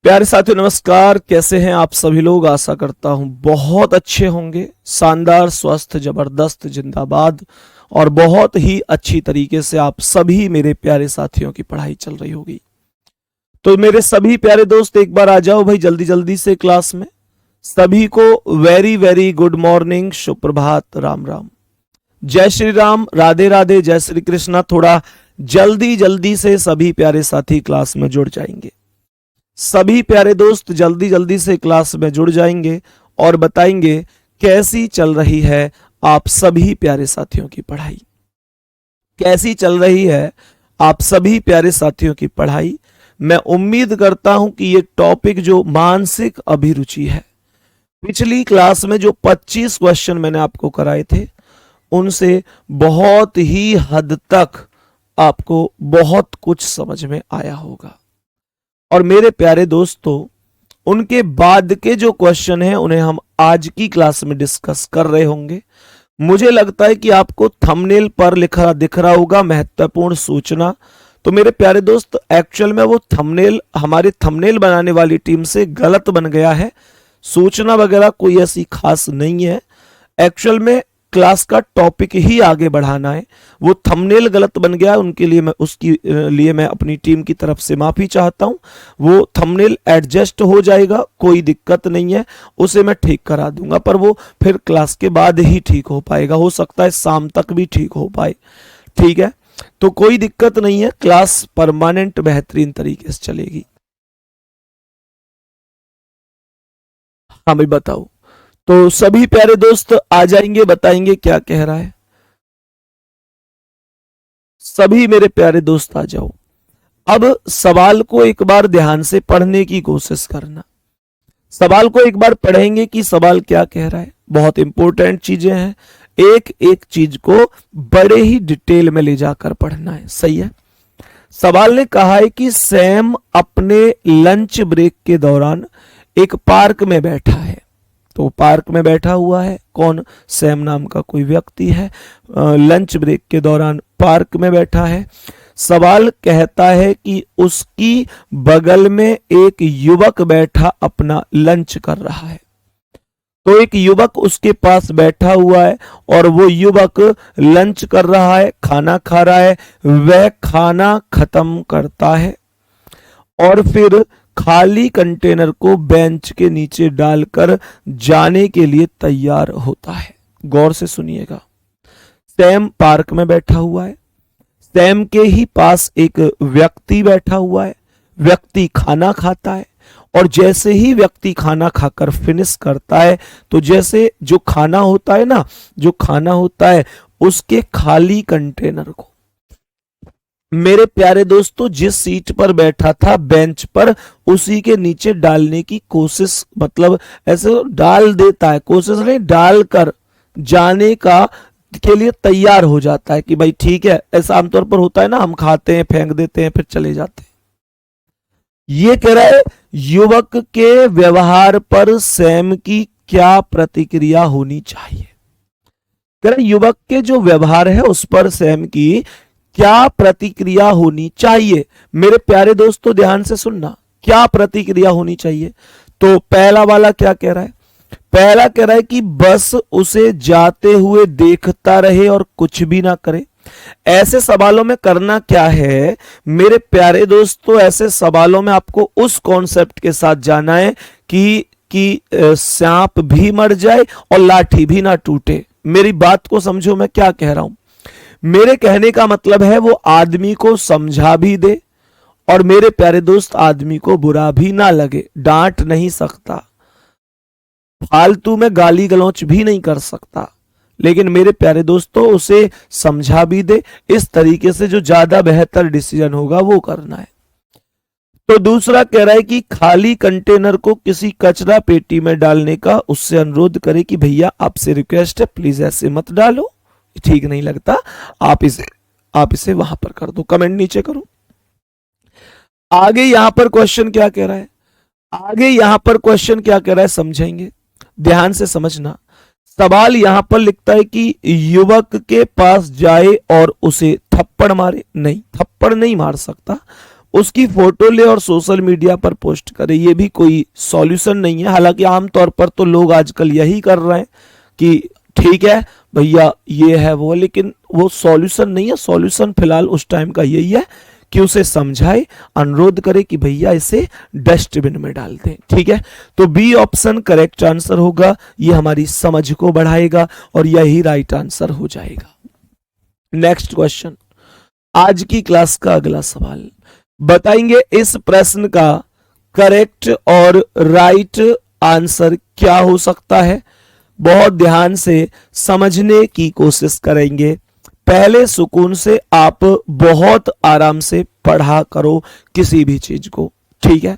प्यारे साथियों नमस्कार। कैसे हैं आप सभी लोग? आशा करता हूं बहुत अच्छे होंगे। शानदार, स्वस्थ, जबरदस्त, जिंदाबाद और बहुत ही अच्छी तरीके से आप सभी मेरे प्यारे साथियों की पढ़ाई चल रही होगी। तो मेरे सभी प्यारे दोस्त एक बार आ जाओ भाई जल्दी जल्दी से क्लास में। सभी को वेरी वेरी गुड मॉर्निंग, सुप्रभात, राम राम, जय श्री राम, राधे राधे, जय श्री कृष्णा। थोड़ा जल्दी जल्दी से सभी प्यारे साथी क्लास में जुड़ जाएंगे। सभी प्यारे दोस्त जल्दी जल्दी से क्लास में जुड़ जाएंगे और बताएंगे कैसी चल रही है आप सभी प्यारे साथियों की पढ़ाई। कैसी चल रही है आप सभी प्यारे साथियों की पढ़ाई। मैं उम्मीद करता हूं कि ये टॉपिक जो मानसिक अभिरुचि है, पिछली क्लास में जो 25 क्वेश्चन मैंने आपको कराए थे उनसे बहुत ही हद तक आपको बहुत कुछ समझ में आया होगा। और मेरे प्यारे दोस्तों, उनके बाद के जो क्वेश्चन हैं उन्हें हम आज की क्लास में डिस्कस कर रहे होंगे। मुझे लगता है कि आपको थंबनेल पर लिखा दिख रहा होगा महत्वपूर्ण सूचना। तो मेरे प्यारे दोस्त, एक्चुअल में वो थंबनेल हमारे थंबनेल बनाने वाली टीम से गलत बन गया है। सूचना वगैरह कोई ऐसी खास नहीं है। एक्चुअल में क्लास का टॉपिक ही आगे बढ़ाना है। वो थंबनेल गलत बन गया, उनके लिए मैं उसकी लिए मैं अपनी टीम की तरफ से माफी चाहता हूं। वो थंबनेल एडजस्ट हो जाएगा, कोई दिक्कत नहीं है, उसे मैं ठीक करा दूंगा। पर वो फिर क्लास के बाद ही ठीक हो पाएगा, हो सकता है शाम तक भी ठीक हो पाए। ठीक है, तो कोई दिक्कत नहीं है, क्लास परमानेंट बेहतरीन तरीके से चलेगी। हाँ भाई बताओ। तो सभी प्यारे दोस्त आ जाएंगे, बताएंगे क्या कह रहा है। सभी मेरे प्यारे दोस्त आ जाओ। अब सवाल को एक बार ध्यान से पढ़ने की कोशिश करना। सवाल को एक बार पढ़ेंगे कि सवाल क्या कह रहा है। बहुत इंपॉर्टेंट चीजें हैं, एक एक चीज को बड़े ही डिटेल में ले जाकर पढ़ना है। सही है। सवाल ने कहा है कि सैम अपने लंच ब्रेक के दौरान एक पार्क में बैठा है। तो पार्क में बैठा हुआ है कौन? सैम नाम का कोई व्यक्ति है, लंच ब्रेक के दौरान पार्क में बैठा है। सवाल कहता है कि उसकी बगल में एक युवक बैठा अपना लंच कर रहा है। तो एक युवक उसके पास बैठा हुआ है और वो युवक लंच कर रहा है, खाना खा रहा है। वह खाना खत्म करता है और फिर खाली कंटेनर को बेंच के नीचे डालकर जाने के लिए तैयार होता है। गौर से सुनिएगा। सैम पार्क में बैठा हुआ है, सैम के ही पास एक व्यक्ति बैठा हुआ है। व्यक्ति खाना खाता है और जैसे ही व्यक्ति खाना खाकर फिनिश करता है, तो जैसे जो खाना होता है ना, जो खाना होता है उसके खाली कंटेनर को मेरे प्यारे दोस्तों जिस सीट पर बैठा था बेंच पर, उसी के नीचे डालने की कोशिश, मतलब ऐसे डाल देता है, कोशिश नहीं, डालकर जाने का के लिए तैयार हो जाता है कि भाई ठीक है। ऐसा आमतौर पर होता है ना, हम खाते हैं, फेंक देते हैं, फिर चले जाते हैं। ये कह रहा है युवक के व्यवहार पर सैम की क्या प्रतिक्रिया होनी चाहिए। कह रहा है युवक के जो व्यवहार है उस पर सैम की क्या प्रतिक्रिया होनी चाहिए। मेरे प्यारे दोस्तों ध्यान से सुनना, क्या प्रतिक्रिया होनी चाहिए। तो पहला वाला क्या कह रहा है? पहला कह रहा है कि बस उसे जाते हुए देखता रहे और कुछ भी ना करे। ऐसे सवालों में करना क्या है मेरे प्यारे दोस्तों, ऐसे सवालों में आपको उस कॉन्सेप्ट के साथ जाना है कि सांप भी मर जाए और लाठी भी ना टूटे। मेरी बात को समझो, मैं क्या कह रहा हूं। मेरे कहने का मतलब है वो आदमी को समझा भी दे और मेरे प्यारे दोस्त आदमी को बुरा भी ना लगे। डांट नहीं सकता, फालतू में गाली गलौच भी नहीं कर सकता, लेकिन मेरे प्यारे दोस्तों उसे समझा भी दे। इस तरीके से जो ज्यादा बेहतर डिसीजन होगा वो करना है। तो दूसरा कह रहा है कि खाली कंटेनर को किसी कचरा पेटी में डालने का उससे अनुरोध करे कि भैया आपसे रिक्वेस्ट है प्लीज ऐसे मत डालो, ठीक नहीं लगता, आप इसे वहां पर कर दो। कमेंट नीचे करो। आगे यहां पर क्वेश्चन क्या कह रहा है, आगे यहां पर क्वेश्चन क्या कह रहा है समझेंगे, ध्यान से समझना। सवाल यहां पर लिखता है कि युवक के पास जाए और उसे थप्पड़ मारे। नहीं, थप्पड़ नहीं मार सकता, उसकी फोटो ले और सोशल मीडिया पर पोस्ट करे। ये भी कोई सॉल्यूशन नहीं है। हालांकि आमतौर पर तो लोग आजकल यही कर रहे हैं कि ठीक है भैया ये है वो, लेकिन वो सॉल्यूशन नहीं है। सॉल्यूशन फिलहाल उस टाइम का यही है कि उसे समझाए, अनुरोध करे कि भैया इसे डस्टबिन में डाल दें। ठीक है, तो बी ऑप्शन करेक्ट आंसर होगा। ये हमारी समझ को बढ़ाएगा और यही राइट आंसर हो जाएगा। नेक्स्ट क्वेश्चन, आज की क्लास का अगला सवाल। बताएंगे इस प्रश्न का करेक्ट और राइट आंसर क्या हो सकता है। बहुत ध्यान से समझने की कोशिश करेंगे। पहले सुकून से आप बहुत आराम से पढ़ा करो किसी भी चीज को। ठीक है,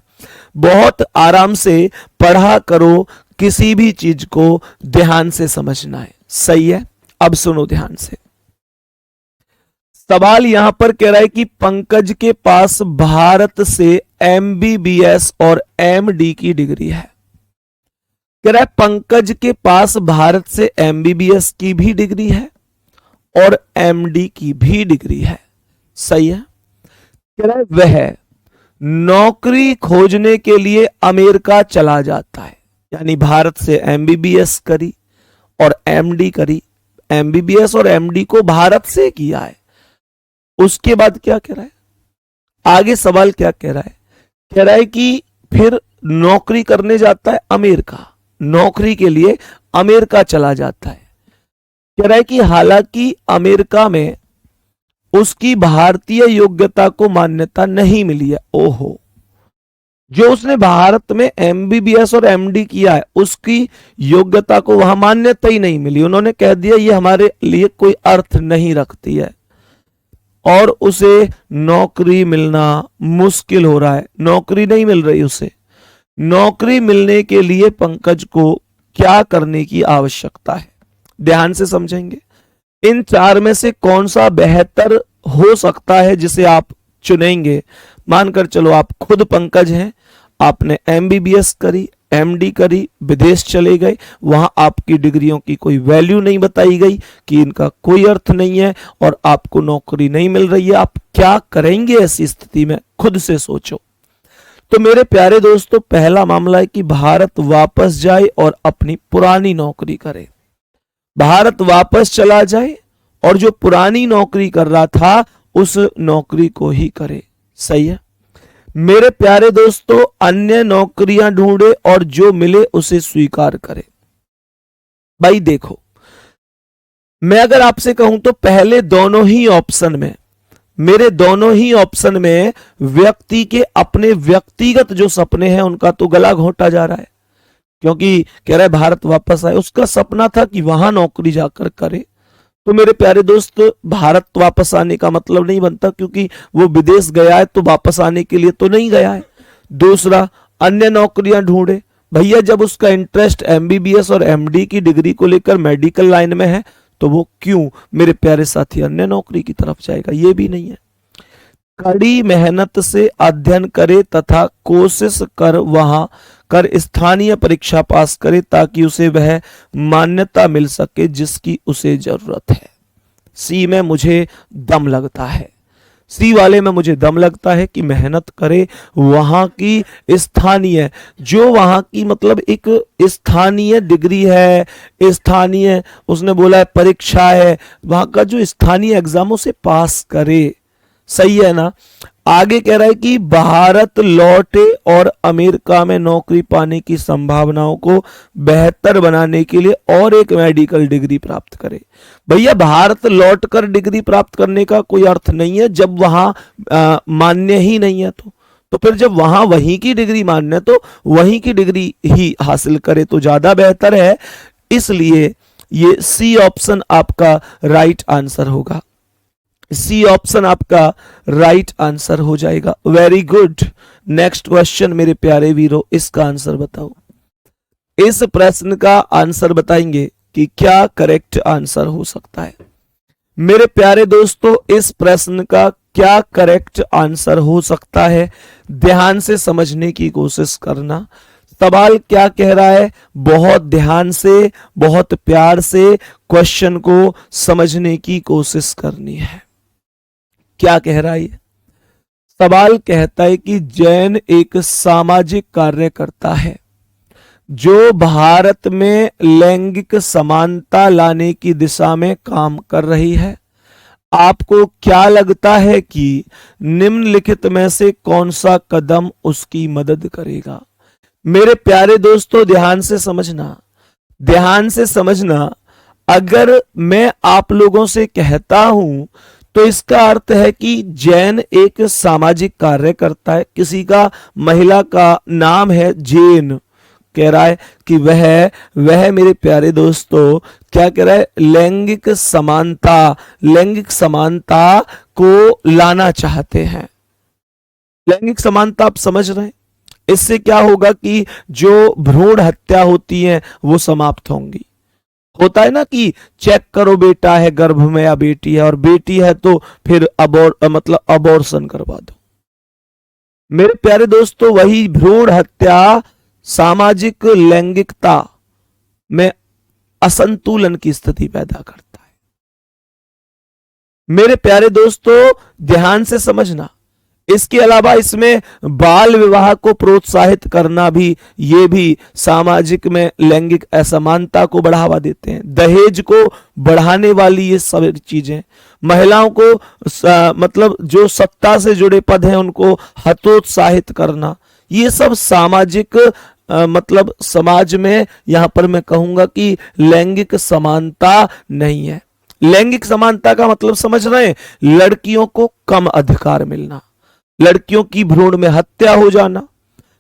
बहुत आराम से पढ़ा करो किसी भी चीज को, ध्यान से समझना है। सही है, अब सुनो ध्यान से। सवाल यहां पर कह रहा है कि पंकज के पास भारत से एमबीबीएस और एमडी की डिग्री है। कह रहा है पंकज के पास भारत से एमबीबीएस की भी डिग्री है और एमडी की भी डिग्री है। सही है। कह रहा है वह नौकरी खोजने के लिए अमेरिका चला जाता है। यानी भारत से एमबीबीएस करी और एमडी करी, एमबीबीएस और एमडी को भारत से किया है। उसके बाद क्या कह रहा है, आगे सवाल क्या कह रहा है, कह रहा है कि फिर नौकरी करने जाता है अमेरिका, नौकरी के लिए अमेरिका चला जाता है। कह रहा है कि हालांकि अमेरिका में उसकी भारतीय योग्यता को मान्यता नहीं मिली है। ओहो, जो उसने भारत में एमबीबीएस और एमडी किया है उसकी योग्यता को वहां मान्यता ही नहीं मिली। उन्होंने कह दिया ये हमारे लिए कोई अर्थ नहीं रखती है और उसे नौकरी मिलना मुश्किल हो रहा है। नौकरी नहीं मिल रही उसे। नौकरी मिलने के लिए पंकज को क्या करने की आवश्यकता है, ध्यान से समझेंगे। इन चार में से कौन सा बेहतर हो सकता है जिसे आप चुनेंगे। मानकर चलो आप खुद पंकज हैं, आपने एमबीबीएस करी, एमडी करी, विदेश चले गए, वहां आपकी डिग्रियों की कोई वैल्यू नहीं बताई गई कि इनका कोई अर्थ नहीं है और आपको नौकरी नहीं मिल रही है। आप क्या करेंगे ऐसी स्थिति में, खुद से सोचो। तो मेरे प्यारे दोस्तों, पहला मामला है कि भारत वापस जाए और अपनी पुरानी नौकरी करे। भारत वापस चला जाए और जो पुरानी नौकरी कर रहा था उस नौकरी को ही करे। सही है। मेरे प्यारे दोस्तों, अन्य नौकरियां ढूंढे और जो मिले उसे स्वीकार करे। भाई देखो, मैं अगर आपसे कहूं तो पहले दोनों ही ऑप्शन में, मेरे दोनों ही ऑप्शन में व्यक्ति के अपने व्यक्तिगत जो सपने हैं उनका तो गला घोंटा जा रहा है। क्योंकि कह रहा है भारत वापस आए, उसका सपना था कि वहां नौकरी जाकर करे। तो मेरे प्यारे दोस्त, भारत वापस आने का मतलब नहीं बनता क्योंकि वो विदेश गया है तो वापस आने के लिए तो नहीं गया है। दूसरा, अन्य नौकरियां ढूंढे। भैया जब उसका इंटरेस्ट एमबीबीएस और एमडी की डिग्री को लेकर मेडिकल लाइन में है तो वो क्यों मेरे प्यारे साथी अन्य नौकरी की तरफ जाएगा, ये भी नहीं है। कड़ी मेहनत से अध्ययन करे तथा कोशिश कर स्थानीय परीक्षा पास करे ताकि उसे वह मान्यता मिल सके जिसकी उसे जरूरत है। सी में मुझे दम लगता है, सी वाले में मुझे दम लगता है कि मेहनत करे, वहां की स्थानीय, जो वहां की मतलब एक स्थानीय डिग्री है, स्थानीय उसने बोला है परीक्षा है, वहां का जो स्थानीय एग्जामों से पास करे। सही है ना। आगे कह रहा है कि भारत लौटे और अमेरिका में नौकरी पाने की संभावनाओं को बेहतर बनाने के लिए और एक मेडिकल डिग्री प्राप्त करे। भैया भारत लौटकर डिग्री प्राप्त करने का कोई अर्थ नहीं है जब वहां मान्य ही नहीं है। तो फिर जब वहां वहीं की डिग्री मान्य है तो वहीं की डिग्री ही हासिल करे तो ज्यादा बेहतर है। इसलिए ये सी ऑप्शन आपका राइट आंसर होगा। सी ऑप्शन आपका राइट आंसर हो जाएगा। Very good. नेक्स्ट क्वेश्चन मेरे प्यारे वीरों, इसका आंसर बताओ। इस प्रश्न का आंसर बताएंगे कि क्या करेक्ट आंसर हो सकता है। मेरे प्यारे दोस्तों, इस प्रश्न का क्या करेक्ट आंसर हो सकता है, ध्यान से समझने की कोशिश करना। सवाल क्या कह रहा है, बहुत ध्यान से, बहुत प्यार से क्वेश्चन को समझने की कोशिश करनी है। क्या कह रहा है? सवाल कहता है कि जैन एक सामाजिक कार्यकर्ता है जो भारत में लैंगिक समानता लाने की दिशा में काम कर रही है। आपको क्या लगता है कि निम्नलिखित में से कौन सा कदम उसकी मदद करेगा? मेरे प्यारे दोस्तों, ध्यान से समझना। अगर मैं आप लोगों से कहता हूं तो इसका अर्थ है कि जैन एक सामाजिक कार्यकर्ता है। किसी का, महिला का नाम है जैन, कह रहा है कि वह मेरे प्यारे दोस्तों क्या कह रहा है? लैंगिक समानता को लाना चाहते हैं। लैंगिक समानता आप समझ रहे हैं? इससे क्या होगा कि जो भ्रूण हत्या होती है वो समाप्त होंगी। होता है ना कि चेक करो बेटा है गर्भ में या बेटी है, और बेटी है तो फिर अबॉर्शन करवा दो। मेरे प्यारे दोस्तों, वही भ्रूण हत्या सामाजिक लैंगिकता में असंतुलन की स्थिति पैदा करता है। मेरे प्यारे दोस्तों, ध्यान से समझना। इसके अलावा इसमें बाल विवाह को प्रोत्साहित करना भी, ये भी सामाजिक में लैंगिक असमानता को बढ़ावा देते हैं। दहेज को बढ़ाने वाली ये सब चीजें, महिलाओं को जो सत्ता से जुड़े पद हैं उनको हतोत्साहित करना, ये सब सामाजिक समाज में, यहां पर मैं कहूंगा कि लैंगिक समानता नहीं है। लैंगिक समानता का मतलब समझ रहे हैं? लड़कियों को कम अधिकार मिलना, लड़कियों की भ्रूण में हत्या हो जाना,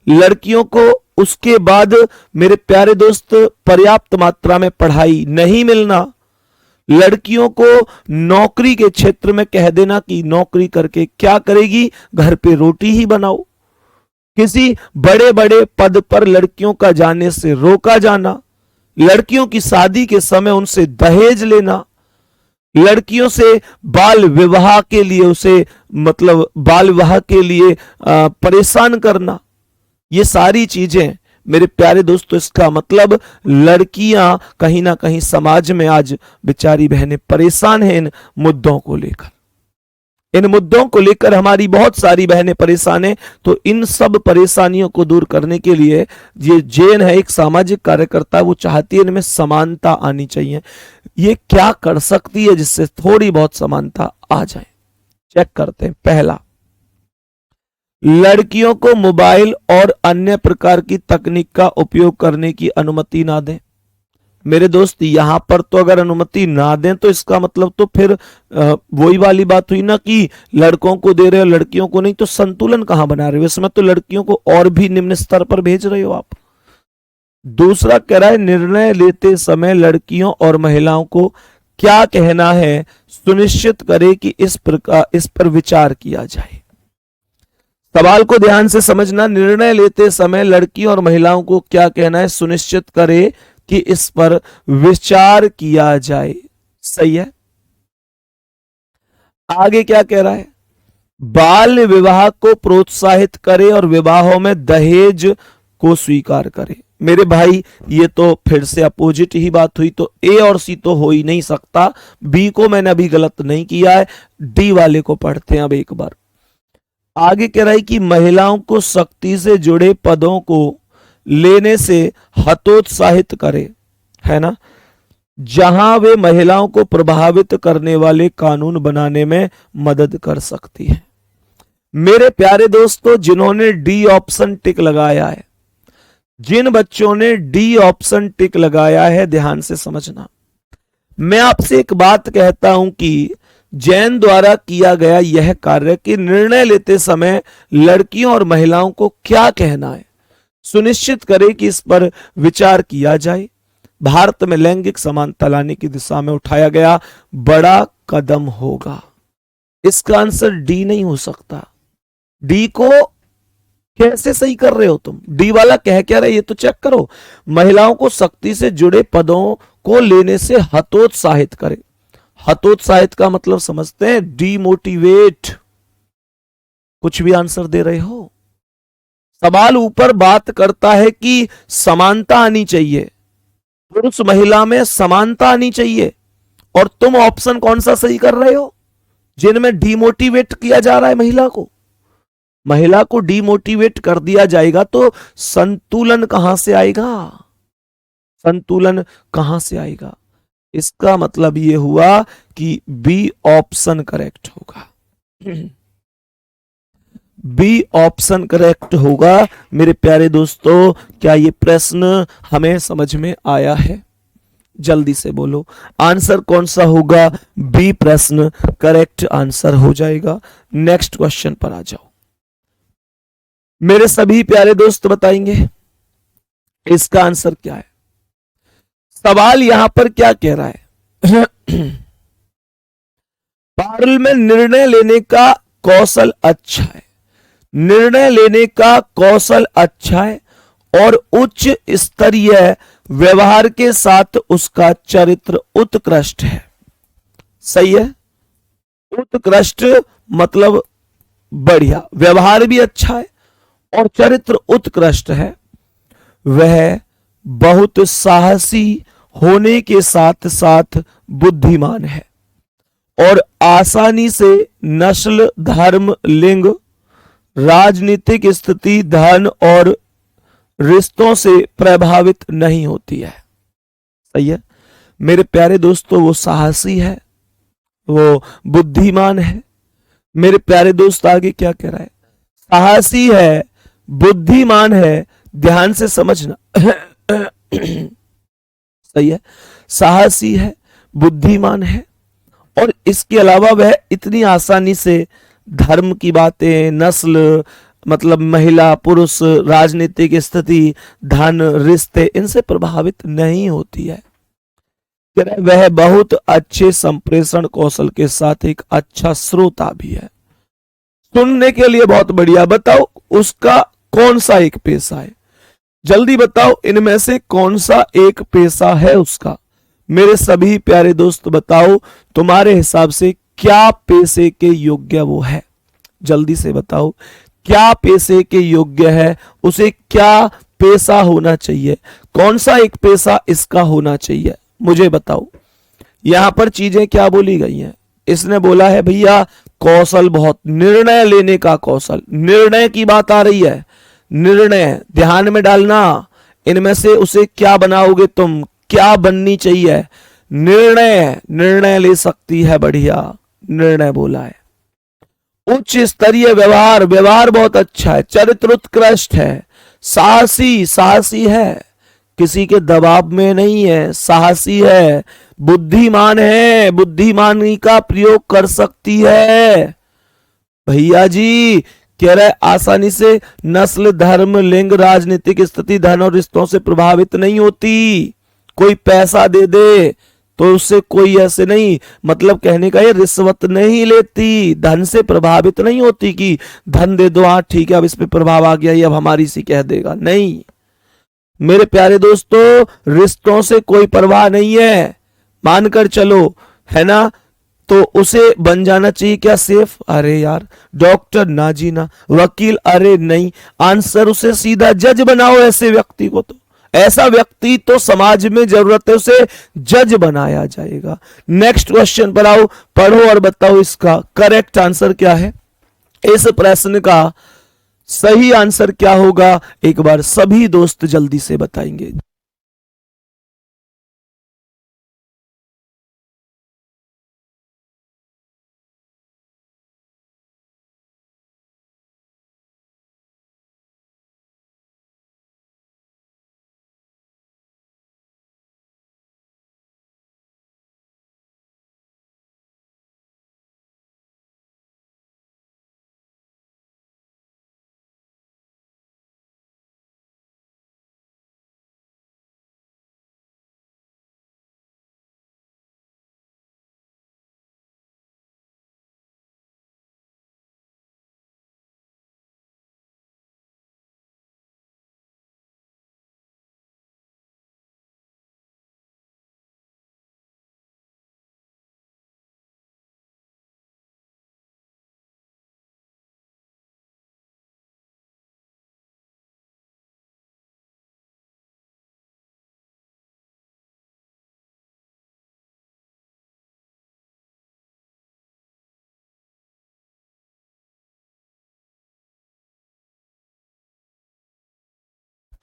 लड़कियों को उसके बाद मेरे प्यारे दोस्त पर्याप्त मात्रा में पढ़ाई नहीं मिलना, लड़कियों को नौकरी के क्षेत्र में कह देना कि नौकरी करके क्या करेगी, घर पे रोटी ही बनाओ, किसी बड़े बड़े पद पर लड़कियों का जाने से रोका जाना, लड़कियों की शादी के समय उनसे दहेज लेना, लड़कियों से बाल विवाह के लिए परेशान करना, ये सारी चीजें मेरे प्यारे दोस्तों, इसका मतलब लड़कियां कहीं ना कहीं समाज में आज बेचारी बहनें परेशान हैं। इन मुद्दों को लेकर हमारी बहुत सारी बहनें परेशान हैं। तो इन सब परेशानियों को दूर करने के लिए ये जैन है, एक सामाजिक कार्यकर्ता, वो चाहती है इनमें समानता आनी चाहिए। ये क्या कर सकती है जिससे थोड़ी बहुत समानता आ जाए? चेक करते हैं। पहला, लड़कियों को मोबाइल और अन्य प्रकार की तकनीक का उपयोग करने की अनुमति ना दें। मेरे दोस्त, यहां पर तो अगर अनुमति ना दें तो इसका मतलब तो फिर वही वाली बात हुई ना कि लड़कों को दे रहे हो लड़कियों को नहीं, तो संतुलन कहां बना रहे हो? इसमें तो लड़कियों को और भी निम्न स्तर पर भेज रहे हो आप। दूसरा कह रहा है, निर्णय लेते समय लड़कियों और महिलाओं को क्या कहना है सुनिश्चित करे कि इस पर विचार किया जाए। सवाल को ध्यान से समझना। निर्णय लेते समय लड़कियों और महिलाओं को क्या कहना है सुनिश्चित करे कि इस पर विचार किया जाए। सही है। आगे क्या कह रहा है? बाल विवाह को प्रोत्साहित करे और विवाहों में दहेज को स्वीकार करे। मेरे भाई, ये तो फिर से अपोजिट ही बात हुई। तो ए और सी तो हो ही नहीं सकता। बी को मैंने अभी गलत नहीं किया है, डी वाले को पढ़ते हैं अब एक बार। आगे कह रहा है कि महिलाओं को शक्ति से जुड़े पदों को लेने से हतोत्साहित करे, है ना, जहां वे महिलाओं को प्रभावित करने वाले कानून बनाने में मदद कर सकती है। मेरे प्यारे दोस्तों, जिन्होंने डी ऑप्शन टिक लगाया है, जिन बच्चों ने डी ऑप्शन टिक लगाया है, ध्यान से समझना। मैं आपसे एक बात कहता हूं कि जैन द्वारा किया गया यह कार्य कि निर्णय लेते समय लड़कियों और महिलाओं को क्या कहना है सुनिश्चित करे कि इस पर विचार किया जाए, भारत में लैंगिक समानता लाने की दिशा में उठाया गया बड़ा कदम होगा। इसका आंसर डी नहीं हो सकता। डी को कैसे सही कर रहे हो तुम? डी वाला कह क्या रहे ये तो चेक करो। महिलाओं को शक्ति से जुड़े पदों को लेने से हतोत्साहित करे। हतोत्साहित का मतलब समझते हैं? डीमोटिवेट। कुछ भी आंसर दे रहे हो। सवाल ऊपर बात करता है कि समानता आनी चाहिए, पुरुष महिला में समानता आनी चाहिए, और तुम ऑप्शन कौन सा सही कर रहे हो जिनमें डीमोटिवेट किया जा रहा है महिला को? महिला को डिमोटिवेट कर दिया जाएगा तो संतुलन कहां से आएगा? संतुलन कहां से आएगा? इसका मतलब यह हुआ कि बी ऑप्शन करेक्ट होगा। बी ऑप्शन करेक्ट होगा। मेरे प्यारे दोस्तों, क्या ये प्रश्न हमें समझ में आया है? जल्दी से बोलो आंसर कौन सा होगा? बी प्रश्न करेक्ट आंसर हो जाएगा। नेक्स्ट क्वेश्चन पर आ जाओ। मेरे सभी प्यारे दोस्त बताएंगे इसका आंसर क्या है। सवाल यहां पर क्या कह रहा है? पारुल में निर्णय लेने का कौशल अच्छा है, निर्णय लेने का कौशल अच्छा है और उच्च स्तरीय व्यवहार के साथ उसका चरित्र उत्कृष्ट है। सही है। उत्कृष्ट मतलब बढ़िया, व्यवहार भी अच्छा है और चरित्र उत्कृष्ट है। वह बहुत साहसी होने के साथ साथ बुद्धिमान है और आसानी से नस्ल, धर्म, लिंग, राजनीतिक स्थिति, धन और रिश्तों से प्रभावित नहीं होती है। सही है। मेरे प्यारे दोस्तों, वो साहसी है, वो बुद्धिमान है। मेरे प्यारे दोस्त आगे क्या कह रहा है? साहसी है, बुद्धिमान है। ध्यान से समझना। सही है। साहसी है, बुद्धिमान है और इसके अलावा वह इतनी आसानी से धर्म की बातें, नस्ल मतलब महिला, पुरुष, राजनीतिक स्थिति, धन, रिश्ते, इनसे प्रभावित नहीं होती है। वह बहुत अच्छे संप्रेषण कौशल के साथ एक अच्छा श्रोता भी है। सुनने के लिए बहुत बढ़िया। बताओ उसका कौन सा एक पेशा है? जल्दी बताओ इनमें से कौन सा एक पेशा है उसका। मेरे सभी प्यारे दोस्त बताओ तुम्हारे हिसाब से क्या पेशे के योग्य वो है। जल्दी से बताओ क्या पेशे के योग्य है, उसे क्या पेशा होना चाहिए, कौन सा एक पेशा इसका होना चाहिए, मुझे बताओ। यहां पर चीजें क्या बोली गई हैं? इसने बोला है भैया कौशल बहुत, निर्णय लेने का कौशल, निर्णय की बात आ रही है। निर्णय ध्यान में डालना, इनमें से उसे क्या बनाओगे तुम, क्या बननी चाहिए? निर्णय, निर्णय ले सकती है, बढ़िया निर्णय बोला है। उच्च स्तरीय व्यवहार, व्यवहार बहुत अच्छा है। चरित्र उत्कृष्ट है। साहसी, साहसी है, किसी के दबाव में नहीं है, साहसी है। बुद्धिमान है, बुद्धिमानी का प्रयोग कर सकती है। भैया जी कह रहे आसानी से नस्ल, धर्म, लिंग, राजनीतिक स्थिति, धन और रिश्तों से प्रभावित नहीं होती। कोई पैसा दे दे तो उससे कोई ऐसे नहीं, मतलब कहने का ये रिश्वत नहीं लेती, धन से प्रभावित नहीं होती कि धन दे दो, हाँ ठीक है अब इस पे प्रभाव आ गया, ये अब हमारी सी कह देगा, नहीं। मेरे प्यारे दोस्तों रिश्तों से कोई परवाह नहीं है, मानकर चलो, है ना। तो उसे बन जाना चाहिए क्या सेफ? अरे यार डॉक्टर ना जी ना, वकील अरे नहीं, आंसर उसे सीधा जज बनाओ। ऐसे व्यक्ति को तो, ऐसा व्यक्ति तो समाज में जरूरत है, उसे जज बनाया जाएगा। नेक्स्ट क्वेश्चन पर आओ, पढ़ो और बताओ इसका करेक्ट आंसर क्या है। इस प्रश्न का सही आंसर क्या होगा एक बार सभी दोस्त जल्दी से बताएंगे।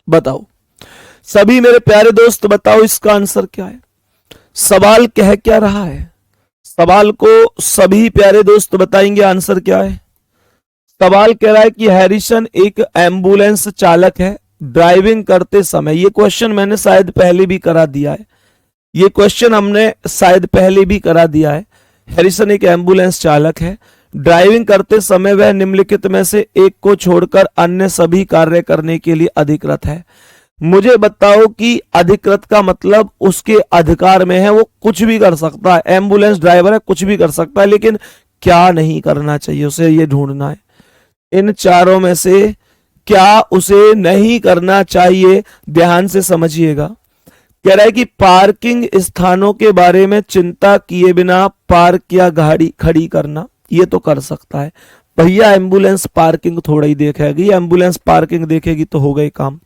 बताओ सभी मेरे प्यारे दोस्त, बताओ इसका आंसर क्या है। सवाल कह क्या रहा है, सवाल को सभी प्यारे दोस्त बताएंगे आंसर क्या है। सवाल कह रहा है कि हैरिसन एक एम्बुलेंस चालक है। ड्राइविंग करते समय, ये क्वेश्चन मैंने शायद पहले भी करा दिया है, ये क्वेश्चन हमने शायद पहले भी करा दिया है। हैरिसन एक एम्बुलेंस चालक है। ड्राइविंग करते समय वह निम्नलिखित में से एक को छोड़कर अन्य सभी कार्य करने के लिए अधिकृत है। मुझे बताओ कि अधिकृत का मतलब उसके अधिकार में है, वो कुछ भी कर सकता है। एम्बुलेंस ड्राइवर है, कुछ भी कर सकता है, लेकिन क्या नहीं करना चाहिए उसे, ये ढूंढना है। इन चारों में से क्या उसे नहीं करना चाहिए, ध्यान से समझिएगा। कह रहा है कि पार्किंग स्थानों के बारे में चिंता किए बिना पार्क या गाड़ी खड़ी करना, ये तो कर सकता है। भैया एम्बुलेंस पार्किंग थोड़ा ही देखेगी, एम्बुलेंस पार्किंग देखेगी तो हो गई काम।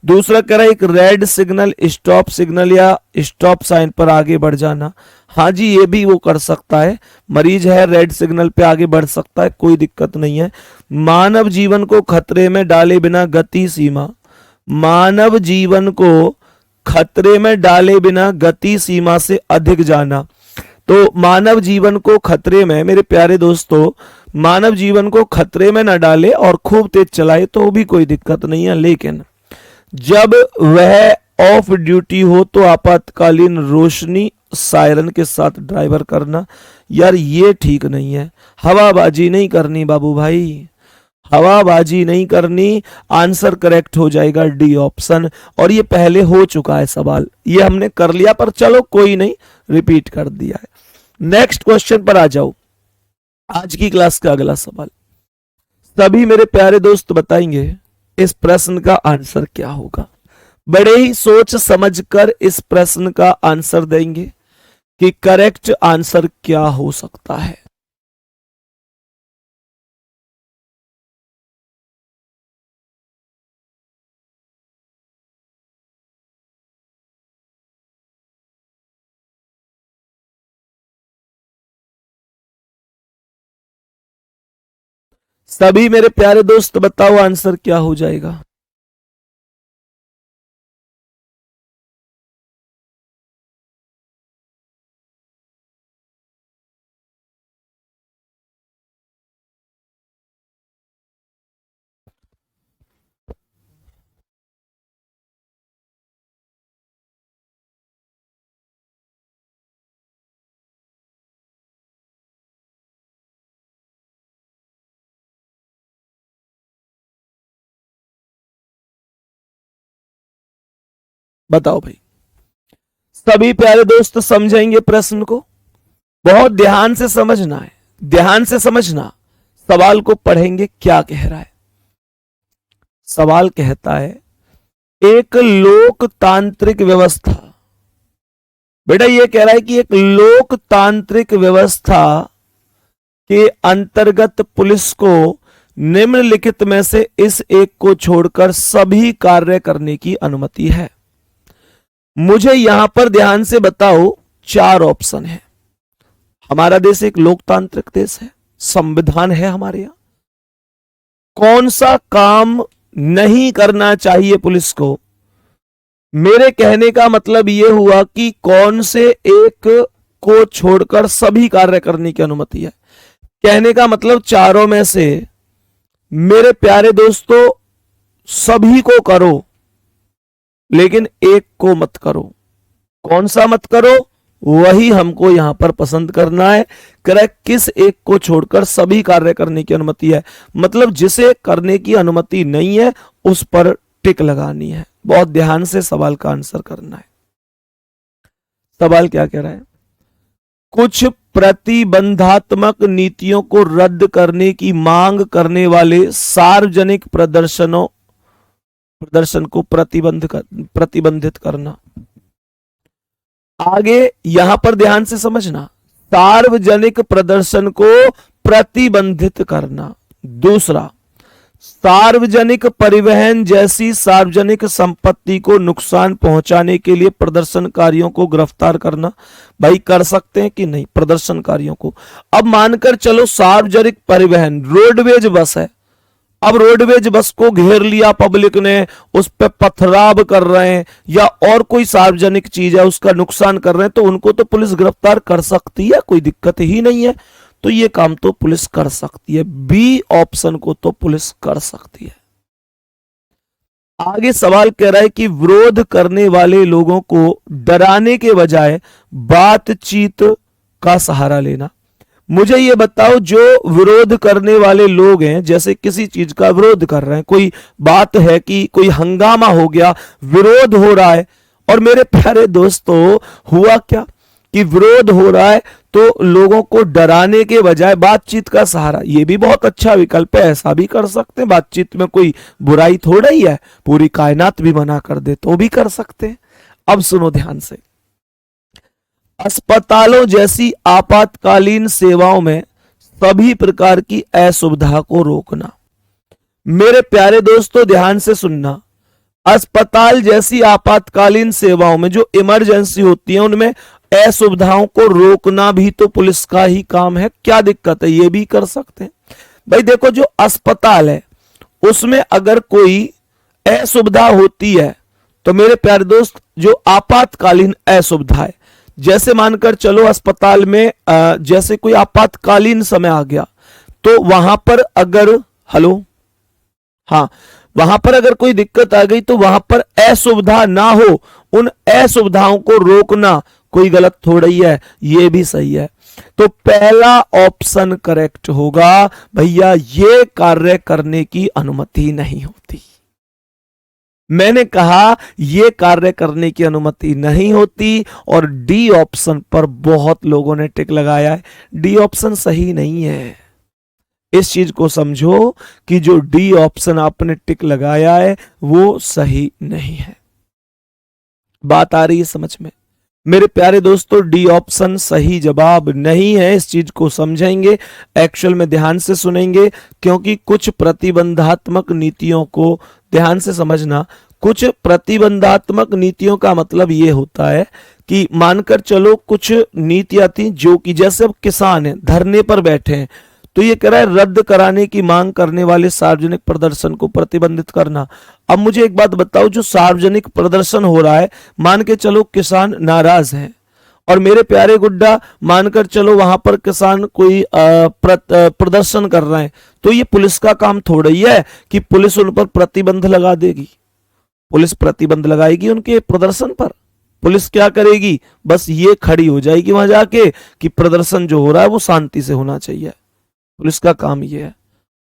दूसरा कह रहा है एक रेड सिग्नल, स्टॉप सिग्नल या स्टॉप साइन पर आगे बढ़ जाना। हाँ जी, ये भी वो कर सकता है, मरीज है रेड सिग्नल पे आगे बढ़ सकता है, कोई दिक्कत नहीं है। मानव जीवन को खतरे में डाले बिना गति सीमा, मानव जीवन को खतरे में डाले बिना गति सीमा से अधिक जाना। तो मानव जीवन को खतरे में, मेरे प्यारे दोस्तों, मानव जीवन को खतरे में न डाले और खूब तेज चलाए तो भी कोई दिक्कत नहीं है, लेकिन जब वह ऑफ ड्यूटी हो तो आपातकालीन रोशनी सायरन के साथ ड्राइवर करना, यार ये ठीक नहीं है। हवाबाजी नहीं करनी बाबू भाई, हवाबाजी नहीं करनी। आंसर करेक्ट हो जाएगा डी ऑप्शन, और ये पहले हो चुका है सवाल, ये हमने कर लिया, पर चलो कोई नहीं, रिपीट कर दिया है। नेक्स्ट क्वेश्चन पर आ जाओ, आज की क्लास का अगला सवाल। सभी मेरे प्यारे दोस्त बताएंगे इस प्रश्न का आंसर क्या होगा। बड़े ही सोच समझकर इस प्रश्न का आंसर देंगे कि करेक्ट आंसर क्या हो सकता है। सभी मेरे प्यारे दोस्त बताओ आंसर क्या हो जाएगा। बताओ भाई, सभी प्यारे दोस्त समझेंगे प्रश्न को, बहुत ध्यान से समझना है, ध्यान से समझना। सवाल को पढ़ेंगे क्या कह रहा है। सवाल कहता है एक लोकतांत्रिक व्यवस्था, बेटा ये कह रहा है कि एक लोकतांत्रिक व्यवस्था के अंतर्गत पुलिस को निम्नलिखित में से इस एक को छोड़कर सभी कार्य करने की अनुमति है। मुझे यहां पर ध्यान से बताओ, चार ऑप्शन है। हमारा देश एक लोकतांत्रिक देश है, संविधान है हमारे यहां। कौन सा काम नहीं करना चाहिए पुलिस को? मेरे कहने का मतलब यह हुआ कि कौन से एक को छोड़कर सभी कार्य करने की अनुमति है। कहने का मतलब चारों में से मेरे प्यारे दोस्तों सभी को करो, लेकिन एक को मत करो। कौन सा मत करो? वही हमको यहां पर पसंद करना है। करेक्ट, किस एक को छोड़कर सभी कार्य करने की अनुमति है, मतलब जिसे करने की अनुमति नहीं है उस पर टिक लगानी है। बहुत ध्यान से सवाल का आंसर करना है। सवाल क्या कह रहा है? कुछ प्रतिबंधात्मक नीतियों को रद्द करने की मांग करने वाले सार्वजनिक प्रदर्शन को प्रतिबंधित करना। आगे यहां पर ध्यान से समझना, सार्वजनिक प्रदर्शन को प्रतिबंधित करना। दूसरा, सार्वजनिक परिवहन जैसी सार्वजनिक संपत्ति को नुकसान पहुंचाने के लिए प्रदर्शनकारियों को गिरफ्तार करना। भाई कर सकते हैं कि नहीं प्रदर्शनकारियों को? अब मानकर चलो सार्वजनिक परिवहन रोडवेज बस है, अब रोडवेज बस को घेर लिया पब्लिक ने, उस पर पथराव कर रहे हैं या और कोई सार्वजनिक चीज है उसका नुकसान कर रहे हैं, तो उनको तो पुलिस गिरफ्तार कर सकती है, कोई दिक्कत ही नहीं है। तो ये काम तो पुलिस कर सकती है, बी ऑप्शन को तो पुलिस कर सकती है। आगे सवाल कह रहा है कि विरोध करने वाले लोगों को डराने के बजाय बातचीत का सहारा लेना। मुझे ये बताओ, जो विरोध करने वाले लोग हैं, जैसे किसी चीज का विरोध कर रहे हैं, कोई बात है कि कोई हंगामा हो गया, विरोध हो रहा है, और मेरे प्यारे दोस्तों हुआ क्या कि विरोध हो रहा है तो लोगों को डराने के बजाय बातचीत का सहारा, ये भी बहुत अच्छा विकल्प है, ऐसा भी कर सकते हैं। बातचीत में कोई बुराई थोड़ा ही है, पूरी कायनात भी मना कर दे तो भी कर सकते हैं। अब सुनो ध्यान से, अस्पतालों जैसी आपातकालीन सेवाओं में सभी प्रकार की असुविधा को रोकना। मेरे प्यारे दोस्तों ध्यान से सुनना, अस्पताल जैसी आपातकालीन सेवाओं में जो इमरजेंसी होती है उनमें असुविधाओं को रोकना भी तो पुलिस का ही काम है। क्या दिक्कत है, ये भी कर सकते हैं। भाई देखो, जो अस्पताल है उसमें अगर कोई असुविधा होती है तो मेरे प्यारे दोस्त, जो आपातकालीन असुविधा है, जैसे मानकर चलो अस्पताल में जैसे कोई आपातकालीन समय आ गया, तो वहां पर अगर हेलो हाँ वहां पर अगर कोई दिक्कत आ गई तो वहां पर असुविधा ना हो, उन असुविधाओं को रोकना कोई गलत थोड़ा ही है, ये भी सही है। तो पहला ऑप्शन करेक्ट होगा भैया, ये कार्य करने की अनुमति नहीं होती। मैंने कहा ये कार्य करने की अनुमति नहीं होती, और डी ऑप्शन पर बहुत लोगों ने टिक लगाया है। डी ऑप्शन सही नहीं है, इस चीज को समझो कि जो डी ऑप्शन आपने टिक लगाया है वो सही नहीं है। बात आ रही है समझ में? मेरे प्यारे दोस्तों, डी ऑप्शन सही जवाब नहीं है, इस चीज को समझेंगे, एक्चुअल में ध्यान से सुनेंगे, क्योंकि कुछ प्रतिबंधात्मक नीतियों को ध्यान से समझना। कुछ प्रतिबंधात्मक नीतियों का मतलब ये होता है कि मानकर चलो कुछ नीतियां थी जो कि, जैसे अब किसान है धरने पर बैठे हैं, तो ये कह रहा है रद्द कराने की मांग करने वाले सार्वजनिक प्रदर्शन को प्रतिबंधित करना। अब मुझे एक बात बताओ, जो सार्वजनिक प्रदर्शन हो रहा है, मान के चलो किसान नाराज हैं, और मेरे प्यारे गुड्डा मानकर चलो वहां पर किसान कोई प्रदर्शन कर रहे हैं, तो ये पुलिस का काम थोड़ा ही है कि पुलिस उन पर प्रतिबंध लगा देगी। पुलिस प्रतिबंध लगाएगी उनके प्रदर्शन पर? पुलिस क्या करेगी, बस ये खड़ी हो जाएगी वहां जाके कि प्रदर्शन जो हो रहा है वो शांति से होना चाहिए। पुलिस का काम ये है।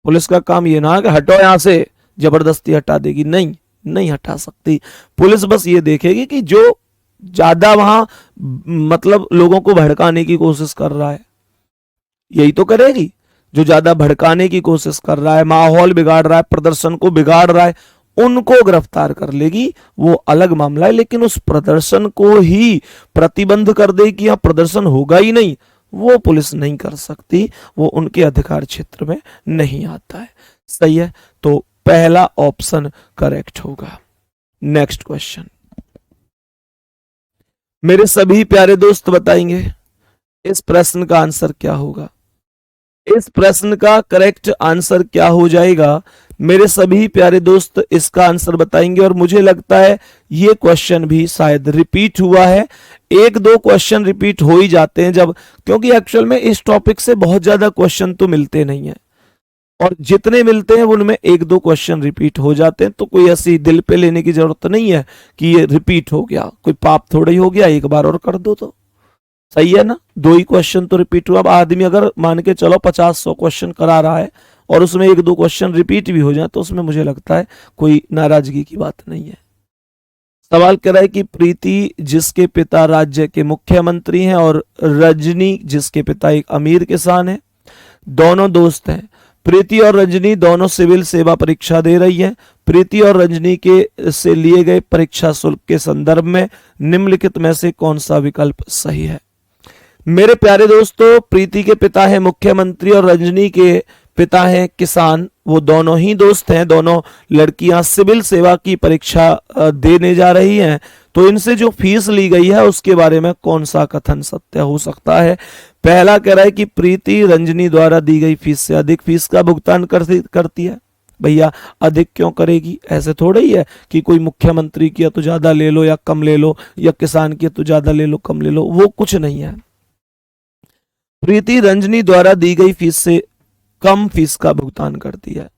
पुलिस का काम ये ना कि हटो यहां से, जबरदस्ती हटा देगी, नहीं, नहीं हटा सकती। पुलिस बस ये देखेगी कि जो ज्यादा वहां मतलब लोगों को भड़काने की कोशिश कर रहा है, यही तो करेगी। जो ज्यादा भड़काने की कोशिश कर रहा है, माहौल बिगाड़ रहा है, प्रदर्शन को बिगाड़ रहा है, उनको गिरफ्तार कर लेगी, वो अलग मामला है। लेकिन उस प्रदर्शन को ही प्रतिबंध कर देगी कि यहां प्रदर्शन होगा ही नहीं, वो पुलिस नहीं कर सकती, वो उनके अधिकार क्षेत्र में नहीं आता है। सही है, तो पहला ऑप्शन करेक्ट होगा। नेक्स्ट क्वेश्चन, मेरे सभी प्यारे दोस्त बताएंगे इस प्रश्न का आंसर क्या होगा? इस प्रश्न का करेक्ट आंसर क्या हो जाएगा? मेरे सभी प्यारे दोस्त इसका आंसर बताएंगे, और मुझे लगता है ये क्वेश्चन भी शायद रिपीट हुआ है। एक दो क्वेश्चन रिपीट हो ही जाते हैं जब, क्योंकि एक्चुअल में इस टॉपिक से बहुत ज्यादा क्वेश्चन तो मिलते नहीं है, और जितने मिलते हैं उनमें एक दो क्वेश्चन रिपीट हो जाते हैं। तो कोई ऐसी दिल पे लेने की जरूरत नहीं है कि ये रिपीट हो गया, कोई पाप थोड़ा ही हो गया, एक बार और कर दो तो सही है ना। दो ही क्वेश्चन तो रिपीट हुआ। अब आदमी अगर मान के चलो 50-100 क्वेश्चन करा रहा है और उसमें एक दो क्वेश्चन रिपीट भी हो जाए, तो उसमें मुझे लगता है कोई नाराजगी की बात नहीं है। सवाल कह रहा है कि प्रीति जिसके पिता राज्य के मुख्यमंत्री हैं और रजनी जिसके पिता एक अमीर किसान है, दोनों दोस्त हैं। प्रीति और रजनी दोनों सिविल सेवा परीक्षा दे रही है। प्रीति और रजनी के से लिए गए परीक्षा शुल्क के संदर्भ में निम्नलिखित में से कौन सा विकल्प सही है? मेरे प्यारे दोस्तों, प्रीति के पिता है मुख्यमंत्री और रजनी के पिता हैं किसान। वो दोनों ही दोस्त हैं, दोनों लड़कियां सिविल सेवा की परीक्षा देने जा रही हैं। तो इनसे जो फीस ली गई है उसके बारे में कौन सा कथन सत्य हो सकता है? पहला कह रहा है कि प्रीति रंजनी द्वारा दी गई फीस से अधिक फीस का भुगतान करती है। भैया अधिक क्यों करेगी, ऐसे थोड़ा ही है कि कोई मुख्यमंत्री किया तो ज्यादा ले लो या कम ले लो, या किसान किया तो ज्यादा ले लो कम ले लो, वो कुछ नहीं है। प्रीति रंजनी द्वारा दी गई फीस से कम फीस का भुगतान करती है।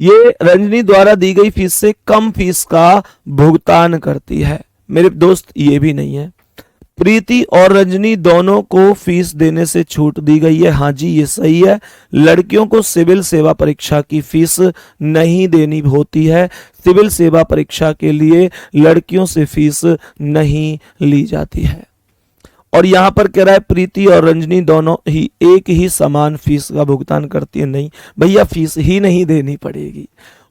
ये रंजनी द्वारा दी गई फीस से कम फीस का भुगतान करती है। मेरे दोस्त ये भी नहीं है। प्रीति और रंजनी दोनों को फीस देने से छूट दी गई है। हाँ जी, ये सही है। लड़कियों को सिविल सेवा परीक्षा की फीस नहीं देनी होती है। सिविल सेवा परीक्षा के लिए लड़कियों से फीस नहीं ली जाती है। और यहां पर कह रहा है प्रीति और रंजनी दोनों ही एक ही समान फीस का भुगतान करती है। नहीं भैया, फीस ही नहीं देनी पड़ेगी,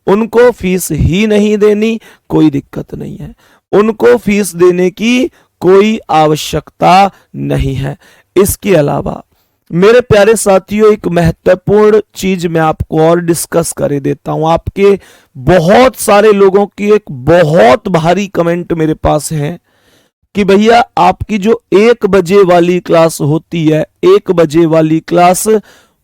उनको फीस ही नहीं देनी, कोई दिक्कत नहीं है, उनको फीस देने की कोई आवश्यकता नहीं है। इसके अलावा मेरे प्यारे साथियों, एक महत्वपूर्ण चीज मैं आपको और डिस्कस कर देता हूं। आपके बहुत सारे लोगों की एक बहुत भारी कमेंट मेरे पास है कि भैया आपकी जो 1 बजे वाली क्लास होती है, 1 बजे वाली क्लास,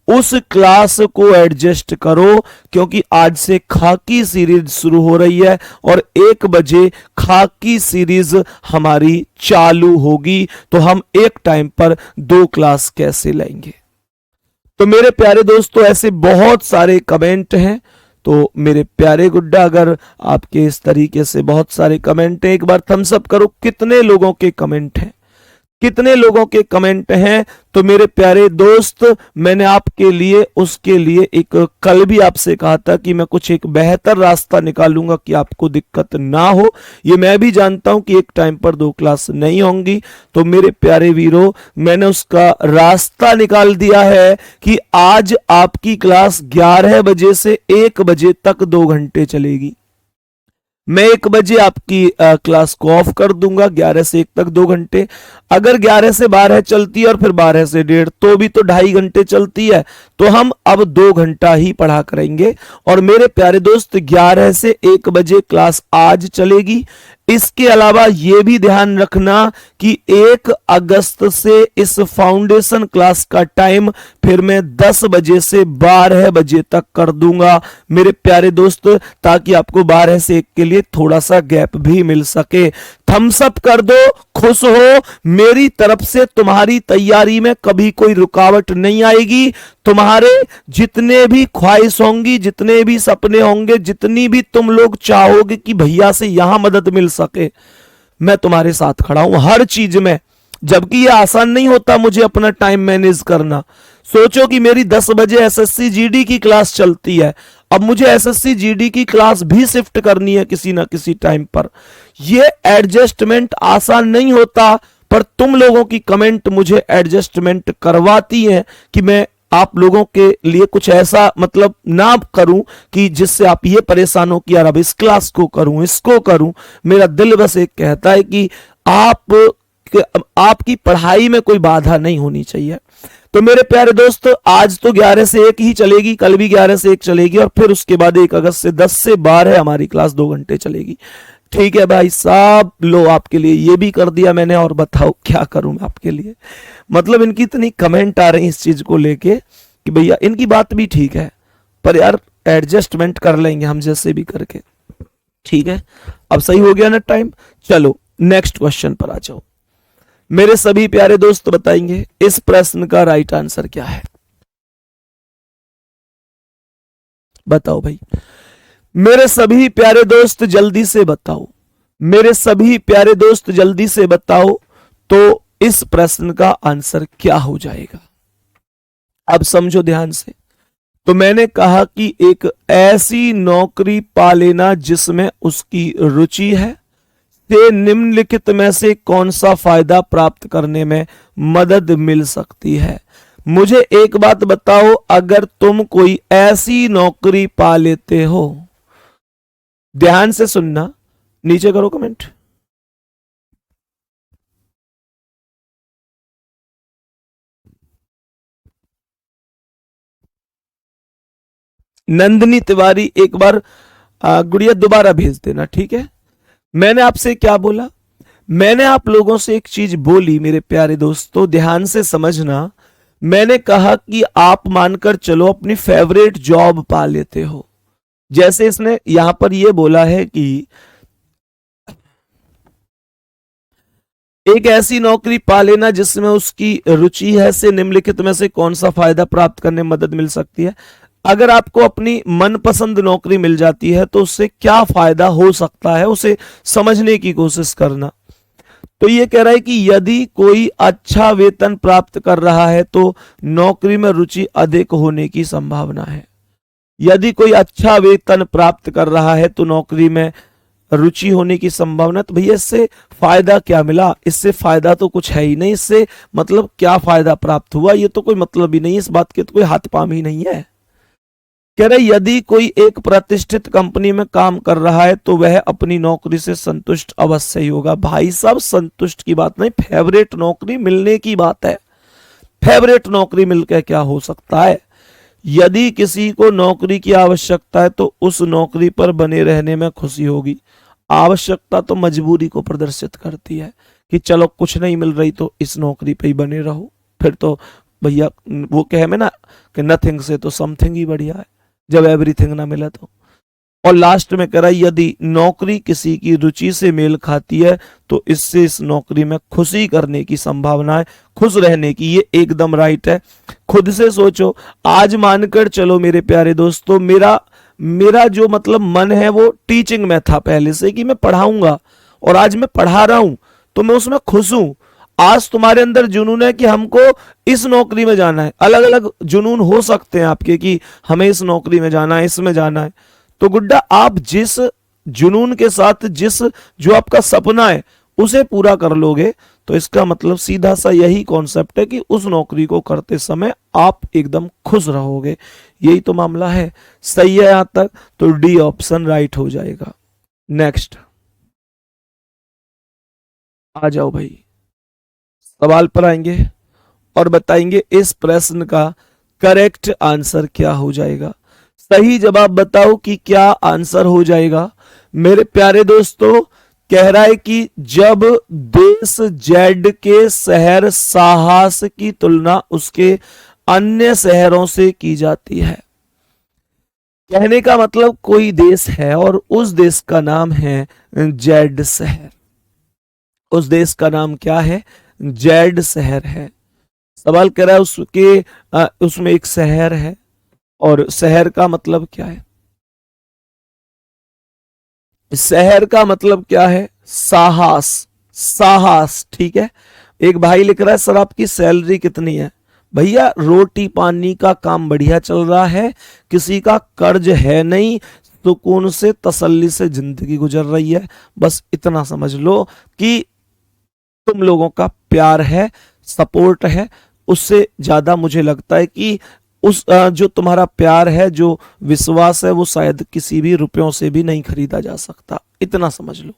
उस क्लास को एडजस्ट करो, क्योंकि आज से खाकी सीरीज शुरू हो रही है और 1 बजे खाकी सीरीज हमारी चालू होगी। तो हम एक टाइम पर 2 क्लास कैसे लेंगे? तो मेरे प्यारे दोस्तों, ऐसे बहुत सारे कमेंट हैं। तो मेरे प्यारे गुड्डा, अगर आपके इस तरीके से बहुत सारे कमेंट हैं, एक बार थम्स अप करो। कितने लोगों के कमेंट हैं, कितने लोगों के कमेंट हैं? तो मेरे प्यारे दोस्त, मैंने आपके लिए, उसके लिए एक कल भी आपसे कहा था कि मैं कुछ एक बेहतर रास्ता निकालूंगा कि आपको दिक्कत ना हो। ये मैं भी जानता हूं कि एक टाइम पर 2 क्लास नहीं होंगी। तो मेरे प्यारे वीरों, मैंने उसका रास्ता निकाल दिया है कि आज आपकी क्लास 11 बजे से 1 बजे तक 2 घंटे चलेगी। मैं 1 बजे आपकी क्लास को ऑफ कर दूंगा, 11 से 1 तक 2 घंटे। अगर 11 से 12 चलती है और फिर 12 से 1:30, तो भी तो 2.5 घंटे चलती है। तो हम अब 2 घंटा ही पढ़ा करेंगे। और मेरे प्यारे दोस्त, 11 से 1 बजे क्लास आज चलेगी। इसके अलावा यह भी ध्यान रखना कि 1 अगस्त से इस फाउंडेशन क्लास का टाइम फिर मैं 10 बजे से 12 बजे तक कर दूंगा मेरे प्यारे दोस्त, ताकि आपको 12 से 1 के लिए थोड़ा सा गैप भी मिल सके। थम्स अप कर दो, खुश हो। मेरी तरफ से तुम्हारी तैयारी में कभी कोई रुकावट नहीं आएगी। तुम्हारे जितने भी ख्वाहिश होंगी, जितने भी सपने होंगे, जितनी भी तुम लोग चाहोगे कि भैया से यहां मदद मिल सके, मैं तुम्हारे साथ खड़ा हूं हर चीज में। जबकि यह आसान नहीं होता मुझे अपना टाइम मैनेज करना। सोचो कि मेरी 10 बजे एसएससी जीडी की क्लास चलती है, अब मुझे एसएससी जीडी की क्लास भी शिफ्ट करनी है किसी ना किसी टाइम पर। यह एडजस्टमेंट आसान नहीं होता, पर तुम लोगों की कमेंट मुझे एडजस्टमेंट करवाती है कि मैं आप लोगों के लिए कुछ ऐसा मतलब ना करूं कि जिससे आप ये परेशान हो कि यार अब इस क्लास को करूं, इसको करूं। मेरा दिल बस एक कहता है कि आपकी पढ़ाई में कोई बाधा नहीं होनी चाहिए। तो मेरे प्यारे दोस्त, आज तो 11 से 1 ही चलेगी, कल भी 11 से 1 चलेगी, और फिर उसके बाद 1 अगस्त से 10 से 12 हमारी क्लास 2 घंटे चलेगी। ठीक है भाई साहब, लो आपके लिए ये भी कर दिया मैंने। और बताओ क्या करूं मैं आपके लिए? मतलब इनकी इतनी कमेंट आ रही इस चीज को लेके कि भैया इनकी बात भी ठीक है, पर यार एडजस्टमेंट कर लेंगे हम जैसे भी करके। ठीक है, अब सही हो गया ना टाइम? चलो नेक्स्ट क्वेश्चन पर आ जाओ। मेरे सभी प्यारे दोस्त बताएंगे इस प्रश्न का राइट आंसर क्या है? बताओ भाई, मेरे सभी प्यारे दोस्त जल्दी से बताओ, मेरे सभी प्यारे दोस्त जल्दी से बताओ। तो इस प्रश्न का आंसर क्या हो जाएगा? अब समझो ध्यान से। तो मैंने कहा कि एक ऐसी नौकरी पा लेना जिसमें उसकी रुचि है, से निम्नलिखित में से कौन सा फायदा प्राप्त करने में मदद मिल सकती है? मुझे एक बात बताओ, अगर तुम कोई ऐसी नौकरी पा लेते हो, ध्यान से सुनना, नीचे करो कमेंट। नंदिनी तिवारी, एक बार गुड़िया दोबारा भेज देना, ठीक है? मैंने आपसे क्या बोला? मैंने आप लोगों से एक चीज बोली मेरे प्यारे दोस्तों, ध्यान से समझना। मैंने कहा कि आप मानकर चलो अपनी फेवरेट जॉब पा लेते हो, जैसे इसने यहां पर ये बोला है कि एक ऐसी नौकरी पा लेना जिसमें उसकी रुचि है, से निम्नलिखित में से कौन सा फायदा प्राप्त करने में मदद मिल सकती है। अगर आपको अपनी मनपसंद नौकरी मिल जाती है तो उससे क्या फायदा हो सकता है, उसे समझने की कोशिश करना। तो ये कह रहा है कि यदि कोई अच्छा वेतन प्राप्त कर रहा है तो नौकरी में रुचि अधिक होने की संभावना है। यदि कोई अच्छा वेतन प्राप्त कर रहा है तो नौकरी में रुचि होने की संभावना। तो भैया इससे फायदा क्या मिला? इससे फायदा तो कुछ है ही नहीं। इससे मतलब क्या फायदा प्राप्त हुआ, ये तो कोई मतलब ही नहीं है, इस बात के तो कोई हाथ पाम ही नहीं है। कह रहे यदि कोई एक प्रतिष्ठित कंपनी में काम कर रहा है तो वह अपनी नौकरी से संतुष्ट अवश्य ही होगा। भाई साहब संतुष्ट की बात नहीं, फेवरेट नौकरी मिलने की बात है। फेवरेट नौकरी मिलकर क्या हो सकता है? यदि किसी को नौकरी की आवश्यकता है तो उस नौकरी पर बने रहने में खुशी होगी। आवश्यकता तो मजबूरी को प्रदर्शित करती है कि चलो कुछ नहीं मिल रही तो इस नौकरी पे ही बने रहो। फिर तो भैया वो कहे में ना कि नथिंग से तो समथिंग ही बढ़िया है, जब एवरीथिंग ना मिला तो। और लास्ट में कह रहा है यदि नौकरी किसी की रुचि से मेल खाती है तो इससे इस नौकरी में खुशी करने की संभावना है, खुश रहने की। ये एकदम राइट है। खुद से सोचो, आज मानकर चलो मेरे प्यारे दोस्तों, मेरा जो मतलब मन है वो टीचिंग में था पहले से कि मैं पढ़ाऊंगा, और आज मैं पढ़ा रहा हूं तो मैं उसमें खुश हूं। आज तुम्हारे अंदर जुनून है कि हमको इस नौकरी में जाना है। अलग अलग जुनून हो सकते हैं आपके कि हमें इस नौकरी में जाना है, इसमें जाना है। तो गुड्डा आप जिस जुनून के साथ जिस जो आपका सपना है उसे पूरा कर लोगे तो इसका मतलब सीधा सा यही कॉन्सेप्ट है कि उस नौकरी को करते समय आप एकदम खुश रहोगे। यही तो मामला है। सही है यहां तक? तो डी ऑप्शन राइट हो जाएगा। नेक्स्ट आ जाओ भाई, सवाल पर आएंगे और बताएंगे इस प्रश्न का करेक्ट आंसर क्या हो जाएगा। सही जवाब बताओ कि क्या आंसर हो जाएगा। मेरे प्यारे दोस्तों कह रहा है कि जब देश जेड के शहर साहस की तुलना उसके अन्य शहरों से की जाती है। कहने का मतलब कोई देश है और उस देश का नाम है जेड शहर। उस देश का नाम क्या है? जेड शहर है। सवाल कह रहा है उसमें एक शहर है और शहर का मतलब क्या है? शहर का मतलब क्या है? साहस। साहस, ठीक है। एक भाई लिख रहा है सर आपकी सैलरी कितनी है? भैया रोटी पानी का काम बढ़िया चल रहा है, किसी का कर्ज है नहीं, सुकून से तसल्ली से जिंदगी गुजर रही है। बस इतना समझ लो कि तुम लोगों का प्यार है, सपोर्ट है। उससे ज्यादा मुझे लगता है कि उस जो तुम्हारा प्यार है, जो विश्वास है, वो शायद किसी भी रुपयों से भी नहीं खरीदा जा सकता। इतना समझ लो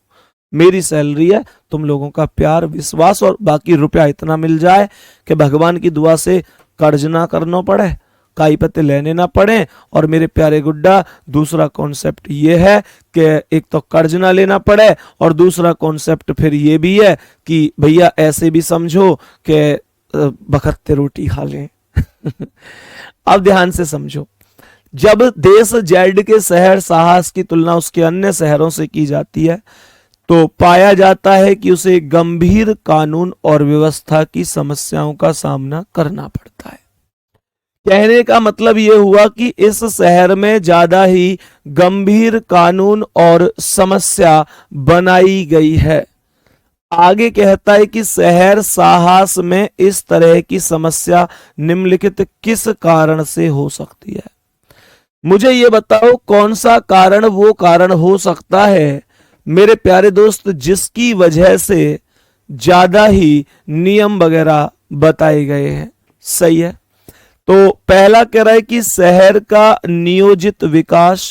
मेरी सैलरी है, तुम लोगों का प्यार, विश्वास, और बाकी रुपया इतना मिल जाए कि भगवान की दुआ से कर्ज ना करना पड़े, काई पत्ते लेने ना पड़े। और मेरे प्यारे गुड्डा दूसरा कॉन्सेप्ट ये है कि एक तो कर्ज ना लेना पड़े, और दूसरा कॉन्सेप्ट फिर ये भी है कि भैया ऐसे भी समझो कि बखत्ते रोटी खा लें। अब ध्यान से समझो, जब देश जेड के शहर साहस की तुलना उसके अन्य शहरों से की जाती है तो पाया जाता है कि उसे गंभीर कानून और व्यवस्था की समस्याओं का सामना करना पड़ता है। कहने का मतलब यह हुआ कि इस शहर में ज्यादा ही गंभीर कानून और समस्या बनाई गई है। आगे कहता है कि शहर साहस में इस तरह की समस्या निम्नलिखित किस कारण से हो सकती है? मुझे ये बताओ कौन सा कारण वो कारण हो सकता है मेरे प्यारे दोस्त जिसकी वजह से ज्यादा ही नियम वगैरह बताए गए हैं। सही है। तो पहला कह रहा है कि शहर का नियोजित विकास।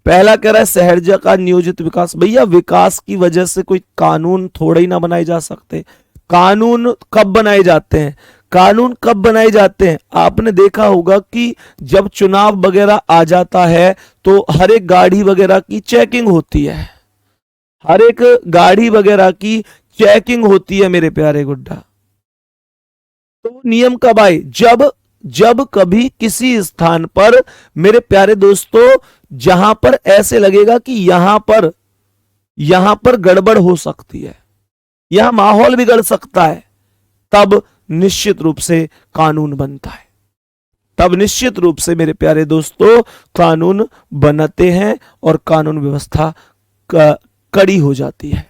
पहला कह रहा है शहर का नियोजित विकास। भैया विकास की वजह से कोई कानून थोड़े ही ना बनाए जा सकते। कानून कब बनाए जाते हैं? कानून कब बनाए जाते हैं? आपने देखा होगा कि जब चुनाव वगैरह आ जाता है तो हर एक गाड़ी वगैरह की चेकिंग होती है। हर एक गाड़ी वगैरह की चेकिंग होती है मेरे प्यारे गुड्डा। तो नियम कब आए? जब कभी किसी स्थान पर मेरे प्यारे दोस्तों जहां पर ऐसे लगेगा कि यहां पर गड़बड़ हो सकती है, यहां माहौल बिगड़ सकता है, तब निश्चित रूप से कानून बनता है। तब निश्चित रूप से मेरे प्यारे दोस्तों कानून बनते हैं और कानून व्यवस्था कड़ी हो जाती है।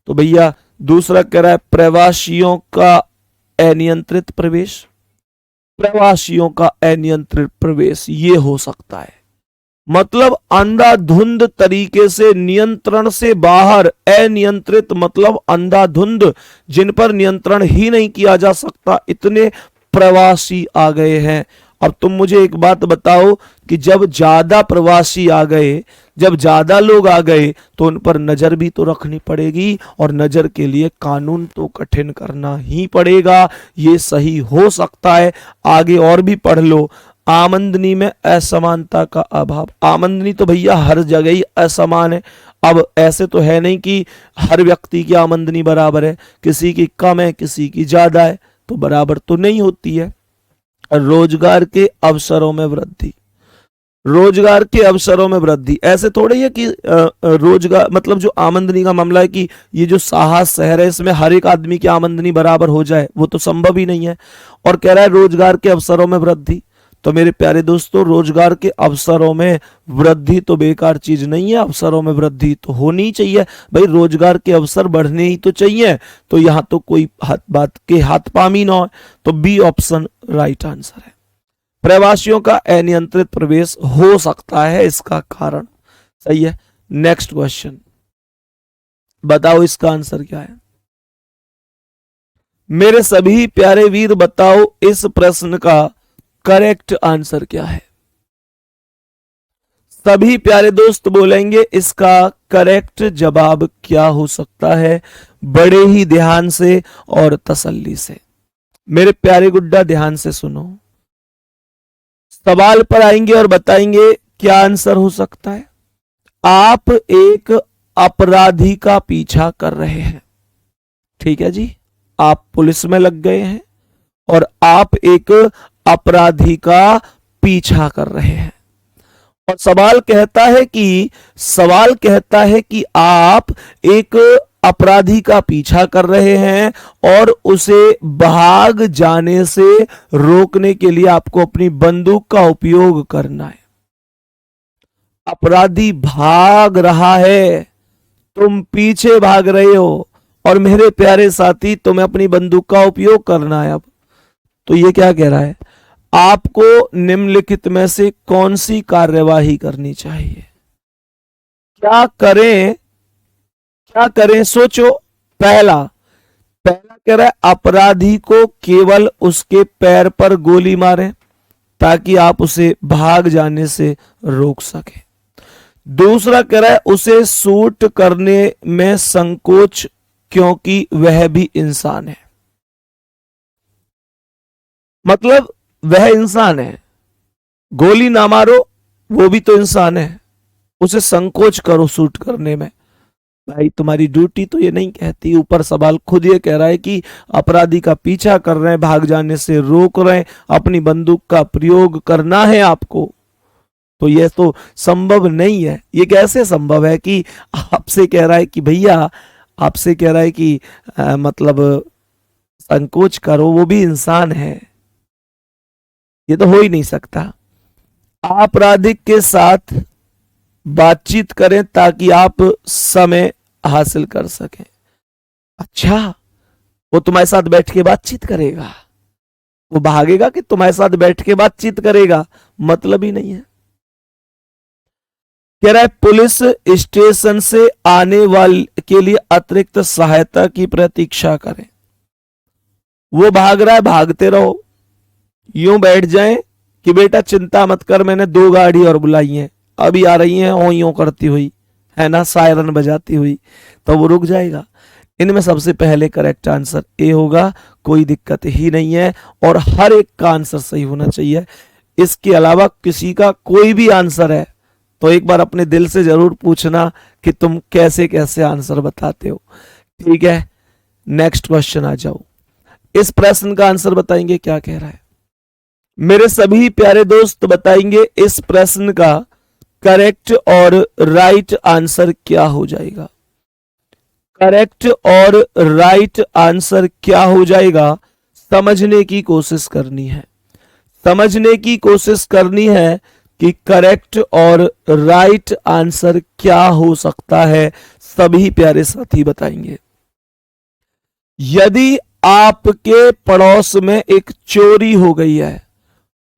तो भैया दूसरा कह रहा है प्रवासियों का अनियंत्रित प्रवेश। प्रवासियों का अनियंत्रित प्रवेश ये हो सकता है, मतलब अंधाधुंध तरीके से, नियंत्रण से बाहर। अनियंत्रित मतलब अंधाधुंध, जिन पर नियंत्रण ही नहीं किया जा सकता, इतने प्रवासी आ गए हैं। अब तुम मुझे एक बात बताओ कि जब ज्यादा प्रवासी आ गए, जब ज्यादा लोग आ गए, तो उन पर नजर भी तो रखनी पड़ेगी, और नजर के लिए कानून तो कठिन करना ही पड़ेगा। ये सही हो सकता है। आगे और भी पढ़ लो। आमदनी में असमानता का अभाव। आमदनी तो भैया हर जगह ही असमान है। अब ऐसे तो है नहीं कि हर व्यक्ति की आमदनी बराबर है, किसी की कम है, किसी की ज्यादा है, तो बराबर तो नहीं होती है। रोजगार के अवसरों में वृद्धि। रोजगार के अवसरों में वृद्धि, ऐसे थोड़े ही है कि रोजगार मतलब जो आमदनी का मामला है कि ये जो साहस शहर है इसमें हर एक आदमी की आमदनी बराबर हो जाए, वो तो संभव ही नहीं है। और कह रहा है रोजगार के अवसरों में वृद्धि। तो मेरे प्यारे दोस्तों रोजगार के अवसरों में वृद्धि तो बेकार चीज नहीं है, अवसरों में वृद्धि तो होनी ही चाहिए भाई। रोजगार के अवसर बढ़ने ही तो चाहिए। तो यहां तो कोई बात के हाथ पामी ना हो। तो बी ऑप्शन राइट आंसर है। प्रवासियों का अनियंत्रित प्रवेश हो सकता है, इसका कारण सही है। नेक्स्ट क्वेश्चन बताओ, इसका आंसर क्या है? मेरे सभी प्यारे वीर बताओ इस प्रश्न का करेक्ट आंसर क्या है? सभी प्यारे दोस्त बोलेंगे इसका करेक्ट जवाब क्या हो सकता है, बड़े ही ध्यान से और तसल्ली से। मेरे प्यारे गुड्डा ध्यान से सुनो, सवाल पर आएंगे और बताएंगे क्या आंसर हो सकता है। आप एक अपराधी का पीछा कर रहे हैं, ठीक है जी, आप पुलिस में लग गए हैं और आप एक अपराधी का पीछा कर रहे हैं। और सवाल कहता है कि आप एक अपराधी का पीछा कर रहे हैं और उसे भाग जाने से रोकने के लिए आपको अपनी बंदूक का उपयोग करना है। अपराधी भाग रहा है, तुम पीछे भाग रहे हो, और मेरे प्यारे साथी तुम्हें अपनी बंदूक का उपयोग करना है। अब तो ये क्या कह रहा है, आपको निम्नलिखित में से कौन सी कार्यवाही करनी चाहिए? क्या करें सोचो। पहला कह रहा है अपराधी को केवल उसके पैर पर गोली मारें ताकि आप उसे भाग जाने से रोक सके। दूसरा कह रहा है उसे शूट करने में संकोच क्योंकि वह भी इंसान है। मतलब वह इंसान है, गोली ना मारो, वो भी तो इंसान है, उसे संकोच करो शूट करने में। भाई तुम्हारी ड्यूटी तो ये नहीं कहती। ऊपर सवाल खुद ये कह रहा है कि अपराधी का पीछा कर रहे हैं, भाग जाने से रोक रहे हैं, अपनी बंदूक का प्रयोग करना है आपको। तो ये तो संभव नहीं है। ये कैसे संभव है कि आपसे कह रहा है कि भैया, आपसे कह रहा है कि मतलब संकोच करो, वो भी इंसान है। ये तो हो ही नहीं सकता। आपराधिक के साथ बातचीत करें ताकि आप समय हासिल कर सकें। अच्छा, वो तुम्हारे साथ बैठ के बातचीत करेगा? वो भागेगा कि तुम्हारे साथ बैठ के बातचीत करेगा? मतलब ही नहीं है। कह रहा है पुलिस स्टेशन से आने वाले के लिए अतिरिक्त सहायता की प्रतीक्षा करें। वो भाग रहा है, भागते रहो, यूं बैठ जाएं कि बेटा चिंता मत कर, मैंने 2 गाड़ी और बुलाई हैं, अभी आ रही हैं, ओ यूं करती हुई, है ना, सायरन बजाती हुई, तो वो रुक जाएगा। इनमें सबसे पहले करेक्ट आंसर ए होगा, कोई दिक्कत ही नहीं है, और हर एक का आंसर सही होना चाहिए। इसके अलावा किसी का कोई भी आंसर है तो एक बार अपने दिल से जरूर पूछना कि तुम कैसे कैसे आंसर बताते हो, ठीक है। नेक्स्ट क्वेश्चन आ जाओ। इस प्रश्न का आंसर बताएंगे क्या कह रहा है। मेरे सभी प्यारे दोस्त बताएंगे इस प्रश्न का करेक्ट और राइट आंसर क्या हो जाएगा? करेक्ट और राइट आंसर क्या हो जाएगा, समझने की कोशिश करनी है। समझने की कोशिश करनी है कि करेक्ट और राइट आंसर क्या हो सकता है। सभी प्यारे साथी बताएंगे। यदि आपके पड़ोस में एक चोरी हो गई है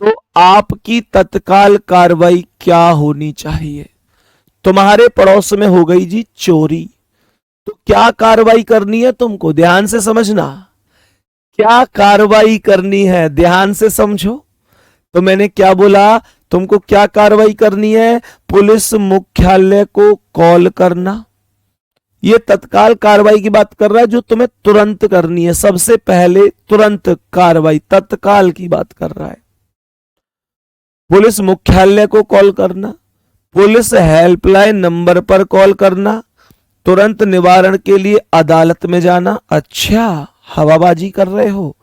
तो आपकी तत्काल कार्रवाई क्या होनी चाहिए? तुम्हारे पड़ोस में हो गई जी चोरी, तो क्या कार्रवाई करनी है तुमको? ध्यान से समझना, क्या कार्रवाई करनी है, ध्यान से समझो। तो मैंने क्या बोला, तुमको क्या कार्रवाई करनी है? पुलिस मुख्यालय को कॉल करना। ये तत्काल कार्रवाई की बात कर रहा है जो तुम्हें तुरंत करनी है, सबसे पहले तुरंत कार्रवाई, तत्काल की बात कर रहा है। पुलिस मुख्यालय को कॉल करना, पुलिस हेल्पलाइन नंबर पर कॉल करना, तुरंत निवारण के लिए अदालत में जाना। अच्छा, हवाबाजी कर रहे हो,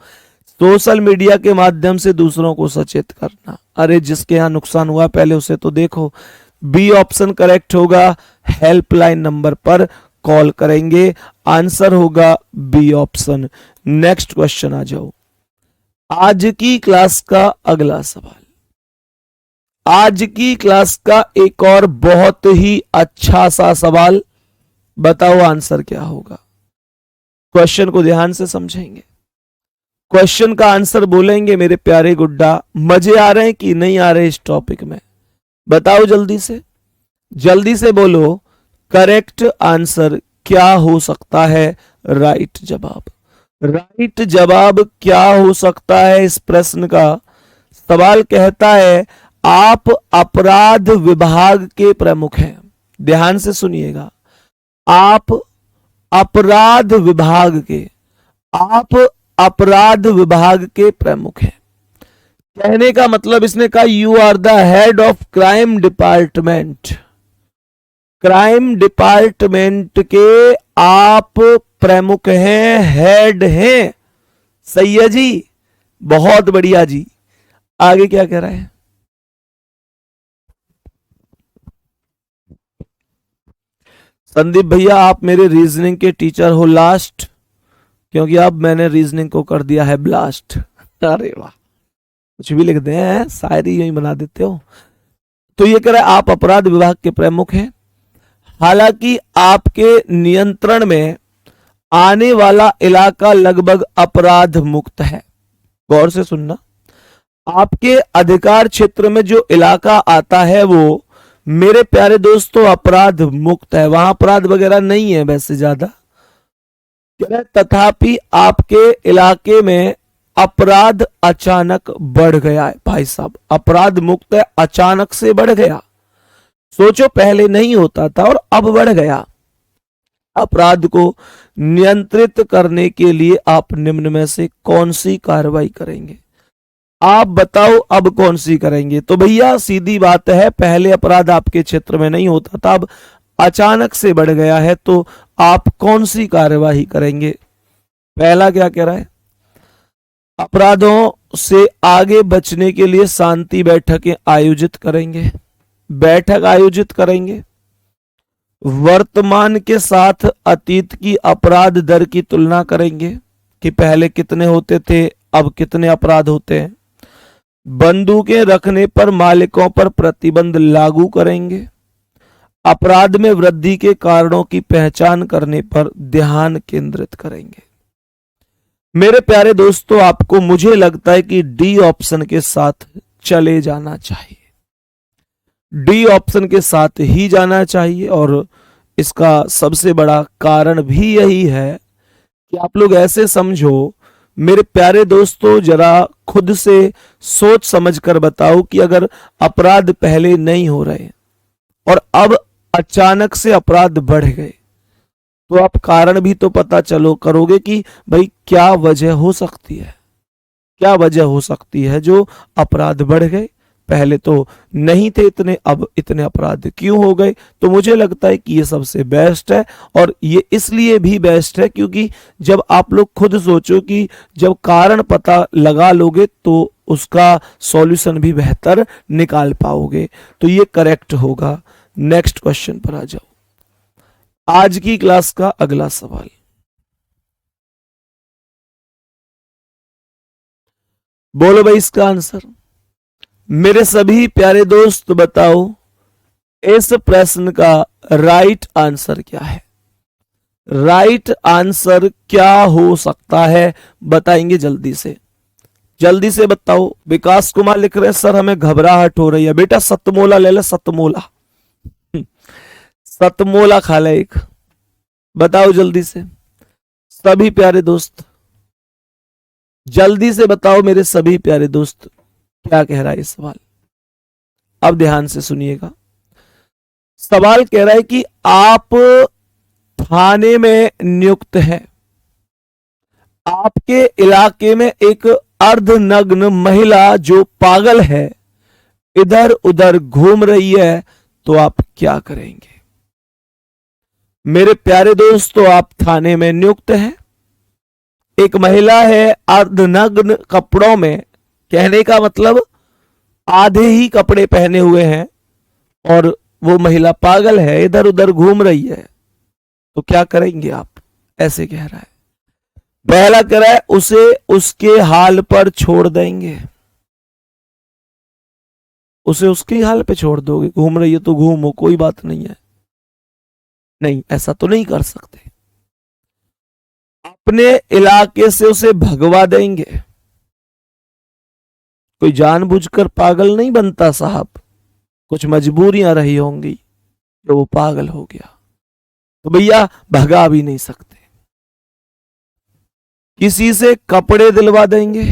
सोशल मीडिया के माध्यम से दूसरों को सचेत करना। अरे जिसके यहां नुकसान हुआ पहले उसे तो देखो। बी ऑप्शन करेक्ट होगा, हेल्पलाइन नंबर पर कॉल करेंगे। आंसर होगा बी ऑप्शन। नेक्स्ट क्वेश्चन आ जाओ। आज की क्लास का अगला सवाल, आज की क्लास का एक और बहुत ही अच्छा सा सवाल, बताओ आंसर क्या होगा? क्वेश्चन को ध्यान से समझेंगे, क्वेश्चन का आंसर बोलेंगे मेरे प्यारे गुड्डा। मजे आ रहे हैं कि नहीं आ रहे इस टॉपिक में? बताओ जल्दी से, जल्दी से बोलो। करेक्ट आंसर क्या हो सकता है? राइट जवाब। राइट जवाब क्या हो सकता है इस प्रश्न का? सवाल कहता है आप अपराध विभाग के प्रमुख हैं। ध्यान से सुनिएगा, आप अपराध विभाग के, आप अपराध विभाग के प्रमुख हैं। कहने का मतलब इसने कहा you are the head of crime department. Crime department के आप प्रमुख हैं, हेड हैं। सही है जी, बहुत बढ़िया जी। आगे क्या कह रहा है? संदीप भैया आप मेरे रीजनिंग के टीचर हो लास्ट, क्योंकि अब मैंने रीजनिंग को कर दिया है ब्लास्ट। अरे वाह, कुछ भी लिख दे हैं, शायरी यही बना देते हो। तो ये कह रहा है आप अपराध विभाग के प्रमुख हैं, हालांकि आपके नियंत्रण में आने वाला इलाका लगभग अपराध मुक्त है। गौर से सुनना, आपके अधिकार क्षेत्र में जो इलाका आता है वो मेरे प्यारे दोस्तों अपराध मुक्त है, वहां अपराध वगैरह नहीं है वैसे ज्यादा। तथापि आपके इलाके में अपराध अचानक बढ़ गया है। भाई साहब, अपराध मुक्त है, अचानक से बढ़ गया। सोचो पहले नहीं होता था और अब बढ़ गया। अपराध को नियंत्रित करने के लिए आप निम्न में से कौन सी कार्रवाई करेंगे? आप बताओ अब कौन सी करेंगे? तो भैया सीधी बात है, पहले अपराध आपके क्षेत्र में नहीं होता था, अब अचानक से बढ़ गया है, तो आप कौन सी कार्यवाही करेंगे? पहला क्या कह रहा है? अपराधों से आगे बचने के लिए शांति बैठकें आयोजित करेंगे, बैठक आयोजित करेंगे। वर्तमान के साथ अतीत की अपराध दर की तुलना करेंगे कि पहले कितने होते थे, अब कितने अपराध होते हैं। बंदूकें रखने पर मालिकों पर प्रतिबंध लागू करेंगे। अपराध में वृद्धि के कारणों की पहचान करने पर ध्यान केंद्रित करेंगे। मेरे प्यारे दोस्तों, आपको मुझे लगता है कि डी ऑप्शन के साथ चले जाना चाहिए, डी ऑप्शन के साथ ही जाना चाहिए। और इसका सबसे बड़ा कारण भी यही है कि आप लोग ऐसे समझो मेरे प्यारे दोस्तों, जरा खुद से सोच समझ कर बताओ कि अगर अपराध पहले नहीं हो रहे और अब अचानक से अपराध बढ़ गए, तो आप कारण भी तो पता चलो करोगे कि भाई क्या वजह हो सकती है, क्या वजह हो सकती है जो अपराध बढ़ गए। पहले तो नहीं थे इतने, अब इतने अपराध क्यों हो गए? तो मुझे लगता है कि ये सबसे बेस्ट है, और ये इसलिए भी बेस्ट है क्योंकि जब आप लोग खुद सोचो कि जब कारण पता लगा लोगे तो उसका सॉल्यूशन भी बेहतर निकाल पाओगे, तो ये करेक्ट होगा। नेक्स्ट क्वेश्चन पर आ जाओ। आज की क्लास का अगला सवाल, बोलो भाई इसका आंसर। मेरे सभी प्यारे दोस्त बताओ इस प्रश्न का राइट आंसर क्या है? राइट आंसर क्या हो सकता है बताएंगे जल्दी से, जल्दी से बताओ। विकास कुमार लिख रहे हैं सर हमें घबराहट हो रही है। बेटा सतमोला ले ले, सतमोला सतमोला खा ले एक। बताओ जल्दी से सभी प्यारे दोस्त, जल्दी से बताओ मेरे सभी प्यारे दोस्त, क्या कह रहा है ये सवाल? अब ध्यान से सुनिएगा। सवाल कह रहा है कि आप थाने में नियुक्त हैं, आपके इलाके में एक अर्धनग्न महिला जो पागल है इधर उधर घूम रही है, तो आप क्या करेंगे? मेरे प्यारे दोस्तों, आप थाने में नियुक्त हैं, एक महिला है अर्धनग्न कपड़ों में, कहने का मतलब आधे ही कपड़े पहने हुए हैं, और वो महिला पागल है इधर उधर घूम रही है, तो क्या करेंगे आप? ऐसे कह रहा है। पहला कह रहा है उसे उसके हाल पर छोड़ देंगे, उसे उसके हाल पे छोड़ दोगे, घूम रही है तो घूमो कोई बात नहीं है। नहीं, ऐसा तो नहीं कर सकते। अपने इलाके से उसे भगवा देंगे। कोई जानबूझकर पागल नहीं बनता साहब, कुछ मजबूरियां रही होंगी जो वो पागल हो गया, तो भैया भगा भी नहीं सकते। किसी से कपड़े दिलवा देंगे।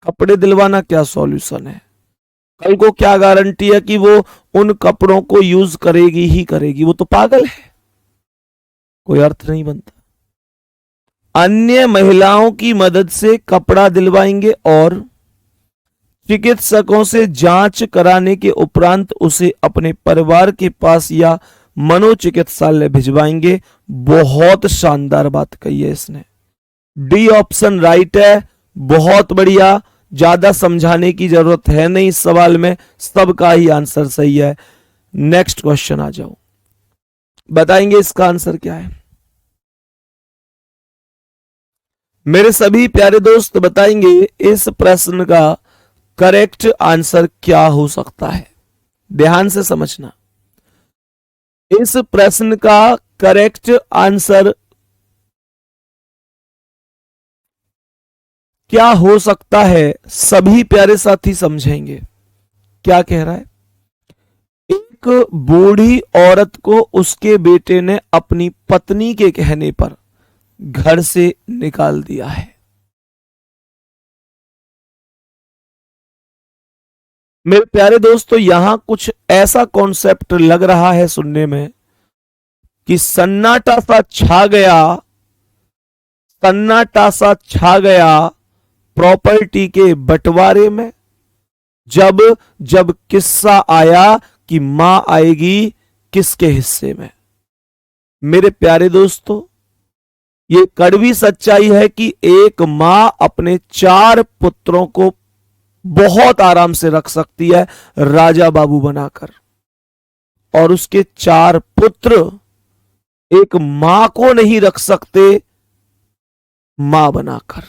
कपड़े दिलवाना क्या सॉल्यूशन है? कल को क्या गारंटी है कि वो उन कपड़ों को यूज करेगी ही करेगी? वो तो पागल है, कोई अर्थ नहीं बनता। अन्य महिलाओं की मदद से कपड़ा दिलवाएंगे और चिकित्सकों से जांच कराने के उपरांत उसे अपने परिवार के पास या मनोचिकित्सालय भिजवाएंगे। बहुत शानदार बात कही है इसने। डी ऑप्शन राइट है, बहुत बढ़िया। ज्यादा समझाने की जरूरत है नहीं इस सवाल में, सबका ही आंसर सही है। नेक्स्ट क्वेश्चन आ जाओ, बताएंगे इसका आंसर क्या है? मेरे सभी प्यारे दोस्त बताएंगे इस प्रश्न का करेक्ट आंसर क्या हो सकता है? ध्यान से समझना। इस प्रश्न का करेक्ट आंसर क्या हो सकता है? सभी प्यारे साथी समझेंगे। क्या कह रहा है? एक बूढ़ी औरत को उसके बेटे ने अपनी पत्नी के कहने पर घर से निकाल दिया है। मेरे प्यारे दोस्तों, यहां कुछ ऐसा कॉन्सेप्ट लग रहा है सुनने में कि सन्नाटा सा छा गया, सन्नाटा सा छा गया प्रॉपर्टी के बंटवारे में, जब जब किस्सा आया कि मां आएगी किसके हिस्से में। मेरे प्यारे दोस्तों, ये कड़वी सच्चाई है कि एक मां अपने 4 पुत्रों को बहुत आराम से रख सकती है राजा बाबू बनाकर, और उसके 4 पुत्र एक मां को नहीं रख सकते मां बनाकर।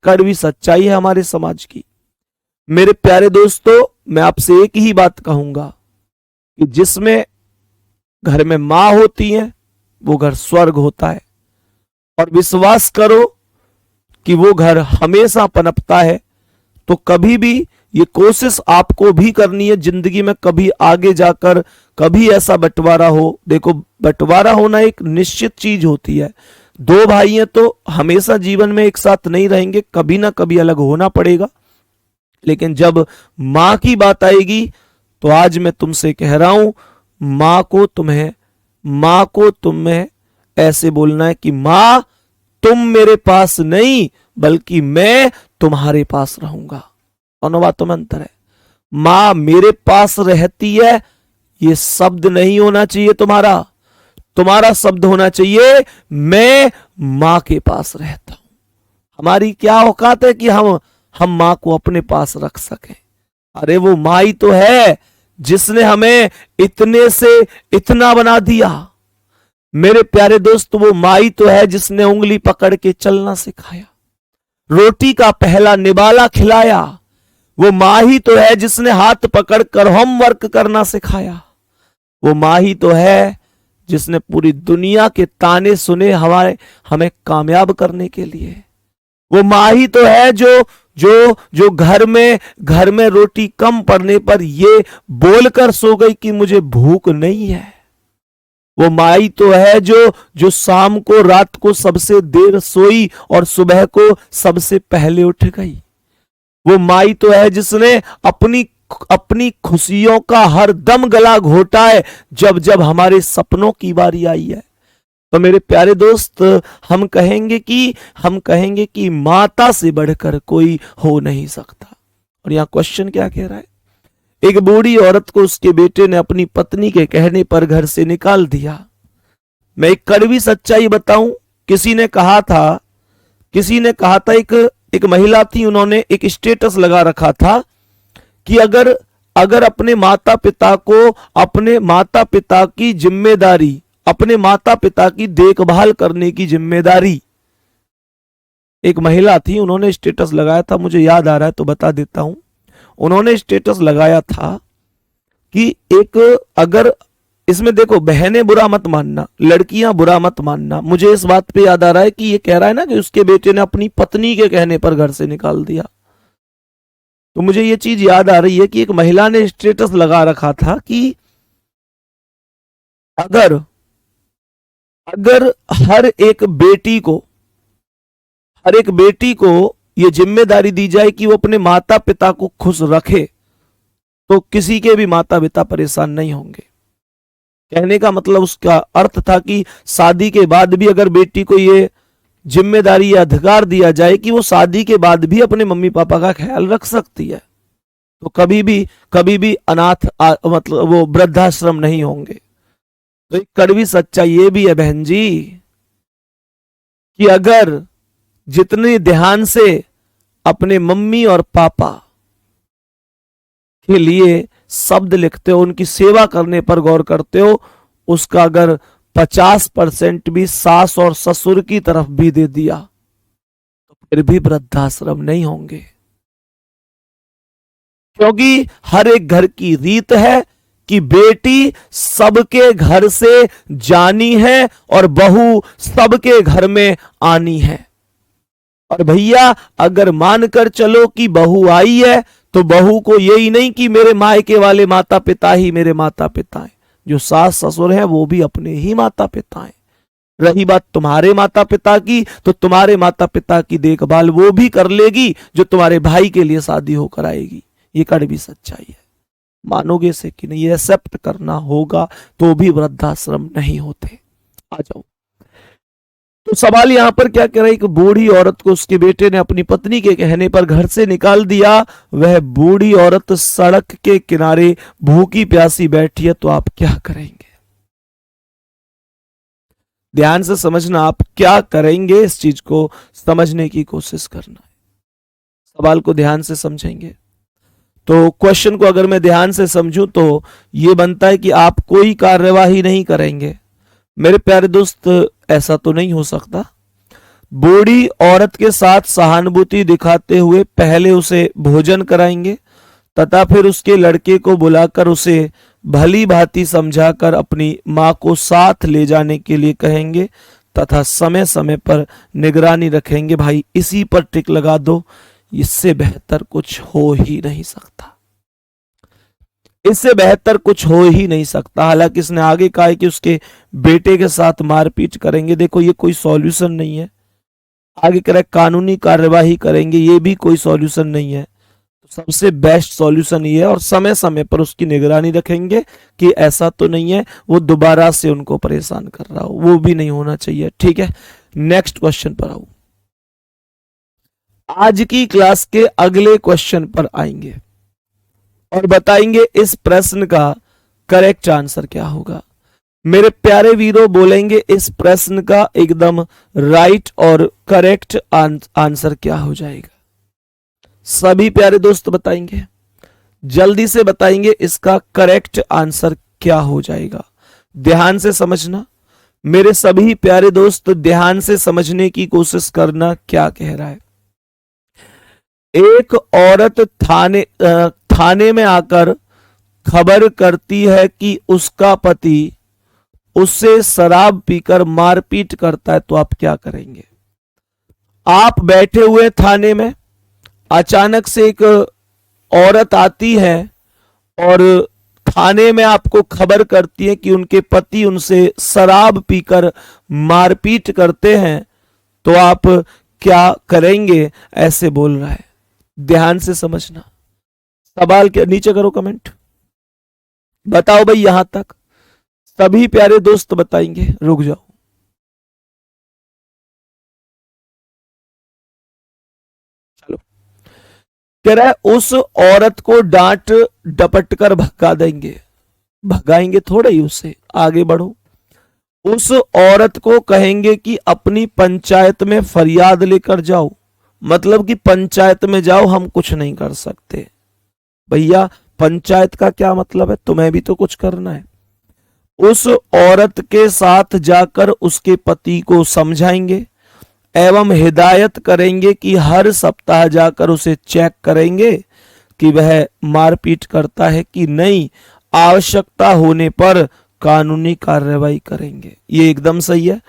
कड़वी सच्चाई है हमारे समाज की। मेरे प्यारे दोस्तों, मैं आपसे एक ही बात कहूंगा कि जिसमें घर में मां होती है वो घर स्वर्ग होता है, और विश्वास करो कि वो घर हमेशा पनपता है। तो कभी भी ये कोशिश आपको भी करनी है जिंदगी में, कभी आगे जाकर कभी ऐसा बंटवारा हो। देखो, बंटवारा होना एक निश्चित चीज होती है। 2 भाई हैं तो हमेशा जीवन में एक साथ नहीं रहेंगे, कभी ना कभी अलग होना पड़ेगा। लेकिन जब मां की बात आएगी तो आज मैं तुमसे कह रहा हूं, मां को तुम्हें ऐसे बोलना है कि मां, तुम मेरे पास नहीं बल्कि मैं तुम्हारे पास रहूंगा। दोनों बातों में अंतर है। मां मेरे पास रहती है, ये शब्द नहीं होना चाहिए तुम्हारा। तुम्हारा शब्द होना चाहिए मैं मां के पास रहता हूं। हमारी क्या औकात है कि हम मां को अपने पास रख सकें। अरे वो मां ही तो है जिसने हमें इतने से इतना बना दिया। मेरे प्यारे दोस्त, वो मां ही तो है जिसने उंगली पकड़ के चलना सिखाया, रोटी का पहला निवाला खिलाया। वो मां ही तो है जिसने हाथ पकड़कर होमवर्क करना सिखाया। वो मां ही तो है जिसने पूरी दुनिया के ताने सुने हमें कामयाब करने के लिए। वो मां ही तो है जो घर में रोटी कम पड़ने पर ये बोलकर सो गई कि मुझे भूख नहीं है। वो मां ही तो है जो शाम को रात को सबसे देर सोई और सुबह को सबसे पहले उठ गई। वो मां ही तो है जिसने अपनी खुशियों का हर दम गला घोटा है जब जब हमारे सपनों की बारी आई है। तो मेरे प्यारे दोस्त, हम कहेंगे कि माता से बढ़कर कोई हो नहीं सकता। और यहां क्वेश्चन क्या कह रहा है? एक बूढ़ी औरत को उसके बेटे ने अपनी पत्नी के कहने पर घर से निकाल दिया। मैं एक कड़वी सच्चाई बताऊं, किसी ने कहा था एक महिला थी, उन्होंने एक स्टेटस लगा रखा था कि अगर अपने माता पिता को अपने माता पिता की जिम्मेदारी, अपने माता पिता की देखभाल करने की जिम्मेदारी, एक महिला थी उन्होंने स्टेटस लगाया था, मुझे याद आ रहा है तो बता देता हूं। उन्होंने स्टेटस लगाया था कि अगर इसमें देखो, बहनें बुरा मत मानना, लड़कियां बुरा मत मानना, मुझे इस बात पे याद आ रहा है कि ये कह रहा है ना कि उसके बेटे ने अपनी पत्नी के कहने पर घर से निकाल दिया। तो मुझे ये चीज याद आ रही है कि एक महिला ने स्टेटस लगा रखा था कि अगर हर एक बेटी को ये जिम्मेदारी दी जाए कि वो अपने माता पिता को खुश रखे, तो किसी के भी माता पिता परेशान नहीं होंगे। कहने का मतलब उसका अर्थ था कि शादी के बाद भी अगर बेटी को ये जिम्मेदारी या अधिकार दिया जाए कि वो शादी के बाद भी अपने मम्मी पापा का ख्याल रख सकती है, तो कभी भी अनाथ मतलब वो वृद्धाश्रम नहीं होंगे। तो एक कड़वी सच्चाई ये भी है बहन जी कि अगर जितने ध्यान से अपने मम्मी और पापा के लिए शब्द लिखते हो, उनकी सेवा करने पर गौर करते हो, उसका अगर 50% भी सास और ससुर की तरफ भी दे दिया तो फिर भी वृद्धाश्रम नहीं होंगे। क्योंकि हर एक घर की रीत है कि बेटी सबके घर से जानी है और बहू सबके घर में आनी है। और भैया अगर मानकर चलो कि बहू आई है तो बहू को यही नहीं कि मेरे मायके वाले माता पिता ही मेरे माता पिता हैं, जो सास ससुर हैं वो भी अपने ही माता पिता हैं। रही बात तुम्हारे माता पिता की, तो तुम्हारे माता पिता की देखभाल वो भी कर लेगी जो तुम्हारे भाई के लिए शादी होकर आएगी। ये कड़वी सच्चाई है, मानोगे से कि नहीं? एक्सेप्ट करना होगा तो भी वृद्धाश्रम नहीं होते। आ जाओ। तो सवाल यहां पर क्या कह रहा है कि बूढ़ी औरत को उसके बेटे ने अपनी पत्नी के कहने पर घर से निकाल दिया। वह बूढ़ी औरत सड़क के किनारे भूखी प्यासी बैठी है, तो आप क्या करेंगे? ध्यान से समझना, आप क्या करेंगे इस चीज को समझने की कोशिश करना है। सवाल को ध्यान से समझेंगे तो क्वेश्चन को अगर मैं ध्यान से समझूं तो यह बनता है कि आप कोई कार्यवाही नहीं करेंगे। मेरे प्यारे दोस्त, ऐसा तो नहीं हो सकता। बूढ़ी औरत के साथ सहानुभूति दिखाते हुए पहले उसे भोजन कराएंगे तथा फिर उसके लड़के को बुलाकर उसे भली भांति समझाकर अपनी मां को साथ ले जाने के लिए कहेंगे तथा समय समय पर निगरानी रखेंगे। भाई इसी पर टिक लगा दो, इससे बेहतर कुछ हो ही नहीं सकता। इससे बेहतर कुछ हो ही नहीं सकता। हालांकि इसने आगे कहा है कि उसके बेटे के साथ मारपीट करेंगे। देखो ये कोई सॉल्यूशन नहीं है। आगे कह रहा है कानूनी कार्यवाही करेंगे, ये भी कोई सॉल्यूशन नहीं है। तो सबसे बेस्ट सॉल्यूशन ये है, और समय समय पर उसकी निगरानी रखेंगे कि ऐसा तो नहीं है वो दोबारा से उनको परेशान कर रहा हो, वो भी नहीं होना चाहिए। ठीक है, नेक्स्ट क्वेश्चन पर आऊं। आज की क्लास के अगले क्वेश्चन पर आएंगे और बताएंगे इस प्रश्न का करेक्ट आंसर क्या होगा। मेरे प्यारे वीरों बोलेंगे इस प्रश्न का एकदम राइट और करेक्ट आंसर क्या हो जाएगा। सभी प्यारे दोस्त बताएंगे, जल्दी से बताएंगे इसका करेक्ट आंसर क्या हो जाएगा। ध्यान से समझना मेरे सभी प्यारे दोस्त, ध्यान से समझने की कोशिश करना क्या कह रहा है। एक औरत थाने में आकर खबर करती है कि उसका पति उससे शराब पीकर मारपीट करता है, तो आप क्या करेंगे। आप बैठे हुए थाने में, अचानक से एक औरत आती है और थाने में आपको खबर करती है कि उनके पति उनसे शराब पीकर मारपीट करते हैं, तो आप क्या करेंगे, ऐसे बोल रहा है। ध्यान से समझना। सवाल के नीचे करो कमेंट, बताओ भाई यहां तक सभी प्यारे दोस्त बताएंगे। रुक जाओ, चलो। कह रहा है उस औरत को डांट डपट कर भगा देंगे, भगाएंगे थोड़े ही उसे, आगे बढ़ो। उस औरत को कहेंगे कि अपनी पंचायत में फरियाद लेकर जाओ, मतलब कि पंचायत में जाओ, हम कुछ नहीं कर सकते। भैया पंचायत का क्या मतलब है, तुम्हें भी तो कुछ करना है। उस औरत के साथ जाकर उसके पति को समझाएंगे एवं हिदायत करेंगे कि हर सप्ताह जाकर उसे चेक करेंगे कि वह मारपीट करता है कि नहीं, आवश्यकता होने पर कानूनी कार्रवाई करेंगे। ये एकदम सही है।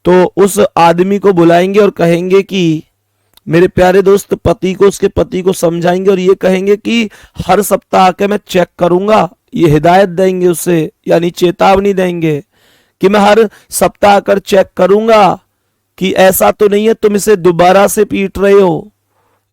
तो उस आदमी को बुलाएंगे और कहेंगे कि मेरे प्यारे दोस्त, पति को, उसके पति को समझाएंगे और ये कहेंगे कि हर सप्ताह आके मैं चेक करूंगा। ये हिदायत देंगे उसे, यानी चेतावनी देंगे कि मैं हर सप्ताह आकर चेक करूंगा कि ऐसा तो नहीं है तुम इसे दोबारा से पीट रहे हो,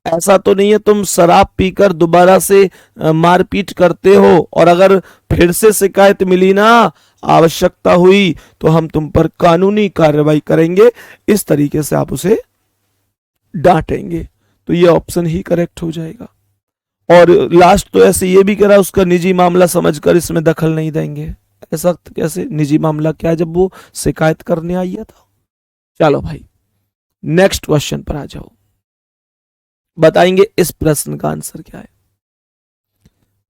ऐसा तो नहीं है तुम शराब पीकर दोबारा से मारपीट करते हो, और अगर फिर से शिकायत मिली ना, आवश्यकता हुई, तो हम तुम पर कानूनी कार्रवाई करेंगे। इस तरीके से आप उसे डांटेंगे। तो ये ऑप्शन ही करेक्ट हो जाएगा। और लास्ट तो ऐसे ये भी कह रहा है उसका निजी मामला समझकर इसमें दखल नहीं देंगे। ऐसा कैसे, निजी मामला क्या है जब वो शिकायत करने आई है। तो चलो भाई नेक्स्ट क्वेश्चन पर आ जाओ, बताएंगे इस प्रश्न का आंसर क्या है।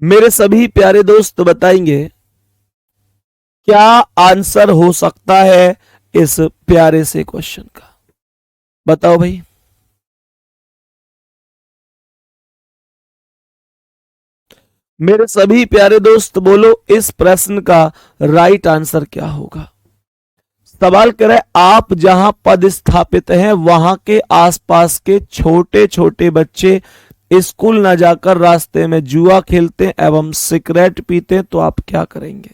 मेरे सभी प्यारे दोस्त बताएंगे क्या आंसर हो सकता है इस प्यारे से क्वेश्चन का। बताओ भाई। मेरे सभी प्यारे दोस्त बोलो इस प्रश्न का राइट आंसर क्या होगा। सवाल कर रहे आप जहां पद स्थापित हैं वहां के आसपास के छोटे छोटे बच्चे स्कूल न जाकर रास्ते में जुआ खेलते एवं सिगरेट पीते, तो आप क्या करेंगे।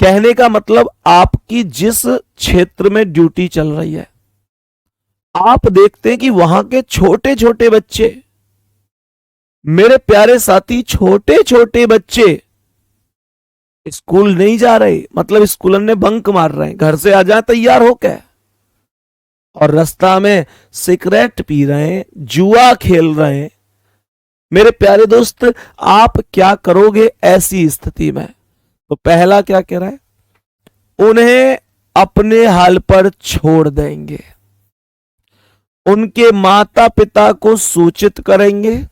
कहने का मतलब आपकी जिस क्षेत्र में ड्यूटी चल रही है, आप देखते हैं कि वहां के छोटे छोटे बच्चे, मेरे प्यारे साथी, छोटे छोटे बच्चे स्कूल नहीं जा रहे, मतलब स्कूल ने बंक मार रहे हैं, घर से आ जाए तैयार हो क्या, और रास्ता में सिगरेट पी रहे हैं, जुआ खेल रहे हैं। मेरे प्यारे दोस्त आप क्या करोगे ऐसी स्थिति में। तो पहला क्या कह रहा है, उन्हें अपने हाल पर छोड़ देंगे, उनके माता पिता को सूचित करेंगे,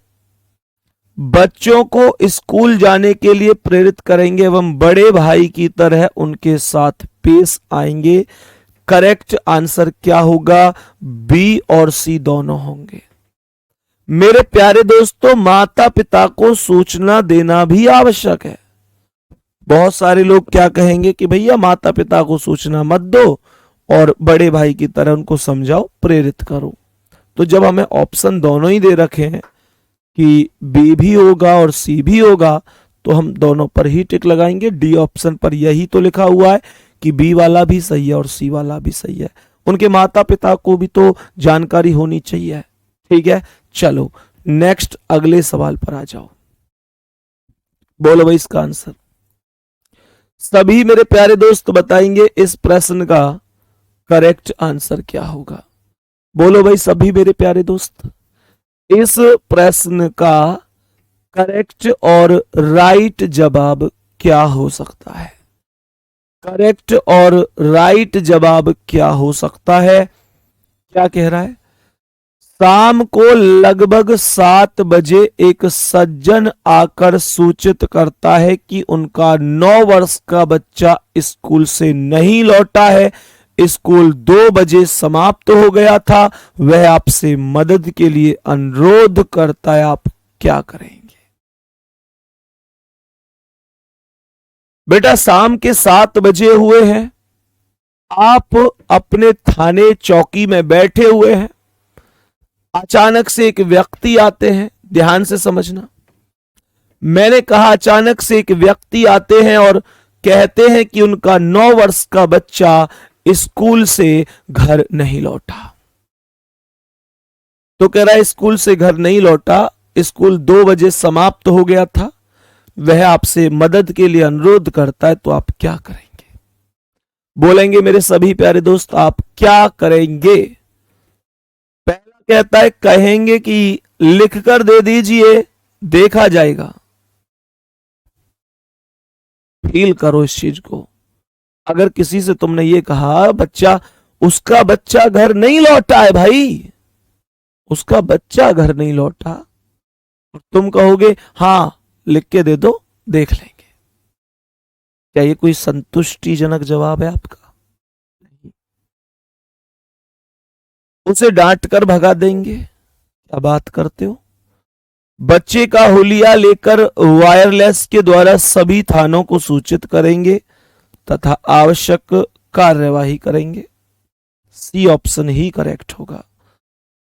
बच्चों को स्कूल जाने के लिए प्रेरित करेंगे एवं बड़े भाई की तरह उनके साथ पेश आएंगे। करेक्ट आंसर क्या होगा, बी और सी दोनों होंगे। मेरे प्यारे दोस्तों माता पिता को सूचना देना भी आवश्यक है। बहुत सारे लोग क्या कहेंगे कि भैया माता पिता को सूचना मत दो और बड़े भाई की तरह उनको समझाओ, प्रेरित करो। तो जब हमें ऑप्शन दोनों ही दे रखे हैं कि बी भी होगा और सी भी होगा, तो हम दोनों पर ही टिक लगाएंगे। डी ऑप्शन पर यही तो लिखा हुआ है कि बी वाला भी सही है और सी वाला भी सही है। उनके माता पिता को भी तो जानकारी होनी चाहिए। ठीक है, चलो नेक्स्ट अगले सवाल पर आ जाओ। बोलो भाई इसका आंसर। सभी मेरे प्यारे दोस्त बताएंगे इस प्रश्न का करेक्ट आंसर क्या होगा। बोलो भाई सभी मेरे प्यारे दोस्त, इस प्रश्न का करेक्ट और राइट जवाब क्या हो सकता है? करेक्ट और राइट जवाब क्या हो सकता है? क्या कह रहा है? शाम को लगभग 7 बजे एक सज्जन आकर सूचित करता है कि उनका 9 वर्ष का बच्चा स्कूल से नहीं लौटा है। स्कूल 2 बजे समाप्त हो गया था। वह आपसे मदद के लिए अनुरोध करता है, आप क्या करेंगे? बेटा शाम के 7 बजे हुए हैं, आप अपने थाने चौकी में बैठे हुए हैं। अचानक से एक व्यक्ति आते हैं, ध्यान से समझना, मैंने कहा अचानक से एक व्यक्ति आते हैं और कहते हैं कि उनका 9 वर्ष का बच्चा स्कूल से घर नहीं लौटा। तो कह रहा है स्कूल से घर नहीं लौटा, स्कूल 2 बजे समाप्त हो गया था, वह आपसे मदद के लिए अनुरोध करता है, तो आप क्या करेंगे? बोलेंगे मेरे सभी प्यारे दोस्त, आप क्या करेंगे? पहला कहता है कहेंगे कि लिखकर दे दीजिए, देखा जाएगा। फील करो इस चीज को। अगर किसी से तुमने ये कहा बच्चा, उसका बच्चा घर नहीं लौटा है भाई, उसका बच्चा घर नहीं लौटा, और तुम कहोगे हां लिख के दे दो, देख लेंगे, क्या ये कोई संतुष्टिजनक जवाब है आपका? नहीं। उसे डांट कर भगा देंगे, क्या बात करते हो? बच्चे का हुलिया लेकर वायरलेस के द्वारा सभी थानों को सूचित करेंगे तथा आवश्यक कार्यवाही करेंगे। सी ऑप्शन ही करेक्ट होगा।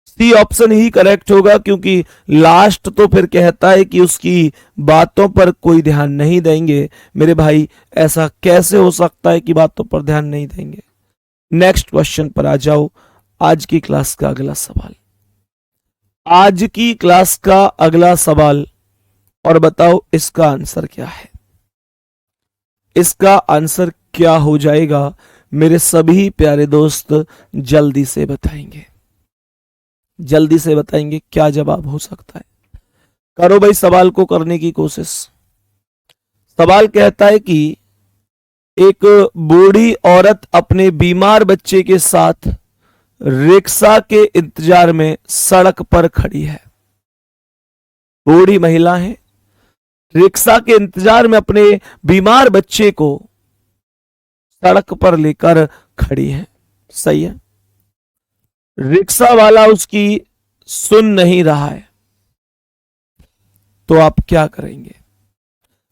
सी ऑप्शन ही करेक्ट होगा, क्योंकि लास्ट तो फिर कहता है कि उसकी बातों पर कोई ध्यान नहीं देंगे। मेरे भाई ऐसा कैसे हो सकता है कि बातों पर ध्यान नहीं देंगे? नेक्स्ट क्वेश्चन पर आ जाओ। आज की क्लास का अगला सवाल, आज की क्लास का अगला सवाल, और बताओ इसका आंसर क्या है? इसका आंसर क्या हो जाएगा मेरे सभी प्यारे दोस्त? जल्दी से बताएंगे, जल्दी से बताएंगे क्या जवाब हो सकता है। करो भाई सवाल को करने की कोशिश। सवाल कहता है कि एक बूढ़ी औरत अपने बीमार बच्चे के साथ रिक्शा के इंतजार में सड़क पर खड़ी है। बूढ़ी महिला है, रिक्शा के इंतजार में अपने बीमार बच्चे को सड़क पर लेकर खड़ी है। सही है। रिक्शा वाला उसकी सुन नहीं रहा है, तो आप क्या करेंगे?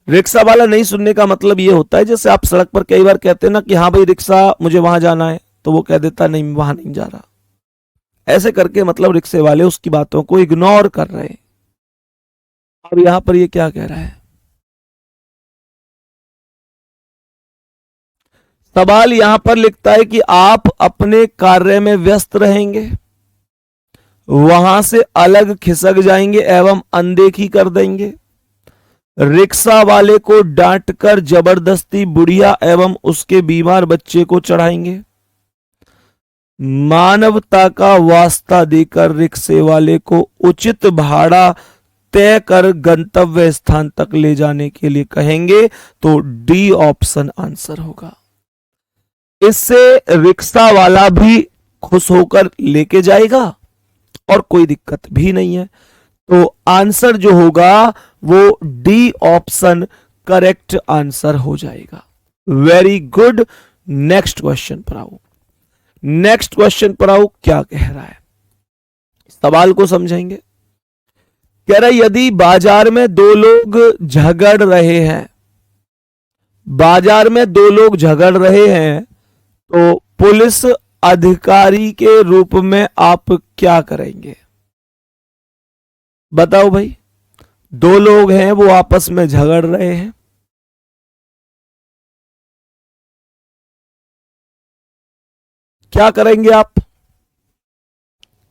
रिक्शा वाला नहीं सुनने का मतलब यह होता है जैसे आप सड़क पर कई बार कहते हैं ना कि हाँ भाई रिक्शा मुझे वहां जाना है, तो वो कह देता नहीं वहां नहीं जा रहा। ऐसे करके मतलब रिक्शे वाले उसकी बातों को इग्नोर कर रहे हैं। अब यहां पर ये क्या कह रहा है? सवाल यहां पर लिखता है कि आप अपने कार्य में व्यस्त रहेंगे, वहां से अलग खिसक जाएंगे एवं अनदेखी कर देंगे। रिक्शा वाले को डांटकर जबरदस्ती बुढ़िया एवं उसके बीमार बच्चे को चढ़ाएंगे। मानवता का वास्ता देकर रिक्शे वाले को उचित भाड़ा तय कर गंतव्य स्थान तक ले जाने के लिए कहेंगे, तो डी ऑप्शन आंसर होगा। इससे रिक्शा वाला भी खुश होकर लेके जाएगा और कोई दिक्कत भी नहीं है। तो आंसर जो होगा वो डी ऑप्शन करेक्ट आंसर हो जाएगा। Very good. नेक्स्ट क्वेश्चन पर आओ। नेक्स्ट क्वेश्चन पर आओ, क्या कह रहा है? सवाल को समझेंगे। कह रहा है यदि बाजार में दो लोग झगड़ रहे हैं, बाजार में दो लोग झगड़ रहे हैं, तो पुलिस अधिकारी के रूप में आप क्या करेंगे? बताओ भाई। दो लोग हैं, वो आपस में झगड़ रहे हैं, क्या करेंगे आप?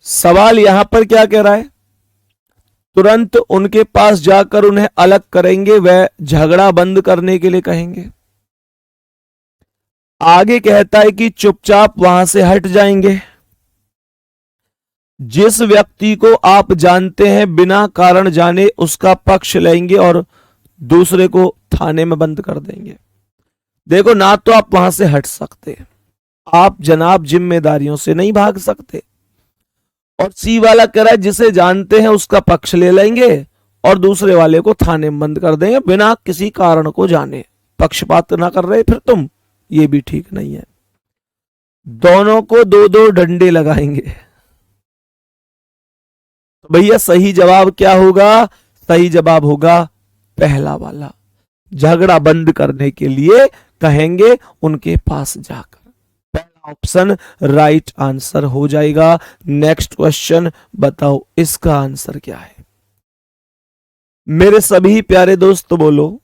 सवाल यहां पर क्या कह रहा है? तुरंत उनके पास जाकर उन्हें अलग करेंगे, वह झगड़ा बंद करने के लिए कहेंगे। आगे कहता है कि चुपचाप वहां से हट जाएंगे। जिस व्यक्ति को आप जानते हैं बिना कारण जाने उसका पक्ष लेंगे और दूसरे को थाने में बंद कर देंगे। देखो, ना तो आप वहां से हट सकते, आप जनाब जिम्मेदारियों से नहीं भाग सकते। और सी वाला कह रहा है जिसे जानते हैं उसका पक्ष ले लेंगे और दूसरे वाले को थाने में बंद कर देंगे बिना किसी कारण को जाने। पक्षपात ना कर रहे फिर तुम, ये भी ठीक नहीं है। दोनों को दो दो डंडे लगाएंगे। तो भैया सही जवाब क्या होगा? सही जवाब होगा पहला वाला। झगड़ा बंद करने के लिए कहेंगे उनके पास जाकर। पहला ऑप्शन राइट आंसर हो जाएगा। नेक्स्ट क्वेश्चन बताओ इसका आंसर क्या है? मेरे सभी प्यारे दोस्त बोलो,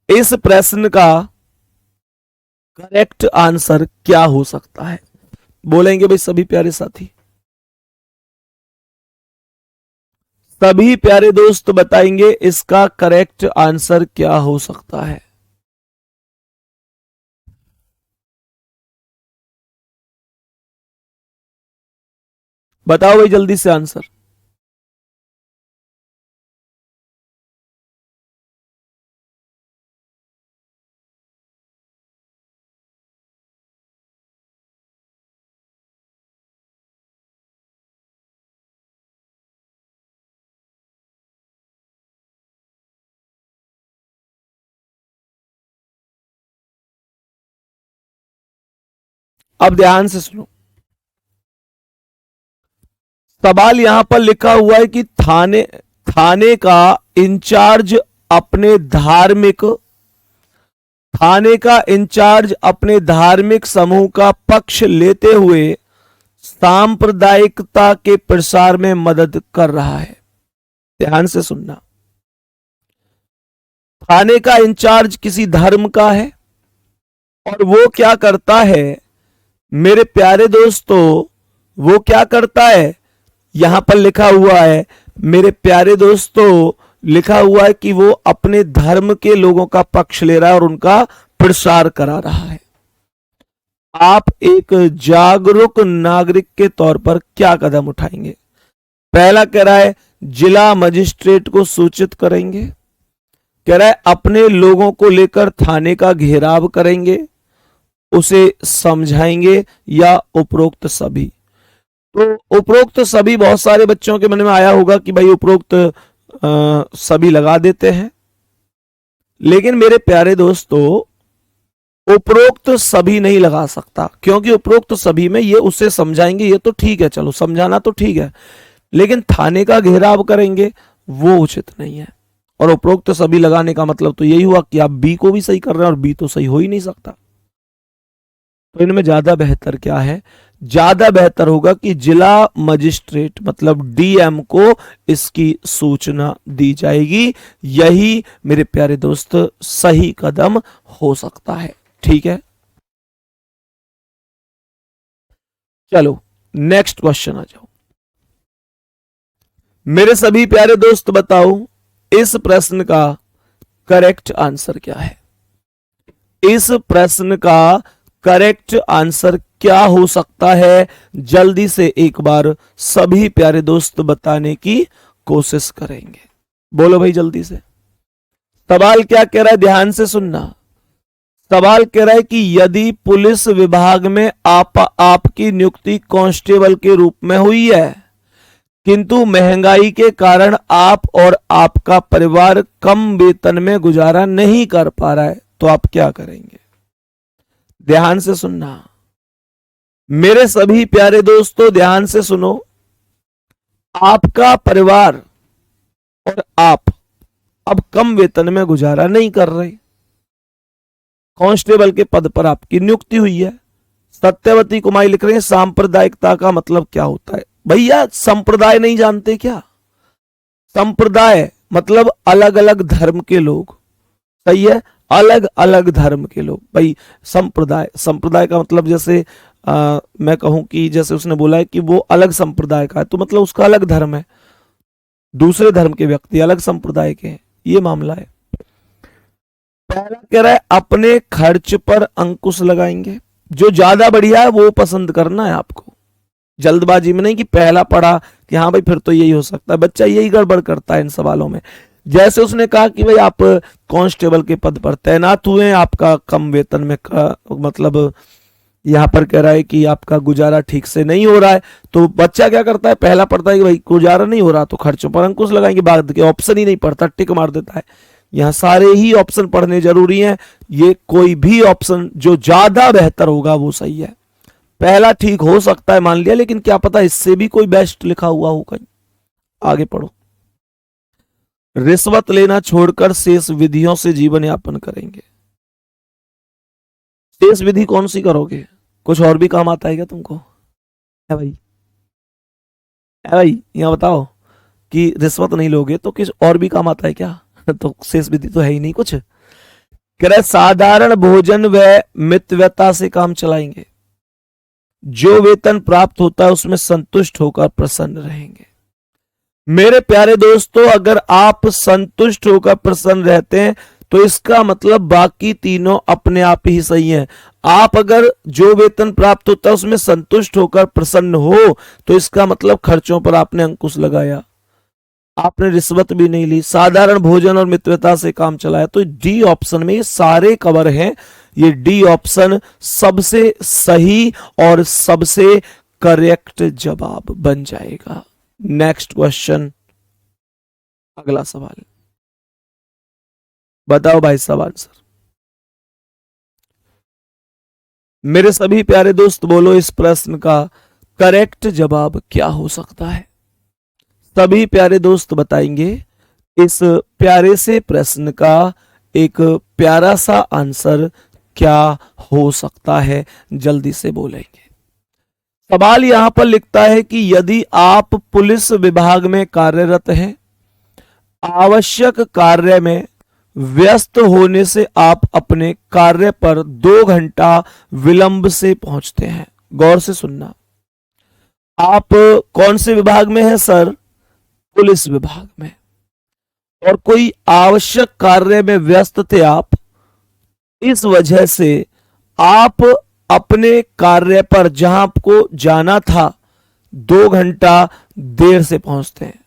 इस प्रश्न का करेक्ट आंसर क्या हो सकता है? बोलेंगे भाई सभी प्यारे साथी, सभी प्यारे दोस्त बताएंगे इसका करेक्ट आंसर क्या हो सकता है। बताओ भाई जल्दी से आंसर। अब ध्यान से सुनो, सवाल यहां पर लिखा हुआ है कि थाने थाने का इंचार्ज अपने धार्मिक थाने का इंचार्ज अपने धार्मिक समूह का पक्ष लेते हुए सांप्रदायिकता के प्रसार में मदद कर रहा है। ध्यान से सुनना, थाने का इंचार्ज किसी धर्म का है और वो क्या करता है मेरे प्यारे दोस्तों, वो क्या करता है? यहां पर लिखा हुआ है मेरे प्यारे दोस्तों, लिखा हुआ है कि वो अपने धर्म के लोगों का पक्ष ले रहा है और उनका प्रसार करा रहा है। आप एक जागरूक नागरिक के तौर पर क्या कदम उठाएंगे? पहला कह रहा है जिला मजिस्ट्रेट को सूचित करेंगे, कह रहा है अपने लोगों को लेकर थाने का घेराव करेंगे, उसे समझाएंगे, या उपरोक्त सभी। तो उपरोक्त सभी बहुत सारे बच्चों के मन में आया होगा कि भाई उपरोक्त सभी लगा देते हैं, लेकिन मेरे प्यारे दोस्तों उपरोक्त सभी नहीं लगा सकता, क्योंकि उपरोक्त सभी में ये उसे समझाएंगे ये तो ठीक है, चलो समझाना तो ठीक है, लेकिन थाने का घेराव करेंगे वो उचित नहीं है। और उपरोक्त सभी लगाने का मतलब तो यही हुआ कि आप बी को भी सही कर रहे हैं और बी तो सही हो ही नहीं सकता। तो इनमें ज्यादा बेहतर क्या है? ज्यादा बेहतर होगा कि जिला मजिस्ट्रेट मतलब डीएम को इसकी सूचना दी जाएगी। यही मेरे प्यारे दोस्त सही कदम हो सकता है। ठीक है, चलो नेक्स्ट क्वेश्चन आ जाओ। मेरे सभी प्यारे दोस्त बताओ इस प्रश्न का करेक्ट आंसर क्या है? इस प्रश्न का करेक्ट आंसर क्या हो सकता है? जल्दी से एक बार सभी प्यारे दोस्त बताने की कोशिश करेंगे। बोलो भाई जल्दी से। सवाल क्या कह रहा है? ध्यान से सुनना। सवाल कह रहा है कि यदि पुलिस विभाग में आपकी नियुक्ति कांस्टेबल के रूप में हुई है, किंतु महंगाई के कारण आप और आपका परिवार कम वेतन में गुजारा नहीं कर पा रहा है, तो आप क्या करेंगे? ध्यान से सुनना मेरे सभी प्यारे दोस्तों, ध्यान से सुनो। आपका परिवार और आप अब कम वेतन में गुजारा नहीं कर रहे, कांस्टेबल के पद पर आपकी नियुक्ति हुई है। सत्यवती कुमारी लिख रहे हैं सांप्रदायिकता का मतलब क्या होता है? भैया संप्रदाय नहीं जानते क्या? संप्रदाय मतलब अलग अलग धर्म के लोग, सही है, अलग अलग धर्म के लोग। भाई संप्रदाय, संप्रदाय का मतलब जैसे मैं कहूं कि जैसे उसने बोला है कि वो अलग संप्रदाय का है, तो मतलब उसका अलग धर्म है, दूसरे धर्म के व्यक्ति अलग संप्रदाय के हैं, ये मामला है। पहला कह रहा है अपने खर्च पर अंकुश लगाएंगे, जो ज्यादा बढ़िया है वो पसंद करना है आपको, जल्दबाजी में नहीं कि पहला पढ़ा कि हाँ भाई फिर तो यही हो सकता है। बच्चा यही गड़बड़ करता है इन सवालों में। जैसे उसने कहा कि भाई आप कांस्टेबल के पद पर तैनात हुए हैं, आपका कम वेतन में मतलब यहां पर कह रहा है कि आपका गुजारा ठीक से नहीं हो रहा है, तो बच्चा क्या करता है, पहला पढ़ता है कि भाई गुजारा नहीं हो रहा तो खर्चों पर अंकुश लगाएंगे, बाद के ऑप्शन ही नहीं पढ़ता, टिक मार देता है। यहां सारे ही ऑप्शन पढ़ने जरूरी हैं, ये कोई भी ऑप्शन जो ज्यादा बेहतर होगा वो सही है। पहला ठीक हो सकता है मान लिया, लेकिन क्या पता इससे भी कोई बेस्ट लिखा हुआ हो कहीं। आगे पढ़ो। रिश्वत लेना छोड़कर शेष विधियों से जीवन यापन करेंगे। शेष विधि कौन सी करोगे? कुछ और भी काम आता है क्या तुमको? है भाई, है भाई, यहां बताओ कि रिश्वत नहीं लोगे तो किस और भी काम आता है क्या? तो शेष विधि तो है ही नहीं कुछ। कह रहे साधारण भोजन व मितव्यता से काम चलाएंगे, जो वेतन प्राप्त होता है उसमें संतुष्ट होकर प्रसन्न रहेंगे। मेरे प्यारे दोस्तों, अगर आप संतुष्ट होकर प्रसन्न रहते हैं तो इसका मतलब बाकी तीनों अपने आप ही सही हैं। आप अगर जो वेतन प्राप्त होता है उसमें संतुष्ट होकर प्रसन्न हो तो इसका मतलब खर्चों पर आपने अंकुश लगाया, आपने रिश्वत भी नहीं ली, साधारण भोजन और मित्रता से काम चलाया। तो डी ऑप्शन में ये सारे कवर हैं, ये डी ऑप्शन सबसे सही और सबसे करेक्ट जवाब बन जाएगा। नेक्स्ट क्वेश्चन, अगला सवाल बताओ भाई साहब आंसर। मेरे सभी प्यारे दोस्त बोलो इस प्रश्न का करेक्ट जवाब क्या हो सकता है? सभी प्यारे दोस्त बताएंगे इस प्यारे से प्रश्न का एक प्यारा सा आंसर क्या हो सकता है, जल्दी से बोलेंगे। सवाल यहां पर लिखता है कि यदि आप पुलिस विभाग में कार्यरत हैं, आवश्यक कार्य में व्यस्त होने से आप अपने कार्य पर 2 घंटा विलंब से पहुंचते हैं। गौर से सुनना, आप कौन से विभाग में हैं सर? पुलिस विभाग में। और कोई आवश्यक कार्य में व्यस्त थे आप, इस वजह से आप अपने कार्य पर जहां आपको जाना था 2 घंटा देर से पहुंचते हैं।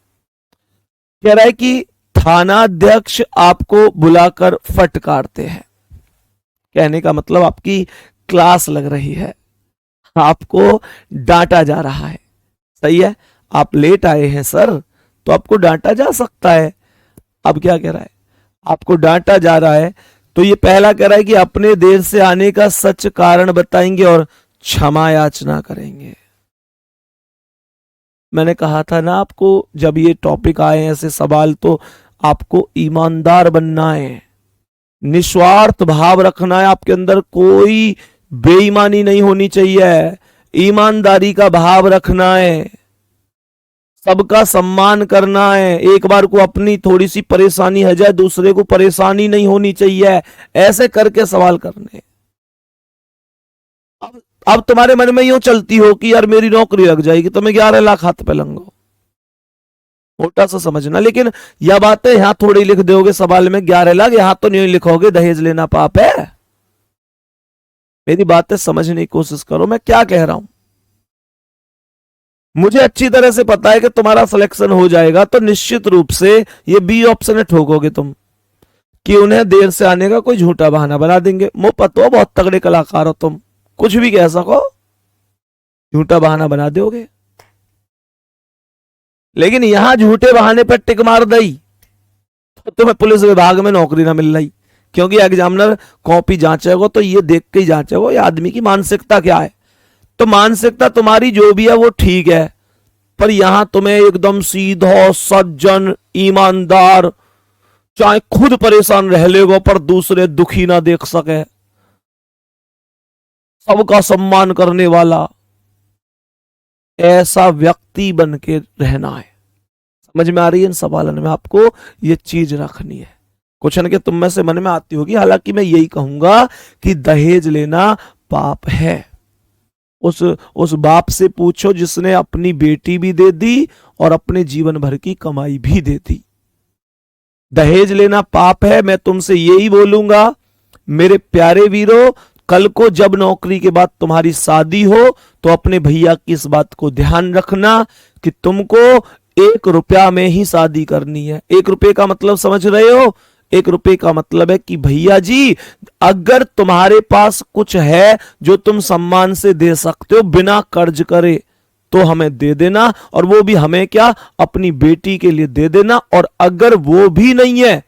कह रहा है कि थानाध्यक्ष आपको बुलाकर फटकारते हैं। कहने का मतलब आपकी क्लास लग रही है, आपको डांटा जा रहा है। सही है, आप लेट आए हैं सर तो आपको डांटा जा सकता है। अब क्या कह रहा है, आपको डांटा जा रहा है तो ये पहला कह रहा है कि अपने देर से आने का सच कारण बताएंगे और क्षमा याचना करेंगे। मैंने कहा था ना आपको, जब ये टॉपिक आए ऐसे सवाल तो आपको ईमानदार बनना है, निस्वार्थ भाव रखना है, आपके अंदर कोई बेईमानी नहीं होनी चाहिए, ईमानदारी का भाव रखना है, सबका सम्मान करना है। एक बार को अपनी थोड़ी सी परेशानी है जाए, दूसरे को परेशानी नहीं होनी चाहिए, ऐसे करके सवाल करने। अब तुम्हारे मन में यूं चलती हो कि यार मेरी नौकरी लग जाएगी तो मैं 11 लाख हाथ पे लूंगा, मोटा सा समझना। लेकिन यह बातें यहां थोड़ी लिख दोगे सवाल में 11 लाख, यहां तो नहीं लिखोगे दहेज लेना पाप है। मेरी बातें समझने की कोशिश करो, मैं क्या कह रहा हूं। मुझे अच्छी तरह से पता है कि तुम्हारा सिलेक्शन हो जाएगा तो निश्चित रूप से ये बी ऑप्शन में ठोकोगे तुम कि उन्हें देर से आने का कोई झूठा बहाना बना देंगे। मुझे पता हो बहुत तगड़े कलाकार हो तुम, कुछ भी कह सको, झूठा बहाना बना दोगे। लेकिन यहां झूठे बहाने पर टिक मार दई तो तुम्हें पुलिस विभाग में नौकरी ना मिल रही, क्योंकि एग्जामिनर कॉपी जांचेगा तो ये देख के ही जांचेगा ये आदमी की मानसिकता क्या है। तो मानसिकता तुम्हारी जो भी है वो ठीक है, पर यहां तुम्हें एकदम सीधा सज्जन ईमानदार, चाहे खुद परेशान रह लेगो पर दूसरे दुखी ना देख सके, सबका सम्मान करने वाला, ऐसा व्यक्ति बन के रहना है। समझ में आ रही है इन सवालों में? आपको ये चीज रखनी है। क्वेश्चन के तुम में से मन में आती होगी, हालांकि मैं यही कहूंगा कि दहेज लेना पाप है। उस बाप से पूछो जिसने अपनी बेटी भी दे दी और अपने जीवन भर की कमाई भी दे दी। दहेज लेना पाप है। मैं तुमसे यही बोलूंगा मेरे प्यारे वीरों, कल को जब नौकरी के बाद तुम्हारी शादी हो तो अपने भैया की इस बात को ध्यान रखना कि तुमको 1 रुपया में ही शादी करनी है। 1 रुपये का मतलब समझ रहे हो? 1 रुपये का मतलब है कि भैया जी अगर तुम्हारे पास कुछ है जो तुम सम्मान से दे सकते हो बिना कर्ज करे तो हमें दे देना, और वो भी हमें क्या, अपनी बेटी के लिए दे देना। और अगर वो भी नहीं है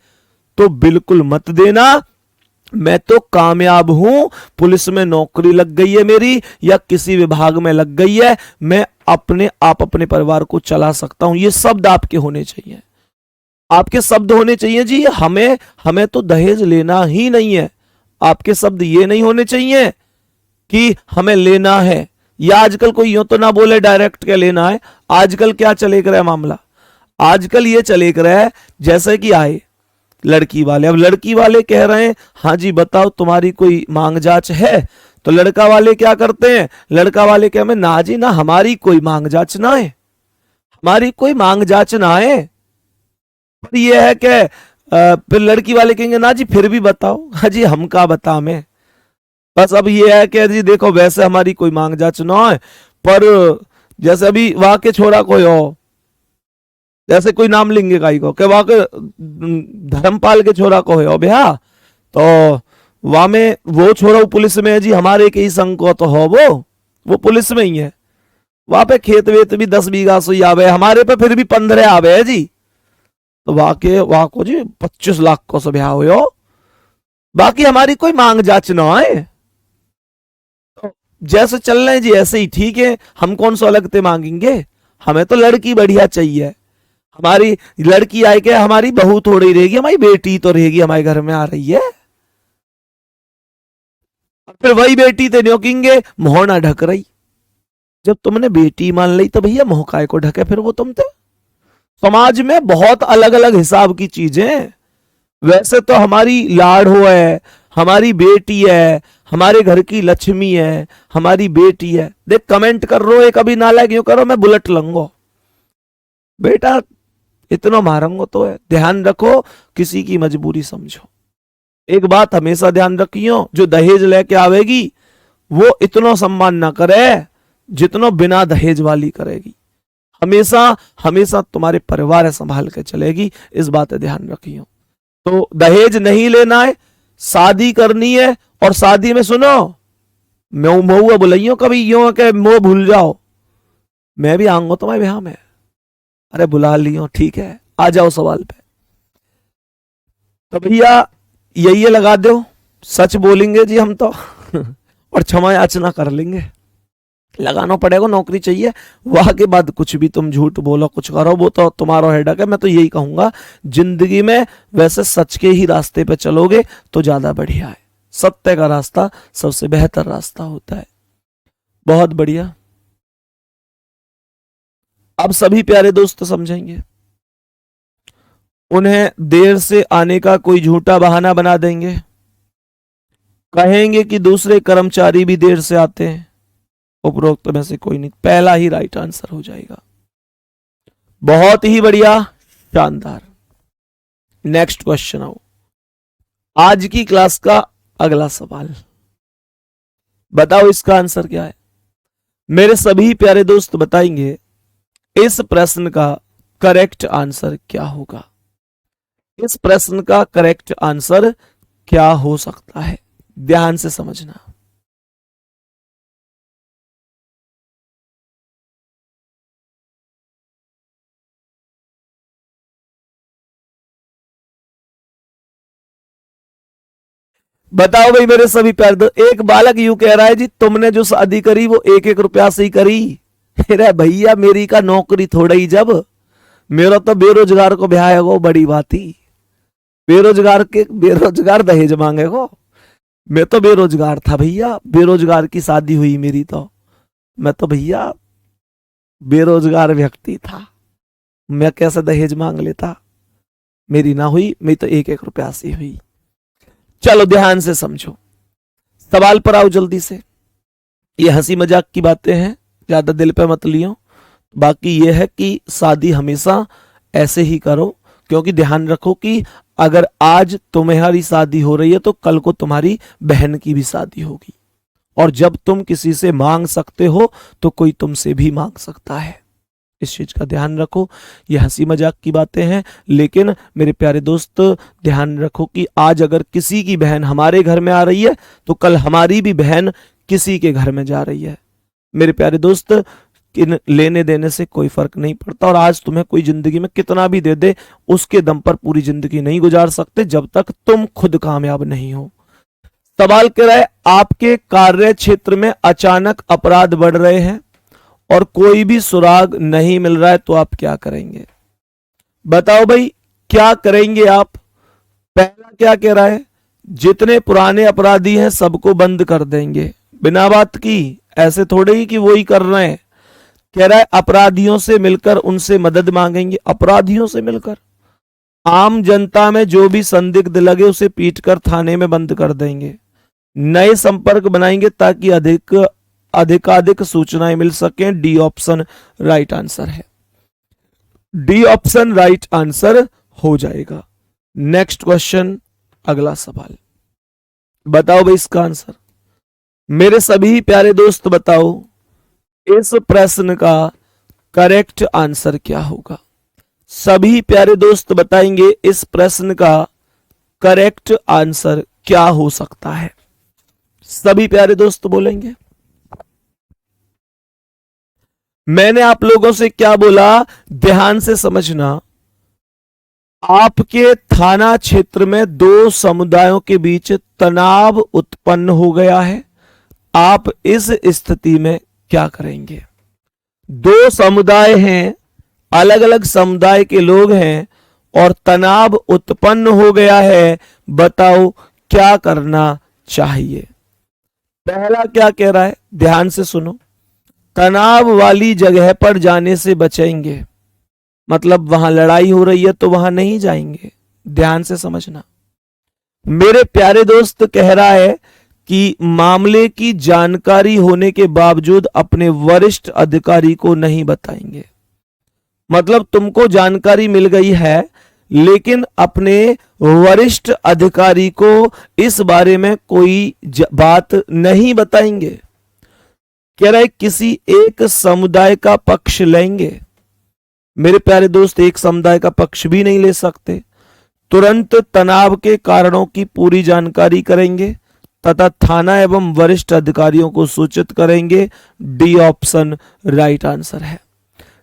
तो बिल्कुल मत देना। मैं तो कामयाब हूं, पुलिस में नौकरी लग गई है मेरी या किसी विभाग में लग गई है, मैं अपने परिवार को चला सकता हूं। ये शब्द आपके होने चाहिए, आपके शब्द होने चाहिए जी। हमें तो दहेज लेना ही नहीं है। आपके शब्द ये नहीं होने चाहिए कि हमें लेना है, या आजकल कोई यूं तो ना बोले डायरेक्ट क्या लेना है। आजकल क्या चले कर है मामला, आजकल ये चले कर है जैसे कि आए लड़की वाले, अब लड़की वाले कह रहे हैं हाँ जी बताओ तुम्हारी कोई मांग जांच है, तो लड़का वाले क्या करते हैं, लड़का वाले कह में ना जी ना हमारी कोई मांग जांच ना है, हमारी कोई मांग जांच ना है। पर ये है कि फिर लड़की वाले कहेंगे ना जी फिर भी बताओ, हाँ जी हम का बता में। बस अब ये है कि जी देखो वैसे हमारी कोई मांग जांच ना है, पर जैसे अभी वहां के छोरा कोई हो, जैसे कोई नाम लेंगे काई को कि वहां के धर्मपाल के छोरा को हो भैया, तो वहां में वो छोरा पुलिस में है जी, हमारे के ही संग को तो हो वो पुलिस में ही है। वहां पे खेत वेत भी 10 बीघा से आवे, हमारे पे फिर भी 15 आवे है जी। तो वहां को जी 25 लाख को सब हो, बाकी हमारी कोई मांग जांच ना है। जैसे चल रहे हैं जी ऐसे ही ठीक है, हम कौन सा अलग ते मांगेंगे, हमें तो लड़की बढ़िया चाहिए। हमारी लड़की आए के हमारी बहू थोड़ी रहेगी, हमारी बेटी तो रहेगी, हमारे घर में आ रही है। फिर वही बेटी ते न्योकेंगे मोह ना ढक रही। जब तुमने बेटी मान ली तो भैया मोह काय को ढके, फिर वो तुम थे। समाज में बहुत अलग अलग हिसाब की चीजें। वैसे तो हमारी लाड़ो है, हमारी बेटी है, हमारे घर की लक्ष्मी है, हमारी बेटी है। देख कमेंट कर रो एक अभी नालायक क्यों करो, मैं बुलेट लूंगो बेटा, इतना मारूंगो तो है। ध्यान रखो, किसी की मजबूरी समझो। एक बात हमेशा ध्यान रखियो, जो दहेज लेके आवेगी वो इतना सम्मान ना करे जितना बिना दहेज वाली करेगी। हमेशा हमेशा तुम्हारे परिवार संभाल के चलेगी, इस बात ध्यान रखियो। तो दहेज नहीं लेना है, शादी करनी है, और शादी में सुनो महुआ बुलाइयो कभी यूं के मोह भूल जाओ, मैं भी आऊंगा तुम्हारे ब्याह में। अरे बुला लियो ठीक है, आ जाओ सवाल पे। तो भैया यही लगा दो, सच बोलेंगे जी हम तो और क्षमा याचना कर लेंगे। लगाना पड़ेगा, नौकरी चाहिए, वहां के बाद कुछ भी तुम झूठ बोलो कुछ करो वो तो तुम्हारा हेडक है। मैं तो यही कहूंगा जिंदगी में वैसे सच के ही रास्ते पे चलोगे तो ज्यादा बढ़िया है। सत्य का रास्ता सबसे बेहतर रास्ता होता है। बहुत बढ़िया। अब सभी प्यारे दोस्त समझेंगे, उन्हें देर से आने का कोई झूठा बहाना बना देंगे, कहेंगे कि दूसरे कर्मचारी भी देर से आते हैं, उपरोक्त में से कोई नहीं। पहला ही राइट आंसर हो जाएगा। बहुत ही बढ़िया, शानदार। नेक्स्ट क्वेश्चन आओ, आज की क्लास का अगला सवाल। बताओ इसका आंसर क्या है। मेरे सभी प्यारे दोस्त बताएंगे इस प्रश्न का करेक्ट आंसर क्या होगा। इस प्रश्न का करेक्ट आंसर क्या हो सकता है, ध्यान से समझना। बताओ भाई मेरे सभी प्यारे दोस्त। एक बालक यूं कह रहा है जी तुमने जो शादी करी वो 1-1 रुपया से ही करी। अरे भैया मेरी का नौकरी थोड़ा ही, जब मेरा तो बेरोजगार को ब्याह है वो बड़ी बात ही। बेरोजगार दहेज मांगे को, मैं तो बेरोजगार था भैया, बेरोजगार की शादी हुई मेरी, तो मैं तो भैया बेरोजगार व्यक्ति था, मैं कैसे दहेज मांग लेता। मेरी ना हुई, मैं तो 1-1 रुपया से हुई। चलो ध्यान से समझो, सवाल पर आओ जल्दी से। ये हंसी मजाक की बातें हैं, ज्यादा दिल पे मत लियो। बाकी ये है कि शादी हमेशा ऐसे ही करो, क्योंकि ध्यान रखो कि अगर आज तुम्हारी शादी हो रही है तो कल को तुम्हारी बहन की भी शादी होगी, और जब तुम किसी से मांग सकते हो तो कोई तुमसे भी मांग सकता है। इस चीज का ध्यान रखो। ये हंसी मजाक की बातें हैं, लेकिन मेरे प्यारे दोस्त ध्यान रखो कि आज अगर किसी की बहन हमारे घर में आ रही है तो कल हमारी भी बहन किसी के घर में जा रही है। मेरे प्यारे दोस्त, इन लेने देने से कोई फर्क नहीं पड़ता, और आज तुम्हें कोई जिंदगी में कितना भी दे दे उसके दम पर पूरी जिंदगी नहीं गुजार सकते जब तक तुम खुद कामयाब नहीं हो। सवाल कह रहा है आपके कार्य क्षेत्र में अचानक अपराध बढ़ रहे हैं और कोई भी सुराग नहीं मिल रहा है, तो आप क्या करेंगे? बताओ भाई, क्या करेंगे आप? पहला क्या कह रहा है, जितने पुराने अपराधी हैं सबको बंद कर देंगे। बिना बात की, ऐसे थोड़े ही कि वो ही कर रहे हैं। कह रहा है अपराधियों से मिलकर उनसे मदद मांगेंगे। अपराधियों से मिलकर आम जनता में जो भी संदिग्ध लगे उसे पीटकर थाने में बंद कर देंगे। नए संपर्क बनाएंगे ताकि अधिकाधिक सूचनाएं मिल सकें। डी ऑप्शन राइट आंसर है। डी ऑप्शन राइट आंसर हो जाएगा। नेक्स्ट क्वेश्चन, अगला सवाल, बताओ भाई इसका आंसर। मेरे सभी प्यारे दोस्त बताओ इस प्रश्न का करेक्ट आंसर क्या होगा? सभी प्यारे दोस्त बताएंगे इस प्रश्न का करेक्ट आंसर क्या हो सकता है। सभी प्यारे दोस्त बोलेंगे। मैंने आप लोगों से क्या बोला, ध्यान से समझना। आपके थाना क्षेत्र में दो समुदायों के बीच तनाव उत्पन्न हो गया है। आप इस स्थिति में क्या करेंगे? दो समुदाय हैं, अलग अलग समुदाय के लोग हैं और तनाव उत्पन्न हो गया है। बताओ क्या करना चाहिए? पहला क्या कह रहा है, ध्यान से सुनो। तनाव वाली जगह पर जाने से बचेंगे, मतलब वहां लड़ाई हो रही है तो वहां नहीं जाएंगे। ध्यान से समझना। मेरे प्यारे दोस्त कह रहा है कि मामले की जानकारी होने के बावजूद अपने वरिष्ठ अधिकारी को नहीं बताएंगे। मतलब तुमको जानकारी मिल गई है लेकिन अपने वरिष्ठ अधिकारी को इस बारे में कोई बात नहीं बताएंगे। कह रहा है किसी एक समुदाय का पक्ष लेंगे। मेरे प्यारे दोस्त, एक समुदाय का पक्ष भी नहीं ले सकते। तुरंत तनाव के कारणों की पूरी जानकारी करेंगे तथा थाना एवं वरिष्ठ अधिकारियों को सूचित करेंगे। डी ऑप्शन राइट आंसर है।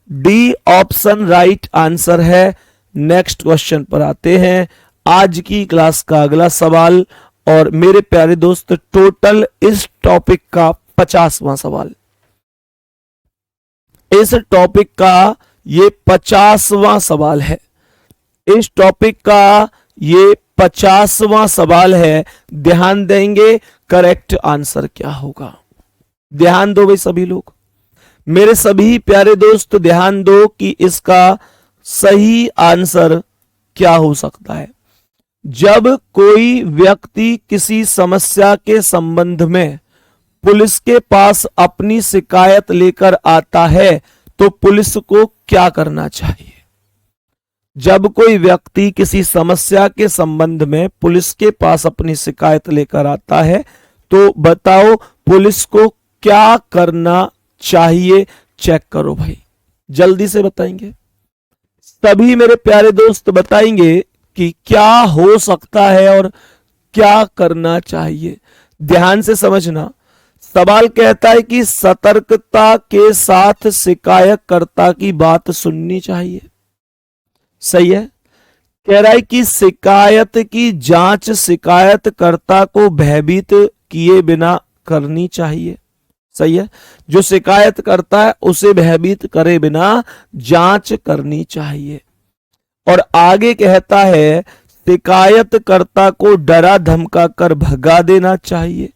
डी ऑप्शन राइट आंसर है। नेक्स्ट क्वेश्चन पर आते हैं। आज की क्लास का अगला सवाल, और मेरे प्यारे दोस्त टोटल इस टॉपिक का 50वां सवाल। इस टॉपिक का ये 50वां सवाल है। इस टॉपिक का ये 50वां सवाल है। ध्यान देंगे करेक्ट आंसर क्या होगा। ध्यान दो भाई सभी लोग, मेरे सभी प्यारे दोस्त ध्यान दो कि इसका सही आंसर क्या हो सकता है। जब कोई व्यक्ति किसी समस्या के संबंध में पुलिस के पास अपनी शिकायत लेकर आता है तो पुलिस को क्या करना चाहिए? जब कोई व्यक्ति किसी समस्या के संबंध में पुलिस के पास अपनी शिकायत लेकर आता है तो बताओ पुलिस को क्या करना चाहिए? चेक करो भाई, जल्दी से बताएंगे। सभी मेरे प्यारे दोस्त बताएंगे कि क्या हो सकता है और क्या करना चाहिए। ध्यान से समझना। सवाल कहता है कि सतर्कता के साथ शिकायतकर्ता की बात सुननी चाहिए। सही है। कह रहा है कि शिकायत की जांच शिकायतकर्ता को भयभीत किए बिना करनी चाहिए। सही है। जो शिकायत करता है उसे भयभीत करे बिना जांच करनी चाहिए। और आगे कहता है शिकायतकर्ता को डरा धमका कर भगा देना चाहिए।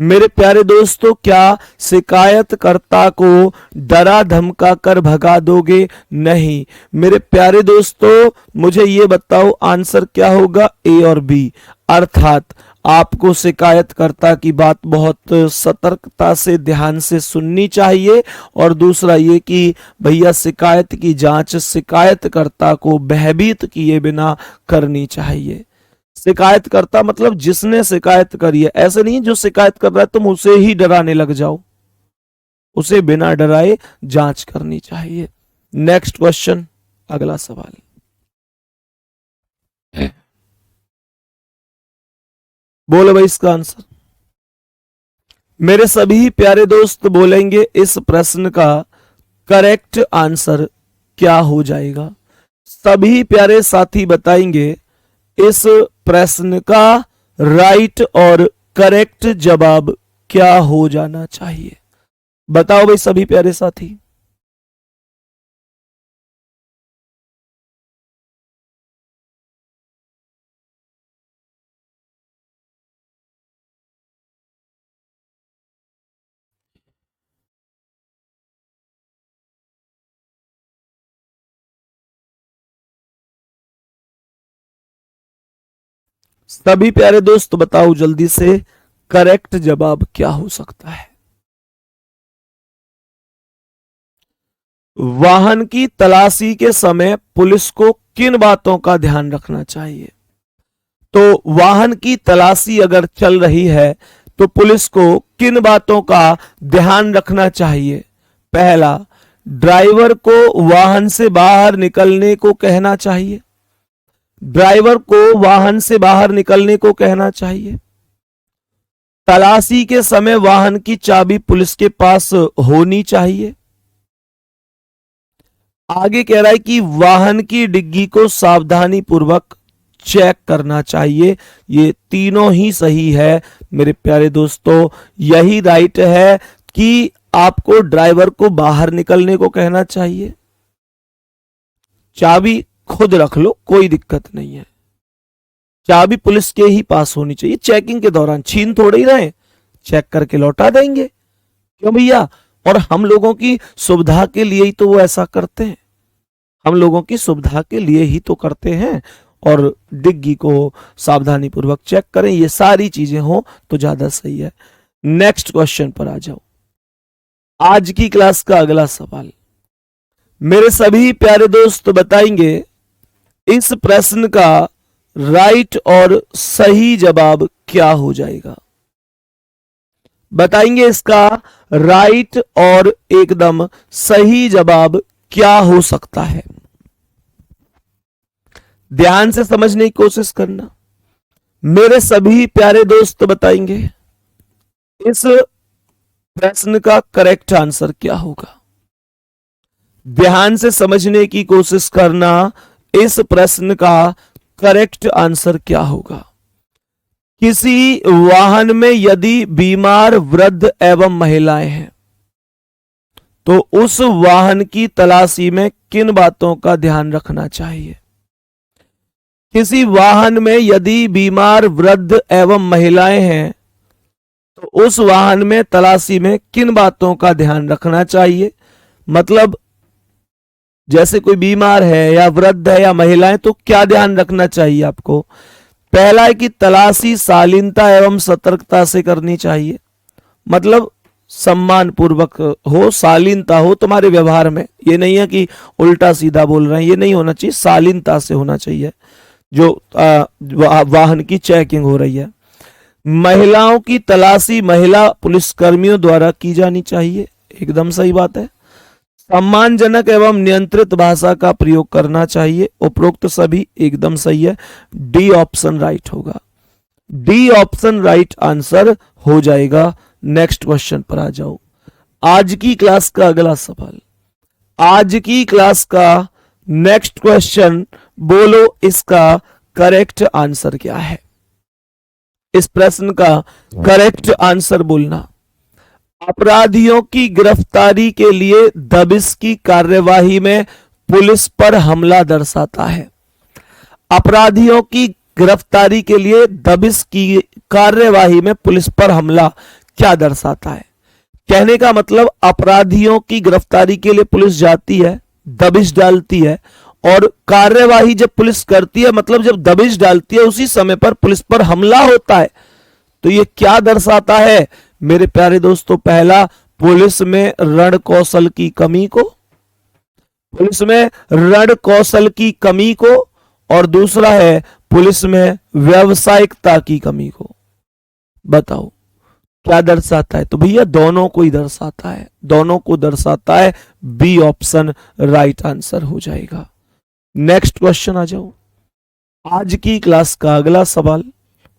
मेरे प्यारे दोस्तों, क्या शिकायतकर्ता को डरा धमका कर भगा दोगे? नहीं। मेरे प्यारे दोस्तों, मुझे ये बताओ आंसर क्या होगा, ए और बी। अर्थात आपको शिकायतकर्ता की बात बहुत सतर्कता से ध्यान से सुननी चाहिए, और दूसरा ये कि भैया शिकायत की जांच शिकायतकर्ता को भयभीत किए बिना करनी चाहिए। शिकायतकर्ता मतलब जिसने शिकायत करी है, ऐसे नहीं जो शिकायत कर रहा है तुम उसे ही डराने लग जाओ, उसे बिना डराए जांच करनी चाहिए। नेक्स्ट क्वेश्चन, अगला सवाल। बोलो भाई इसका आंसर। मेरे सभी प्यारे दोस्त बोलेंगे इस प्रश्न का करेक्ट आंसर क्या हो जाएगा। सभी प्यारे साथी बताएंगे इस प्रश्न का राइट और करेक्ट जवाब क्या हो जाना चाहिए। बताओ भाई सभी प्यारे साथी। सभी प्यारे दोस्त बताओ जल्दी से, करेक्ट जवाब क्या हो सकता है। वाहन की तलाशी के समय पुलिस को किन बातों का ध्यान रखना चाहिए। तो वाहन की तलाशी अगर चल रही है तो पुलिस को किन बातों का ध्यान रखना चाहिए। पहला, ड्राइवर को वाहन से बाहर निकलने को कहना चाहिए। ड्राइवर को वाहन से बाहर निकलने को कहना चाहिए। तलाशी के समय वाहन की चाबी पुलिस के पास होनी चाहिए। आगे कह रहा है कि वाहन की डिग्गी को सावधानी पूर्वक चेक करना चाहिए। ये तीनों ही सही है मेरे प्यारे दोस्तों, यही राइट है कि आपको ड्राइवर को बाहर निकलने को कहना चाहिए। चाबी खुद रख लो, कोई दिक्कत नहीं है, चाबी पुलिस के ही पास होनी चाहिए। चेकिंग के दौरान छीन थोड़े ही रहे, चेक करके लौटा देंगे, क्यों भैया। और हम लोगों की सुविधा के लिए ही तो वो ऐसा करते हैं, हम लोगों की सुविधा के लिए ही तो करते हैं। और डिग्गी को सावधानी पूर्वक चेक करें, ये सारी चीजें हो तो ज्यादा सही है। नेक्स्ट क्वेश्चन पर आ जाओ। आज की क्लास का अगला सवाल, मेरे सभी प्यारे दोस्त बताएंगे इस प्रश्न का राइट और सही जवाब क्या हो जाएगा। बताएंगे इसका राइट और एकदम सही जवाब क्या हो सकता है। ध्यान से समझने की कोशिश करना। मेरे सभी प्यारे दोस्त बताएंगे इस प्रश्न का करेक्ट आंसर क्या होगा। ध्यान से समझने की कोशिश करना, इस प्रश्न का करेक्ट आंसर क्या होगा। किसी वाहन में यदि बीमार वृद्ध एवं महिलाएं हैं तो उस वाहन की तलाशी में किन बातों का ध्यान रखना चाहिए। किसी वाहन में यदि बीमार वृद्ध एवं महिलाएं हैं तो उस वाहन में तलाशी में किन बातों का ध्यान रखना चाहिए। मतलब जैसे कोई बीमार है या वृद्ध है या महिलाएं, तो क्या ध्यान रखना चाहिए आपको। पहला है कि तलाशी शालीनता एवं सतर्कता से करनी चाहिए, मतलब सम्मान पूर्वक हो, शालीनता हो तुम्हारे व्यवहार में। ये नहीं है कि उल्टा सीधा बोल रहे हैं, ये नहीं होना चाहिए, शालीनता से होना चाहिए जो वाहन की चेकिंग हो रही है। महिलाओं की तलाशी महिला पुलिसकर्मियों द्वारा की जानी चाहिए, एकदम सही बात है। सम्मानजनक एवं नियंत्रित भाषा का प्रयोग करना चाहिए, उपरोक्त सभी एकदम सही है। डी ऑप्शन राइट होगा, डी ऑप्शन राइट आंसर हो जाएगा। नेक्स्ट क्वेश्चन पर आ जाओ। आज की क्लास का अगला सवाल, आज की क्लास का नेक्स्ट क्वेश्चन, बोलो इसका करेक्ट आंसर क्या है। इस प्रश्न का करेक्ट आंसर बोलना। अपराधियों की गिरफ्तारी के लिए दबिश की कार्यवाही में पुलिस पर हमला दर्शाता है। अपराधियों की गिरफ्तारी के लिए दबिश की कार्यवाही में पुलिस पर हमला क्या दर्शाता है। कहने का मतलब अपराधियों की गिरफ्तारी के लिए पुलिस जाती है, दबिश डालती है, और कार्यवाही जब पुलिस करती है, मतलब जब दबिश डालती है उसी समय पर पुलिस पर हमला होता है, तो ये क्या दर्शाता है मेरे प्यारे दोस्तों? पहला, पुलिस में रण कौशल की कमी को, पुलिस में रण कौशल की कमी को, और दूसरा है पुलिस में व्यावसायिकता की कमी को। बताओ क्या दर्शाता है? तो भैया दोनों को ही दर्शाता है, दोनों को दर्शाता है। बी ऑप्शन राइट आंसर हो जाएगा। नेक्स्ट क्वेश्चन आ जाओ। आज की क्लास का अगला सवाल,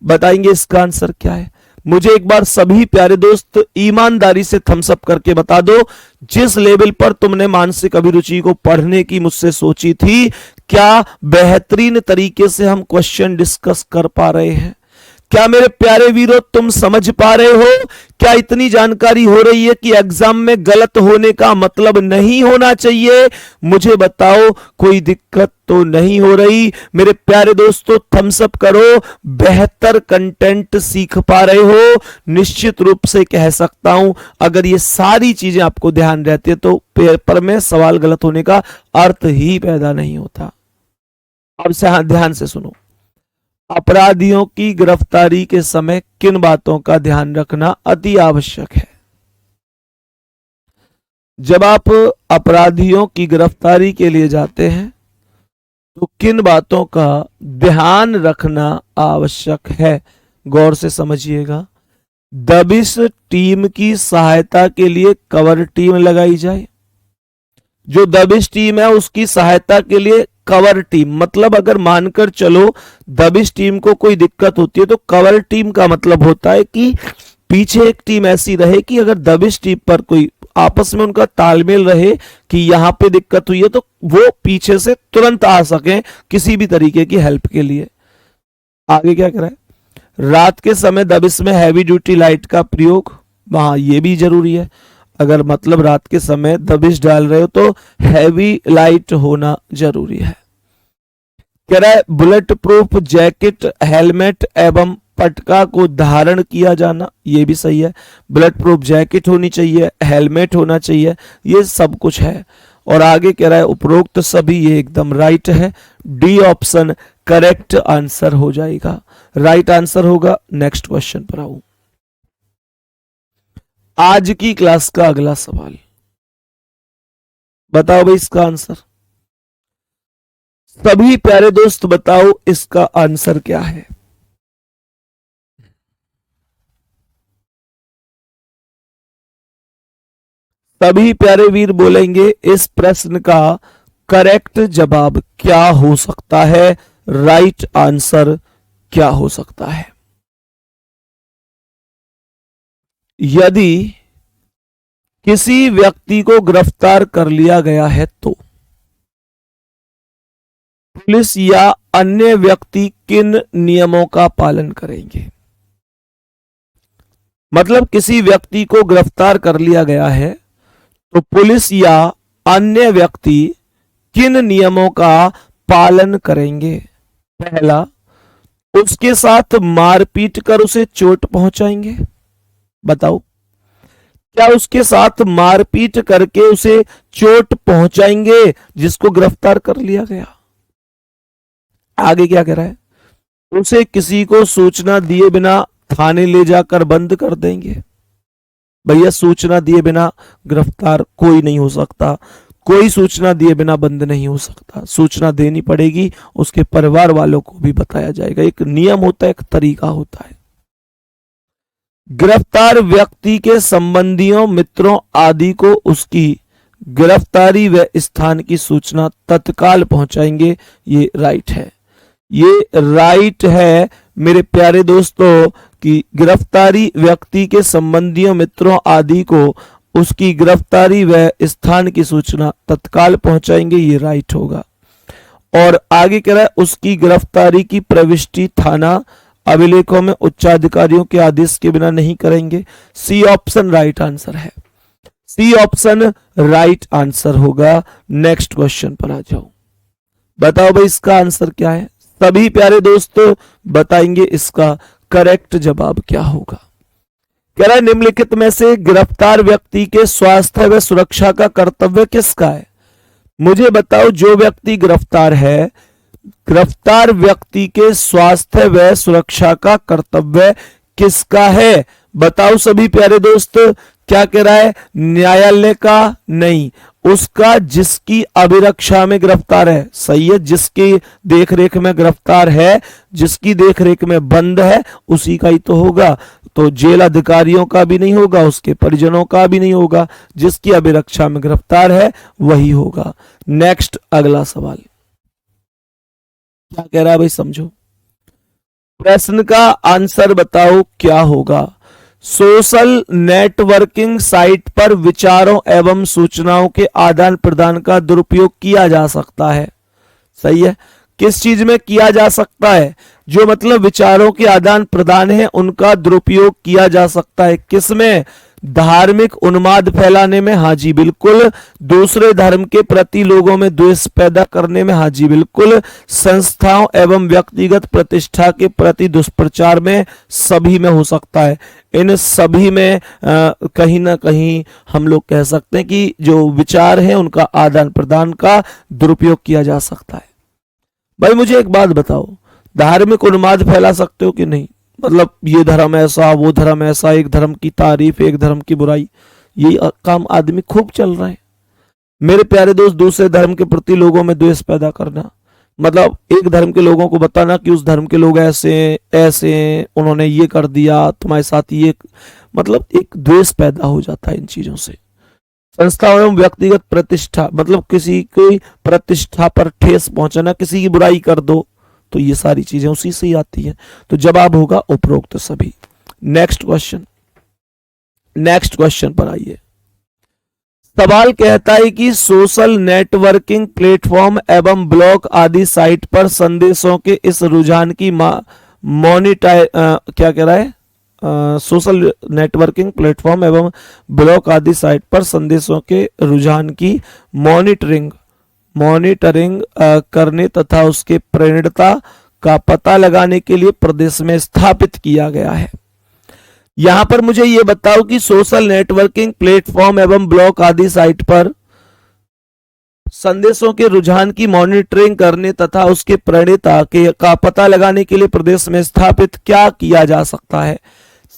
बताएंगे इसका आंसर क्या है। मुझे एक बार सभी प्यारे दोस्त ईमानदारी से थम्स अप करके बता दो, जिस लेवल पर तुमने मानसिक अभिरुचि को पढ़ने की मुझसे सोची थी, क्या बेहतरीन तरीके से हम क्वेश्चन डिस्कस कर पा रहे हैं? क्या मेरे प्यारे वीरों तुम समझ पा रहे हो? क्या इतनी जानकारी हो रही है कि एग्जाम में गलत होने का मतलब नहीं होना चाहिए? मुझे बताओ, कोई दिक्कत तो नहीं हो रही? मेरे प्यारे दोस्तों थम्स अप करो। बेहतर कंटेंट सीख पा रहे हो? निश्चित रूप से कह सकता हूं, अगर ये सारी चीजें आपको ध्यान रहती है तो पेपर में सवाल गलत होने का अर्थ ही पैदा नहीं होता। अब से ध्यान से सुनो। अपराधियों की गिरफ्तारी के समय किन बातों का ध्यान रखना अति आवश्यक है? जब आप अपराधियों की गिरफ्तारी के लिए जाते हैं तो किन बातों का ध्यान रखना आवश्यक है? गौर से समझिएगा। दबिश टीम की सहायता के लिए कवर टीम लगाई जाए। जो दबिश टीम है उसकी सहायता के लिए कवर टीम, मतलब अगर मानकर चलो दबिश टीम को कोई दिक्कत होती है तो कवर टीम का मतलब होता है कि पीछे एक टीम ऐसी रहे कि अगर दबिश टीम पर कोई आपस में उनका तालमेल रहे कि यहां पे दिक्कत हुई है तो वो पीछे से तुरंत आ सके किसी भी तरीके की हेल्प के लिए। आगे क्या करा है? रात के समय दबिश में हैवी ड्यूटी लाइट का प्रयोग, वहां ये भी जरूरी है। अगर मतलब रात के समय दबिश डाल रहे हो तो हैवी लाइट होना जरूरी है। कह रहा है बुलेट प्रूफ जैकेट, हेलमेट एवं पटका को धारण किया जाना, ये भी सही है। बुलेट प्रूफ जैकेट होनी चाहिए, हेलमेट होना चाहिए, ये सब कुछ है। और आगे कह रहा है उपरोक्त सभी, ये एकदम राइट है। डी ऑप्शन करेक्ट आंसर हो जाएगा, राइट आंसर होगा। नेक्स्ट क्वेश्चन पर आऊं। आज की क्लास का अगला सवाल, बताओ भाई इसका आंसर। सभी प्यारे दोस्त बताओ इसका आंसर क्या है? सभी प्यारे वीर बोलेंगे इस प्रश्न का करेक्ट जवाब क्या हो सकता है, राइट आंसर क्या हो सकता है? यदि किसी व्यक्ति को गिरफ्तार कर लिया गया है तो पुलिस या अन्य व्यक्ति किन नियमों का पालन करेंगे? मतलब किसी व्यक्ति को गिरफ्तार कर लिया गया है तो पुलिस या अन्य व्यक्ति किन नियमों का पालन करेंगे? पहला, उसके साथ मारपीट कर उसे चोट पहुंचाएंगे। बताओ, क्या उसके साथ मारपीट करके उसे चोट पहुंचाएंगे जिसको गिरफ्तार कर लिया गया? आगे क्या कह रहा है? उसे किसी को सूचना दिए बिना थाने ले जाकर बंद कर देंगे। भैया सूचना दिए बिना गिरफ्तार कोई नहीं हो सकता, कोई सूचना दिए बिना बंद नहीं हो सकता। सूचना देनी पड़ेगी, उसके परिवार वालों को भी बताया जाएगा। एक नियम होता है, एक तरीका होता है। गिरफ्तार व्यक्ति के संबंधियों, मित्रों आदि को उसकी गिरफ्तारी व स्थान की सूचना तत्काल पहुंचाएंगे। ये राइट है, ये राइट है मेरे प्यारे दोस्तों कि गिरफ्तारी व्यक्ति के संबंधियों, मित्रों आदि को उसकी गिरफ्तारी व स्थान की सूचना तत्काल पहुंचाएंगे। ये राइट होगा। और आगे कह रहा है उसकी गिरफ्तारी की प्रविष्टि थाना अभिलेखों में उच्चाधिकारियों के आदेश के बिना नहीं करेंगे। सी ऑप्शन राइट आंसर है, सी ऑप्शन राइट आंसर होगा। नेक्स्ट क्वेश्चन पर आ जाओ। बताओ भाई इसका आंसर क्या है? सभी प्यारे दोस्तों बताएंगे इसका करेक्ट जवाब क्या होगा। कह रहा है निम्नलिखित में से गिरफ्तार व्यक्ति के स्वास्थ्य व सुरक्षा का कर्तव्य किसका है? मुझे बताओ, जो व्यक्ति गिरफ्तार है, गिरफ्तार व्यक्ति के स्वास्थ्य व सुरक्षा का कर्तव्य किसका है? बताओ सभी प्यारे दोस्त, क्या कह रहा है? न्यायालय का नहीं, उसका जिसकी अभिरक्षा में गिरफ्तार है। सही है, जिसकी देखरेख में गिरफ्तार है, जिसकी देखरेख में बंद है, उसी का ही तो होगा। तो जेल अधिकारियों का भी नहीं होगा, उसके परिजनों का भी नहीं होगा, जिसकी अभिरक्षा में गिरफ्तार है वही होगा। नेक्स्ट अगला सवाल क्या कह रहा है भाई, समझो। प्रश्न का आंसर बताओ क्या होगा। सोशल नेटवर्किंग साइट पर विचारों एवं सूचनाओं के आदान प्रदान का दुरुपयोग किया जा सकता है। सही है, किस चीज में किया जा सकता है? जो मतलब विचारों के आदान प्रदान है उनका दुरुपयोग किया जा सकता है। किसमें? धार्मिक उन्माद फैलाने में, हाँ जी बिल्कुल। दूसरे धर्म के प्रति लोगों में द्वेष पैदा करने में, हाँ जी बिल्कुल। संस्थाओं एवं व्यक्तिगत प्रतिष्ठा के प्रति दुष्प्रचार में, सभी में हो सकता है। इन सभी में कहीं ना कहीं हम लोग कह सकते हैं कि जो विचार है उनका आदान प्रदान का दुरुपयोग किया जा सकता है। भाई मुझे एक बात बताओ, धार्मिक उन्माद फैला सकते हो कि नहीं? मतलब ये धर्म ऐसा, वो धर्म ऐसा, एक धर्म की तारीफ, एक धर्म की बुराई, ये काम आदमी खूब चल रहा है मेरे प्यारे दोस्त। दूसरे धर्म के प्रति लोगों में द्वेष पैदा करना, मतलब एक धर्म के लोगों को बताना कि उस धर्म के लोग ऐसे ऐसे, उन्होंने ये कर दिया, तुम्हारे साथ ये, मतलब एक द्वेष पैदा हो जाता है इन चीजों से। संस्थाओं एवं व्यक्तिगत प्रतिष्ठा, मतलब किसी की प्रतिष्ठा पर ठेस पहुंचाना, किसी की बुराई कर दो, तो ये सारी चीजें उसी से ही आती हैं। तो जवाब होगा उपरोक्त सभी। नेक्स्ट क्वेश्चन पर आइए। सवाल कहता है कि सोशल नेटवर्किंग प्लेटफॉर्म एवं ब्लॉग आदि साइट पर संदेशों के इस रुझान की क्या कह रहा है? सोशल नेटवर्किंग प्लेटफॉर्म एवं ब्लॉग आदि साइट पर संदेशों के रुझान की मॉनिटरिंग करने तथा उसके प्रेरणता का पता लगाने के लिए प्रदेश में स्थापित किया गया है। यहां पर मुझे यह बताओ कि सोशल नेटवर्किंग प्लेटफॉर्म एवं ब्लॉग आदि साइट पर संदेशों के रुझान की मॉनिटरिंग करने तथा उसके प्रेरणता का पता लगाने के लिए प्रदेश में स्थापित क्या किया जा सकता है?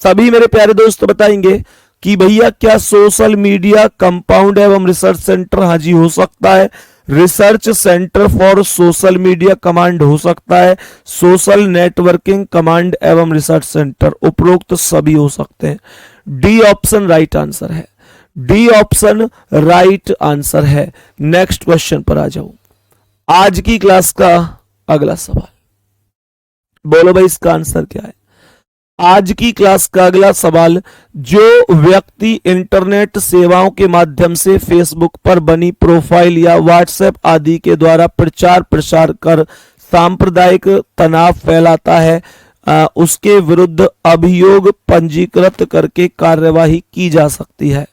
सभी मेरे प्यारे दोस्त बताएंगे कि भैया क्या सोशल मीडिया कंपाउंड एवं रिसर्च सेंटर, हाँ जी हो सकता है। Research centre for social media command हो सकता है। सोशल नेटवर्किंग कमांड एवं रिसर्च सेंटर, उपरोक्त सभी हो सकते हैं। डी ऑप्शन राइट आंसर है। डी ऑप्शन राइट आंसर है। नेक्स्ट क्वेश्चन पर आ जाओ। आज की क्लास का अगला सवाल, बोलो भाई इसका आंसर क्या है? आज की क्लास का अगला सवाल, जो व्यक्ति इंटरनेट सेवाओं के माध्यम से फेसबुक पर बनी प्रोफाइल या व्हाट्सएप आदि के द्वारा प्रचार प्रसार कर सांप्रदायिक तनाव फैलाता है, उसके विरुद्ध अभियोग पंजीकृत करके कार्यवाही की जा सकती है।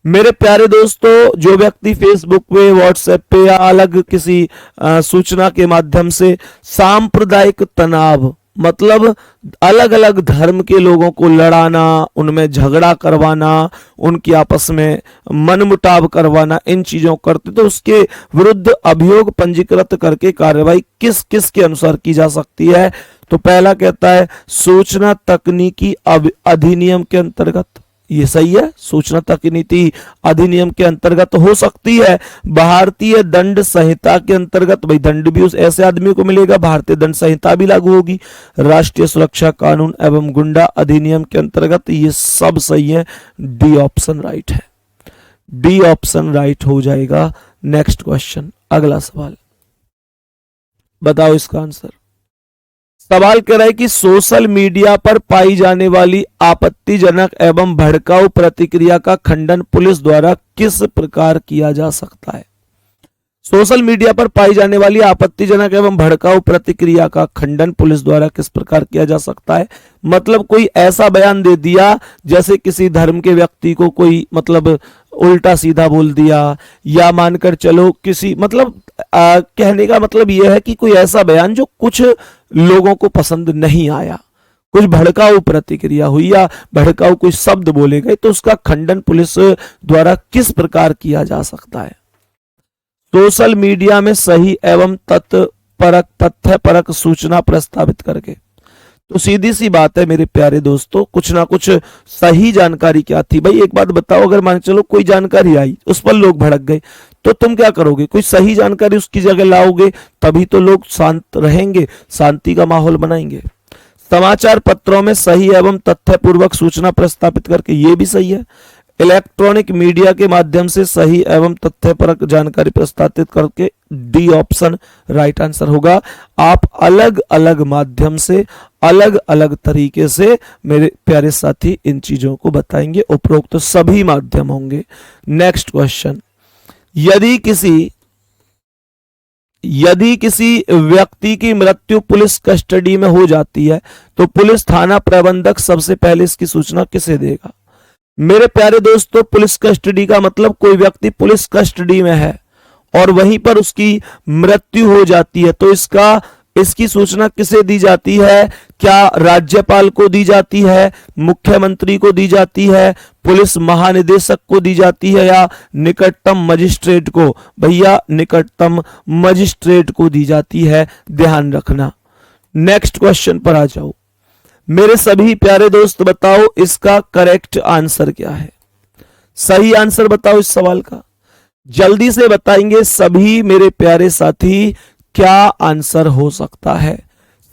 मेरे प्यारे दोस्तों, जो व्यक्ति फेसबुक पे, व्हाट्सएप पे या अलग किसी सूचना के माध्यम से सांप्रदायिक तनाव, मतलब अलग अलग धर्म के लोगों को लड़ाना, उनमें झगड़ा करवाना, उनकी आपस में मनमुटाव करवाना, इन चीजों करते, तो उसके विरुद्ध अभियोग पंजीकृत करके कार्यवाही किस किस के अनुसार की जा सकती है? तो पहला कहता है सूचना तकनीकी अधिनियम के अंतर्गत, ये सही है, सूचना तकनीकी अधिनियम के अंतर्गत हो सकती है। भारतीय दंड संहिता के अंतर्गत, भाई दंड भी उस ऐसे आदमी को मिलेगा, भारतीय दंड संहिता भी लागू होगी। राष्ट्रीय सुरक्षा कानून एवं गुंडा अधिनियम के अंतर्गत, ये सब सही है। डी ऑप्शन राइट है। डी ऑप्शन राइट हो जाएगा। नेक्स्ट क्वेश्चन, अगला सवाल, बताओ इसका आंसर। सवाल कह रहा है कि सोशल मीडिया पर पाई जाने वाली आपत्तिजनक एवं भड़काऊ प्रतिक्रिया का खंडन पुलिस द्वारा किस प्रकार किया जा सकता है? सोशल मीडिया पर पाई जाने वाली आपत्तिजनक एवं भड़काऊ प्रतिक्रिया का खंडन पुलिस द्वारा किस प्रकार किया जा सकता है? मतलब कोई ऐसा बयान दे दिया, जैसे किसी धर्म के व्यक्ति को कोई मतलब उल्टा सीधा बोल दिया, या मानकर चलो किसी मतलब कहने का मतलब यह है कि कोई ऐसा बयान जो कुछ लोगों को पसंद नहीं आया, कुछ भड़काऊ प्रतिक्रिया हुई या भड़काऊ कोई शब्द बोले गए, तो उसका खंडन पुलिस द्वारा किस प्रकार किया जा सकता है? सोशल मीडिया में सही एवं तथ्य परक सूचना प्रस्तावित करके। तो सीधी सी बात है मेरे प्यारे दोस्तों, कुछ ना कुछ सही जानकारी क्या थी भाई। एक बात बताओ, अगर मान चलो कोई जानकारी आई उस पर लोग भड़क गए तो तुम क्या करोगे? कोई सही जानकारी उसकी जगह लाओगे, तभी तो लोग शांत रहेंगे, शांति का माहौल बनाएंगे। समाचार पत्रों में सही एवं तथ्यपूर्वक सूचना प्रस्तावित करके, ये भी सही है। इलेक्ट्रॉनिक मीडिया के माध्यम से सही एवं तथ्यपरक जानकारी प्रस्तावित करके, डी ऑप्शन राइट आंसर होगा। आप अलग अलग माध्यम से, अलग अलग तरीके से मेरे प्यारे साथी इन चीजों को बताएंगे, उपरोक्त तो सभी माध्यम होंगे। नेक्स्ट क्वेश्चन, यदि किसी व्यक्ति की मृत्यु पुलिस कस्टडी में हो जाती है तो पुलिस थाना प्रबंधक सबसे पहले इसकी सूचना किसे देगा? मेरे प्यारे दोस्तों, पुलिस कस्टडी का मतलब कोई व्यक्ति पुलिस कस्टडी में है और वहीं पर उसकी मृत्यु हो जाती है तो इसकी सूचना किसे दी जाती है? क्या राज्यपाल को दी जाती है, मुख्यमंत्री को दी जाती है, पुलिस महानिदेशक को दी जाती है, या निकटतम मजिस्ट्रेट को? भैया निकटतम मजिस्ट्रेट को दी जाती है, ध्यान रखना। नेक्स्ट क्वेश्चन पर आ जाओ मेरे सभी प्यारे दोस्त, बताओ इसका करेक्ट आंसर क्या है? सही आंसर बताओ इस सवाल का, जल्दी से बताएंगे सभी मेरे प्यारे साथी, क्या आंसर हो सकता है?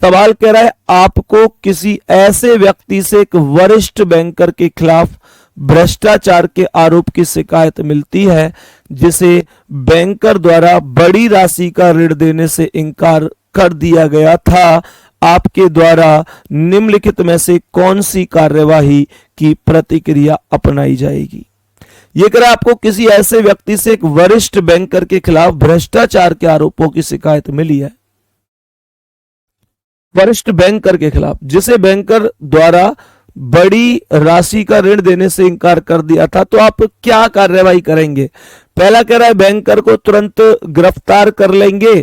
सवाल कह रहा है आपको किसी ऐसे व्यक्ति से एक वरिष्ठ बैंकर के खिलाफ भ्रष्टाचार के आरोप की शिकायत मिलती है जिसे बैंकर द्वारा बड़ी राशि का ऋण देने से इनकार कर दिया गया था। आपके द्वारा निम्नलिखित में से कौन सी कार्यवाही की प्रतिक्रिया अपनाई जाएगी? ये कह रहा है आपको किसी ऐसे व्यक्ति से एक वरिष्ठ बैंकर के खिलाफ भ्रष्टाचार के आरोपों की शिकायत मिली है। वरिष्ठ बैंकर के खिलाफ जिसे बैंकर द्वारा बड़ी राशि का ऋण देने से इनकार कर दिया था, तो आप क्या कार्यवाही करेंगे? पहला कह रहा है बैंकर को तुरंत गिरफ्तार कर लेंगे।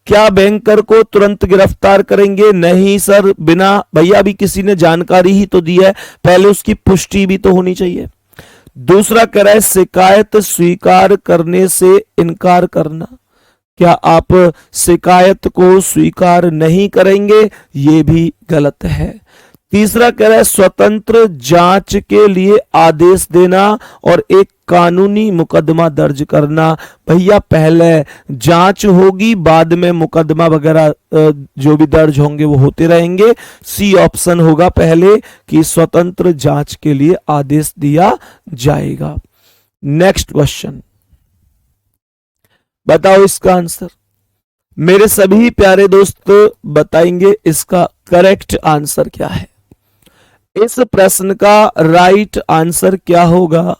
क्या बैंकर को तुरंत गिरफ्तार करेंगे? नहीं सर, बिना, भैया अभी किसी ने जानकारी ही तो दी है, पहले उसकी पुष्टि भी तो होनी चाहिए। दूसरा कह रहा है शिकायत स्वीकार करने से इनकार करना। क्या आप शिकायत को स्वीकार नहीं करेंगे? ये भी गलत है। तीसरा कह रहा है स्वतंत्र जांच के लिए आदेश देना और एक कानूनी मुकदमा दर्ज करना। भैया पहले जांच होगी, बाद में मुकदमा वगैरह जो भी दर्ज होंगे वो होते रहेंगे। सी ऑप्शन होगा पहले कि स्वतंत्र जांच के लिए आदेश दिया जाएगा। नेक्स्ट क्वेश्चन, बताओ इसका आंसर। मेरे सभी प्यारे दोस्त बताएंगे इसका करेक्ट आंसर क्या है। इस प्रश्न का राइट आंसर क्या होगा?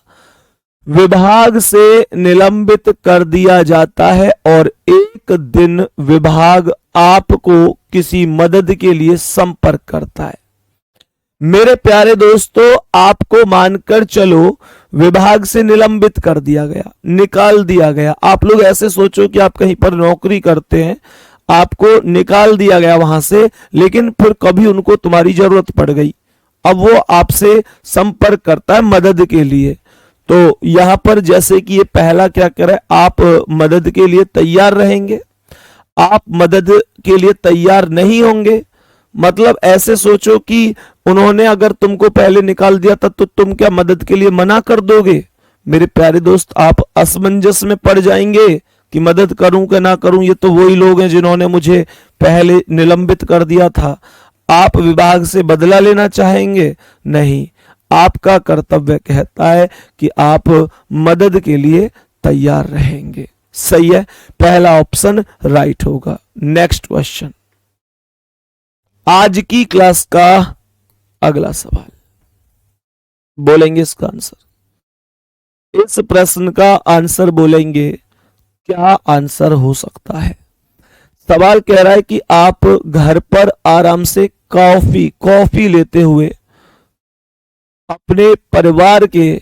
विभाग से निलंबित कर दिया जाता है और एक दिन विभाग आपको किसी मदद के लिए संपर्क करता है। मेरे प्यारे दोस्तों, आपको मानकर चलो विभाग से निलंबित कर दिया गया, निकाल दिया गया। आप लोग ऐसे सोचो कि आप कहीं पर नौकरी करते हैं, आपको निकाल दिया गया वहां से, लेकिन फिर कभी उनको तुम्हारी जरूरत पड़ गई, अब वो आपसे संपर्क करता है मदद के लिए। तो यहां पर जैसे कि ये पहला क्या कह रहा है, आप मदद के लिए तैयार रहेंगे, आप मदद के लिए तैयार नहीं होंगे। मतलब ऐसे सोचो कि उन्होंने अगर तुमको पहले निकाल दिया था तो तुम क्या मदद के लिए मना कर दोगे? मेरे प्यारे दोस्त, आप असमंजस में पड़ जाएंगे कि मदद करूं कि ना करूं। ये तो वही लोग हैं जिन्होंने मुझे पहले निलंबित कर दिया था। आप विभाग से बदला लेना चाहेंगे? नहीं, आपका कर्तव्य कहता है कि आप मदद के लिए तैयार रहेंगे। सही है, पहला ऑप्शन राइट होगा। नेक्स्ट क्वेश्चन, आज की क्लास का अगला सवाल, बोलेंगे इसका आंसर। इस प्रश्न का आंसर बोलेंगे, क्या आंसर हो सकता है? सवाल कह रहा है कि आप घर पर आराम से कॉफी लेते हुए अपने परिवार के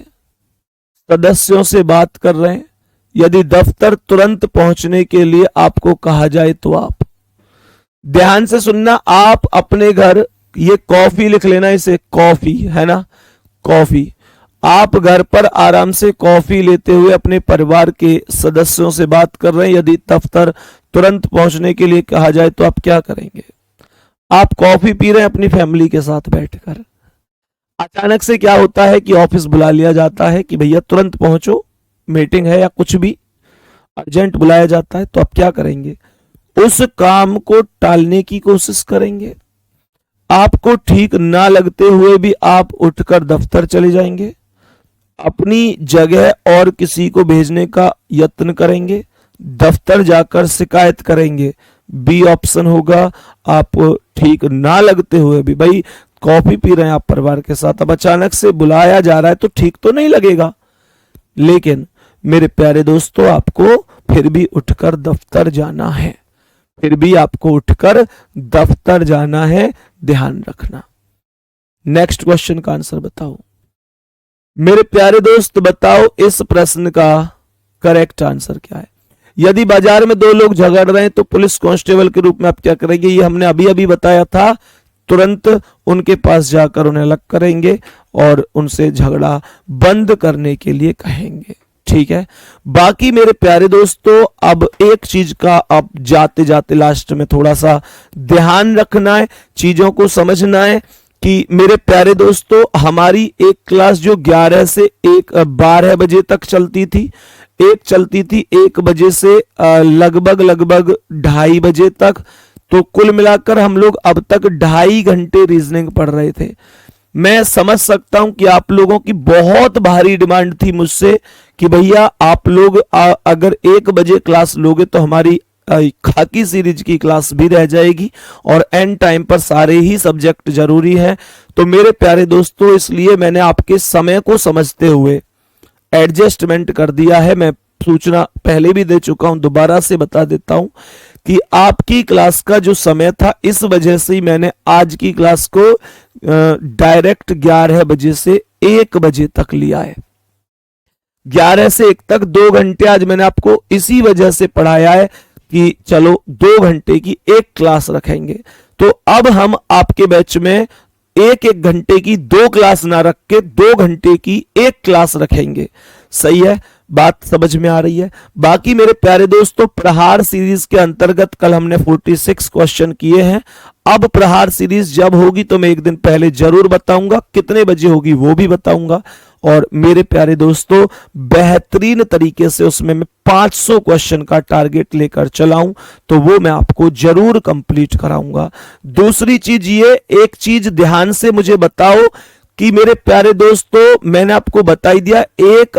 सदस्यों से बात कर रहे हैं। यदि दफ्तर तुरंत पहुंचने के लिए आपको कहा जाए तो आप, ध्यान से सुनना, आप अपने घर, ये कॉफी लिख लेना, इसे कॉफी है ना, कॉफी। आप घर पर आराम से कॉफी लेते हुए अपने परिवार के सदस्यों से बात कर रहे हैं। यदि दफ्तर तुरंत पहुंचने के लिए कहा जाए तो आप क्या करेंगे? आप कॉफी पी रहे हैं अपनी फैमिली के साथ बैठकर, अचानक से क्या होता है कि ऑफिस बुला लिया जाता है कि भैया तुरंत पहुंचो, मीटिंग है या कुछ भी अर्जेंट बुलाया जाता है, तो आप क्या करेंगे? उस काम को टालने की कोशिश करेंगे। आपको ठीक ना लगते हुए भी आप उठकर दफ्तर चले जाएंगे, अपनी जगह और किसी को भेजने का यत्न करेंगे, दफ्तर जाकर शिकायत करेंगे। बी ऑप्शन होगा। आप ठीक ना लगते हुए भी, भाई कॉफी पी रहे हैं आप परिवार के साथ, अब अचानक से बुलाया जा रहा है तो ठीक तो नहीं लगेगा, लेकिन मेरे प्यारे दोस्तों आपको फिर भी उठकर दफ्तर जाना है, फिर भी आपको उठकर दफ्तर जाना है, ध्यान रखना। नेक्स्ट क्वेश्चन का आंसर बताओ मेरे प्यारे दोस्त, बताओ इस प्रश्न का करेक्ट आंसर क्या है। यदि बाजार में दो लोग झगड़ रहे हैं तो पुलिस कांस्टेबल के रूप में आप क्या करेंगे? ये हमने अभी अभी बताया था। तुरंत उनके पास जाकर उन्हें अलग करेंगे और उनसे झगड़ा बंद करने के लिए कहेंगे। ठीक है, बाकी मेरे प्यारे दोस्तों अब एक चीज का अब जाते जाते लास्ट में थोड़ा सा ध्यान रखना है, चीजों को समझना है कि मेरे प्यारे दोस्तों हमारी एक क्लास जो 11 से 12 बजे तक चलती थी, एक चलती थी 1 बजे से लगभग 2:30 बजे तक, तो कुल मिलाकर हम लोग अब तक 2.5 घंटे रीजनिंग पढ़ रहे थे। मैं समझ सकता हूं कि आप लोगों की बहुत भारी डिमांड थी मुझसे कि भैया आप लोग अगर 1 बजे क्लास लोगे तो हमारी खाकी सीरीज की क्लास भी रह जाएगी और एंड टाइम पर सारे ही सब्जेक्ट जरूरी हैं। तो मेरे प्यारे दोस्तों इसलिए मैंने आपके समय को समझते हुए एडजस्टमेंट कर दिया है। मैं सूचना पहले भी दे चुका हूं, दोबारा से बता देता हूं कि आपकी क्लास का जो समय था इस वजह से ही मैंने आज की क्लास को डायरेक्ट 11 बजे से 1 बजे तक लिया है। 11 से 1 तक 2 घंटे आज मैंने आपको इसी वजह से पढ़ाया है कि चलो 2 घंटे की एक क्लास रखेंगे। तो अब हम आपके बैच में 1-1 घंटे की 2 क्लास ना रख के 2 घंटे की 1 क्लास रखेंगे। सही है, बात समझ में आ रही है? बाकी मेरे प्यारे दोस्तों प्रहार सीरीज के अंतर्गत कल हमने 46 क्वेश्चन किए हैं। अब प्रहार सीरीज जब होगी तो मैं एक दिन पहले जरूर बताऊंगा, कितने बजे होगी वो भी बताऊंगा। और मेरे प्यारे दोस्तों बेहतरीन तरीके से उसमें मैं 500 क्वेश्चन का टारगेट लेकर चलाऊं तो वो मैं आपको जरूर कंप्लीट कराऊंगा। दूसरी चीज ये, एक चीज ध्यान से मुझे बताओ कि मेरे प्यारे दोस्तों मैंने आपको बता ही दिया 1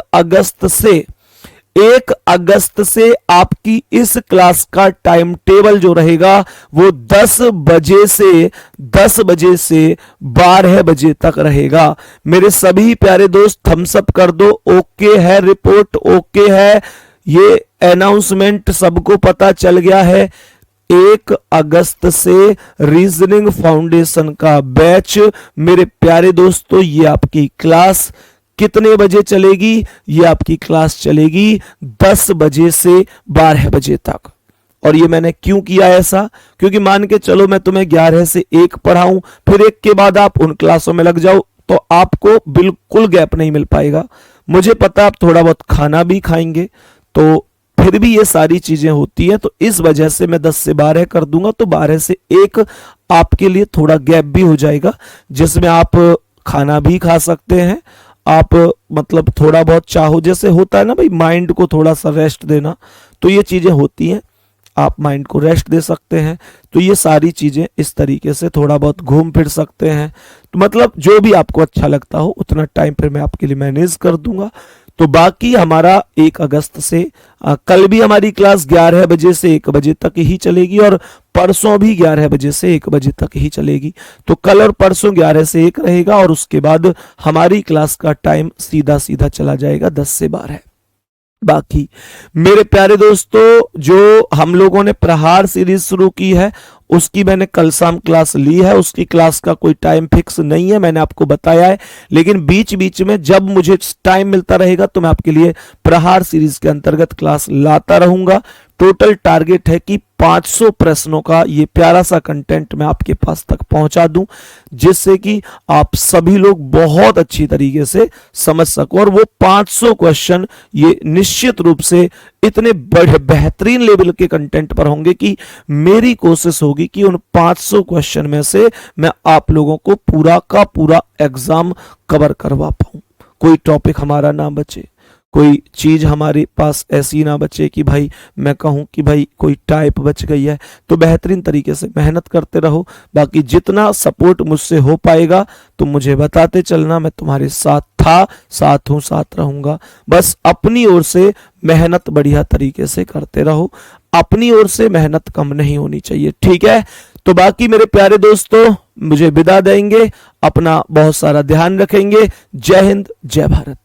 अगस्त से आपकी इस क्लास का टाइम टेबल जो रहेगा वो 10 बजे से 12 बजे तक रहेगा। मेरे सभी प्यारे दोस्त थम्स अप कर दो, ओके है, रिपोर्ट ओके है, ये अनाउंसमेंट सबको पता चल गया है। 1 अगस्त से रीजनिंग फाउंडेशन का बैच मेरे प्यारे दोस्तों, ये आपकी क्लास कितने बजे चलेगी? ये आपकी क्लास चलेगी 10 बजे से 12 बजे तक। और ये मैंने क्यों किया ऐसा? क्योंकि मान के चलो मैं तुम्हें 11 से 1 पढ़ाऊं, फिर 1 के बाद आप उन क्लासों में लग जाओ तो आपको बिल्कुल गैप नहीं मिल पाएगा। मुझे पता आप थोड़ा बहुत खाना भी खाएंगे, तो फिर भी ये सारी चीजें होती हैं, तो इस वजह से मैं 10 से 12 कर दूंगा, तो 12 से 1 आपके लिए थोड़ा गैप भी हो जाएगा जिसमें आप खाना भी खा सकते हैं। आप मतलब थोड़ा बहुत चाहो, जैसे होता है ना भाई माइंड को थोड़ा सा रेस्ट देना, तो ये चीजें होती हैं, आप माइंड को रेस्ट दे सकते हैं। तो ये सारी चीजें इस तरीके से थोड़ा बहुत घूम फिर सकते हैं। तो मतलब जो भी आपको अच्छा लगता हो उतना टाइम फिर मैं आपके लिए मैनेज कर दूंगा। तो बाकी हमारा 1 अगस्त से कल भी हमारी क्लास 11 बजे से 1 बजे तक ही चलेगी और परसों भी 11 बजे से 1 बजे तक ही चलेगी। तो कल और परसों 11 से 1 रहेगा और उसके बाद हमारी क्लास का टाइम सीधा सीधा चला जाएगा 10 से 12। बाकी मेरे प्यारे दोस्तों जो हम लोगों ने प्रहार सीरीज शुरू की है उसकी मैंने कल शाम क्लास ली है, उसकी क्लास का कोई टाइम फिक्स नहीं है, मैंने आपको बताया है, लेकिन बीच बीच में जब मुझे टाइम मिलता रहेगा तो मैं आपके लिए प्रहार सीरीज के अंतर्गत क्लास लाता रहूंगा। टोटल टारगेट है कि 500 प्रश्नों का ये प्यारा सा कंटेंट मैं आपके पास तक पहुंचा दूं, जिससे कि आप सभी लोग बहुत अच्छी तरीके से समझ सको। और वो 500 क्वेश्चन ये निश्चित रूप से इतने बड़े बेहतरीन लेवल के कंटेंट पर होंगे कि मेरी कोशिश होगी कि उन 500 क्वेश्चन में से मैं आप लोगों को पूरा का पूरा एग्जाम कवर करवा पाऊं, कोई टॉपिक हमारा ना बचे, कोई चीज हमारे पास ऐसी ना बचे कि भाई मैं कहूं कि भाई कोई टाइप बच गई है। तो बेहतरीन तरीके से मेहनत करते रहो। बाकी जितना सपोर्ट मुझसे हो पाएगा तो मुझे बताते चलना, मैं तुम्हारे साथ था, साथ हूं, साथ रहूंगा। बस अपनी ओर से मेहनत बढ़िया तरीके से करते रहो, अपनी ओर से मेहनत कम नहीं होनी चाहिए, ठीक है। तो बाकी मेरे प्यारे दोस्तों मुझे विदा देंगे, अपना बहुत सारा ध्यान रखेंगे। जय हिंद, जय भारत।